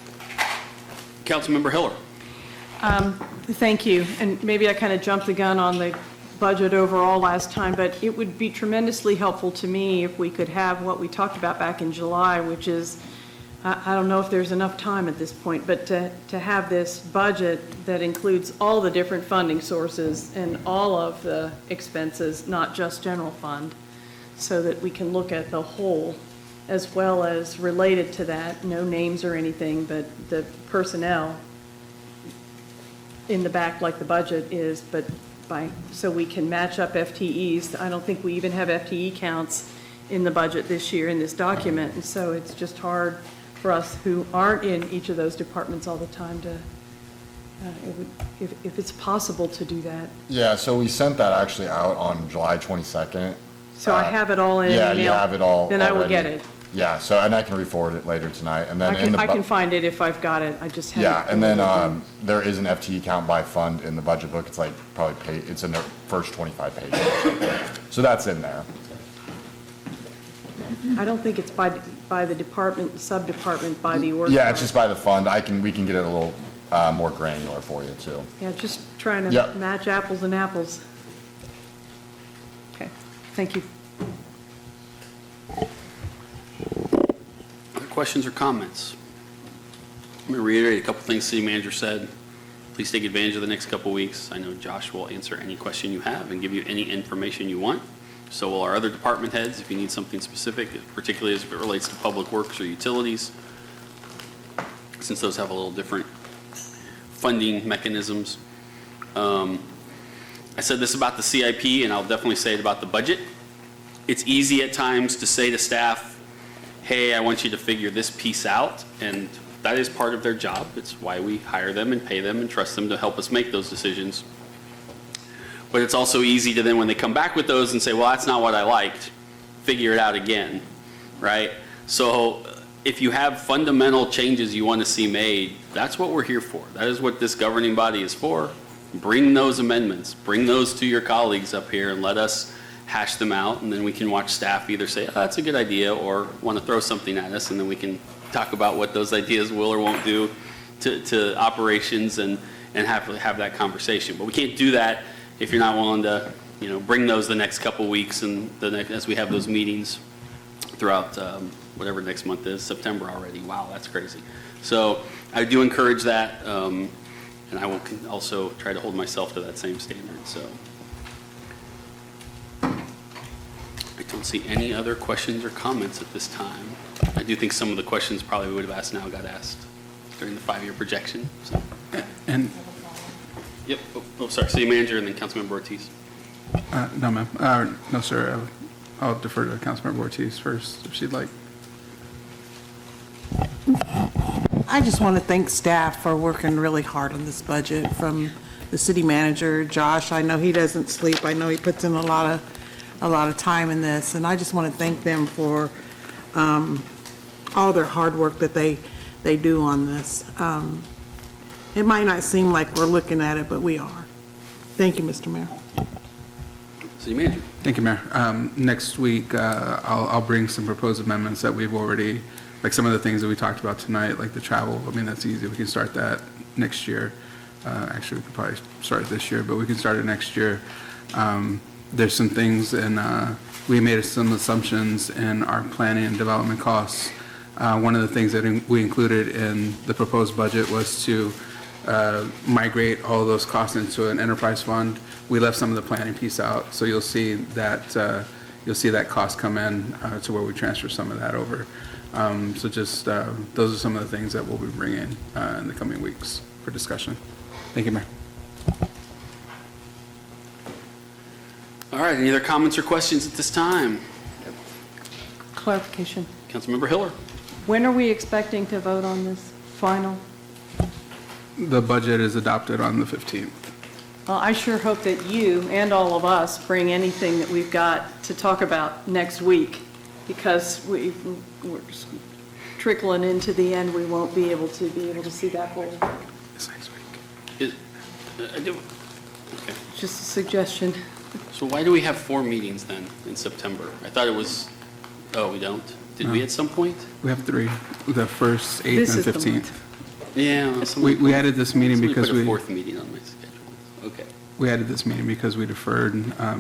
Councilmember Hiller. Thank you. And maybe I kind of jumped the gun on the budget overall last time, but it would be tremendously helpful to me if we could have what we talked about back in July, which is, I don't know if there's enough time at this point, but to have this budget that includes all the different funding sources and all of the expenses, not just general fund, so that we can look at the whole as well as related to that, no names or anything, but the personnel in the back like the budget is, but so we can match up FTEs. I don't think we even have FTE counts in the budget this year in this document, and so it's just hard for us who aren't in each of those departments all the time to, if it's possible to do that. Yeah, so we sent that actually out on July 22nd. So I have it all in an Yeah, email? you have it all Then I will already. get it. Yeah, so, and I can re-forward it later tonight, and then I can find it if I've got it, I just haven't. Yeah, and then there is an FTE count by fund in the budget book. It's like probably it's in the first 25 pages. So that's in there. I don't think it's by the department, sub-department, by the org. Yeah, it's just by the fund. We can get it a little more granular for you too. Yeah, just trying to Yep. match apples and apples. Okay, thank you. Other questions or comments? Let me reiterate a couple things City Manager said. Please take advantage of the next couple weeks. I know Josh will answer any question you have and give you any information you want. So will our other department heads if you need something specific, particularly as it relates to public works or utilities, since those have a little different funding mechanisms. I said this about the CIP, and I'll definitely say it about the budget. It's easy at times to say to staff, hey, I want you to figure this piece out, and that is part of their job. It's why we hire them and pay them and trust them to help us make those decisions. But it's also easy to then, when they come back with those and say, well, that's not what I liked, figure it out again, right? So if you have fundamental changes you want to see made, that's what we're here for. That is what this governing body is for. Bring those amendments, bring those to your colleagues up here and let us hash them out, and then we can watch staff either say, oh, that's a good idea, or want to throw something at us, and then we can talk about what those ideas will or won't do to operations and have that conversation. But we can't do that if you're not willing to, bring those the next couple weeks and as we have those meetings throughout whatever next month is, September already. Wow, that's crazy. So I do encourage that, and I will also try to hold myself to that same standard. So I don't see any other questions or comments at this time. I do think some of the questions probably we would have asked now got asked during the 5-year projection. So. And, Yep. Oh, sorry. City Manager and then Councilmember Ortiz. no, ma'am. No, sir. I'll defer to Councilmember Ortiz first, if she'd like. I just want to thank staff for working really hard on this budget, from the city manager, Josh. I know he doesn't sleep. I know he puts in a lot of time in this, and I just want to thank them for all their hard work that they do on this. It might not seem like we're looking at it, but we are. Thank you, Mr. Mayor. City Manager. Thank you, Mayor. Next week, I'll bring some proposed amendments that we've already, like some of the things that we talked about tonight, like the travel. I mean, that's easy. We can start that next year. Actually, we could probably start it this year, but we can start it next year. There's some things, and we made some assumptions in our planning and development costs. One of the things that we included in the proposed budget was to migrate all of those costs into an enterprise fund. We left some of the planning piece out, so you'll see that cost come in to where we transfer some of that over. So just those are some of the things that we'll be bringing in the coming weeks for discussion. Thank you, Mayor. All right. Any other comments or questions at this time? Clarification. Councilmember Hiller. When are we expecting to vote on this final? The budget is adopted on the 15th. Well, I sure hope that you and all of us bring anything that we've got to talk about next week, because we're just trickling into the end. We won't be able to see that whole. It's next week. Okay. Just a suggestion. So why do we have 4 meetings then in September? I thought it was, we don't? Did we at some point? We have 3, the 1st, 8th, This and is the 15th. Yeah. We added this meeting because we... put a 4th meeting on my schedule. Okay. We added this meeting because we deferred,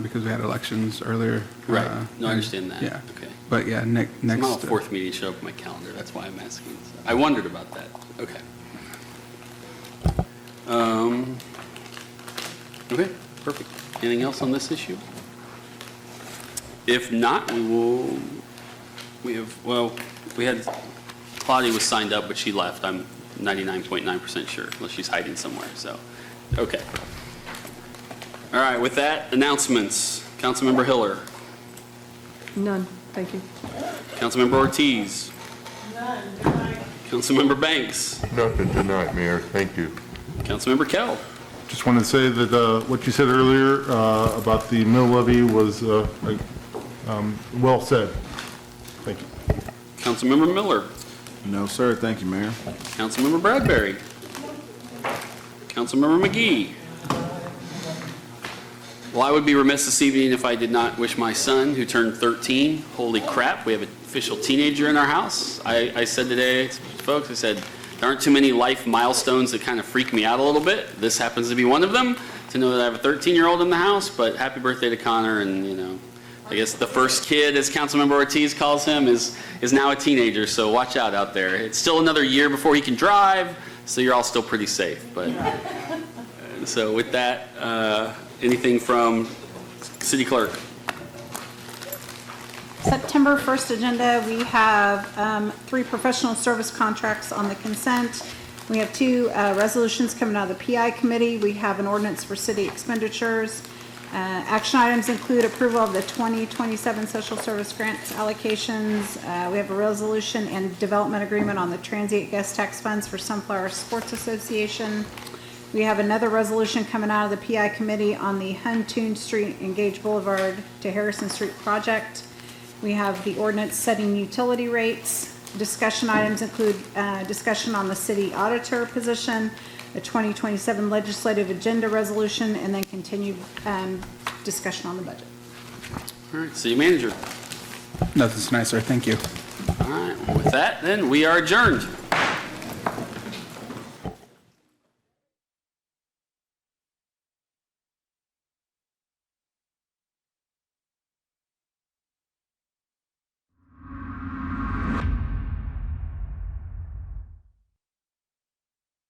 because we had elections earlier. Right. No, I understand that. Yeah. Okay. But yeah, next... Somehow a 4th meeting showed up on my calendar. That's why I'm asking. I wondered about that. Okay. Okay, perfect. Anything else on this issue? If not, we had, Claudia was signed up, but she left. I'm 99.9% sure, unless she's hiding somewhere, so, okay. All right, with that, announcements. Councilmember Hiller. None. Thank you. Councilmember Ortiz. None. Councilmember Banks. Nothing tonight, Mayor. Thank you. Councilmember Kell. Just wanted to say that what you said earlier about the mill levy was well said. Thank you. Councilmember Miller. No, sir. Thank you, Mayor. Councilmember Bradbury. Councilmember McGee. Well, I would be remiss this evening if I did not wish my son, who turned 13, holy crap, we have an official teenager in our house. I said today, folks, I said, there aren't too many life milestones that kind of freak me out a little bit. This happens to be one of them, to know that I have a 13-year-old in the house, but happy birthday to Connor, and, I guess the first kid, as Councilmember Ortiz calls him, is now a teenager, so watch out there. It's still another year before he can drive, so you're all still pretty safe. But so with that, anything from City Clerk? September 1st agenda, we have 3 professional service contracts on the consent. We have 2 resolutions coming out of the PI committee. We have an ordinance for city expenditures. Action items include approval of the 2027 social service grants allocations. We have a resolution and development agreement on the transient guest tax funds for Sunflower Sports Association. We have another resolution coming out of the PI committee on the Huntoon Street and Gage Boulevard to Harrison Street project. We have the ordinance setting utility rates. Discussion items include discussion on the city auditor position, the 2027 legislative agenda resolution, and then continued discussion on the budget. All right, City Manager. Nothing's nicer. Thank you. All right, well, with that, then, we are adjourned.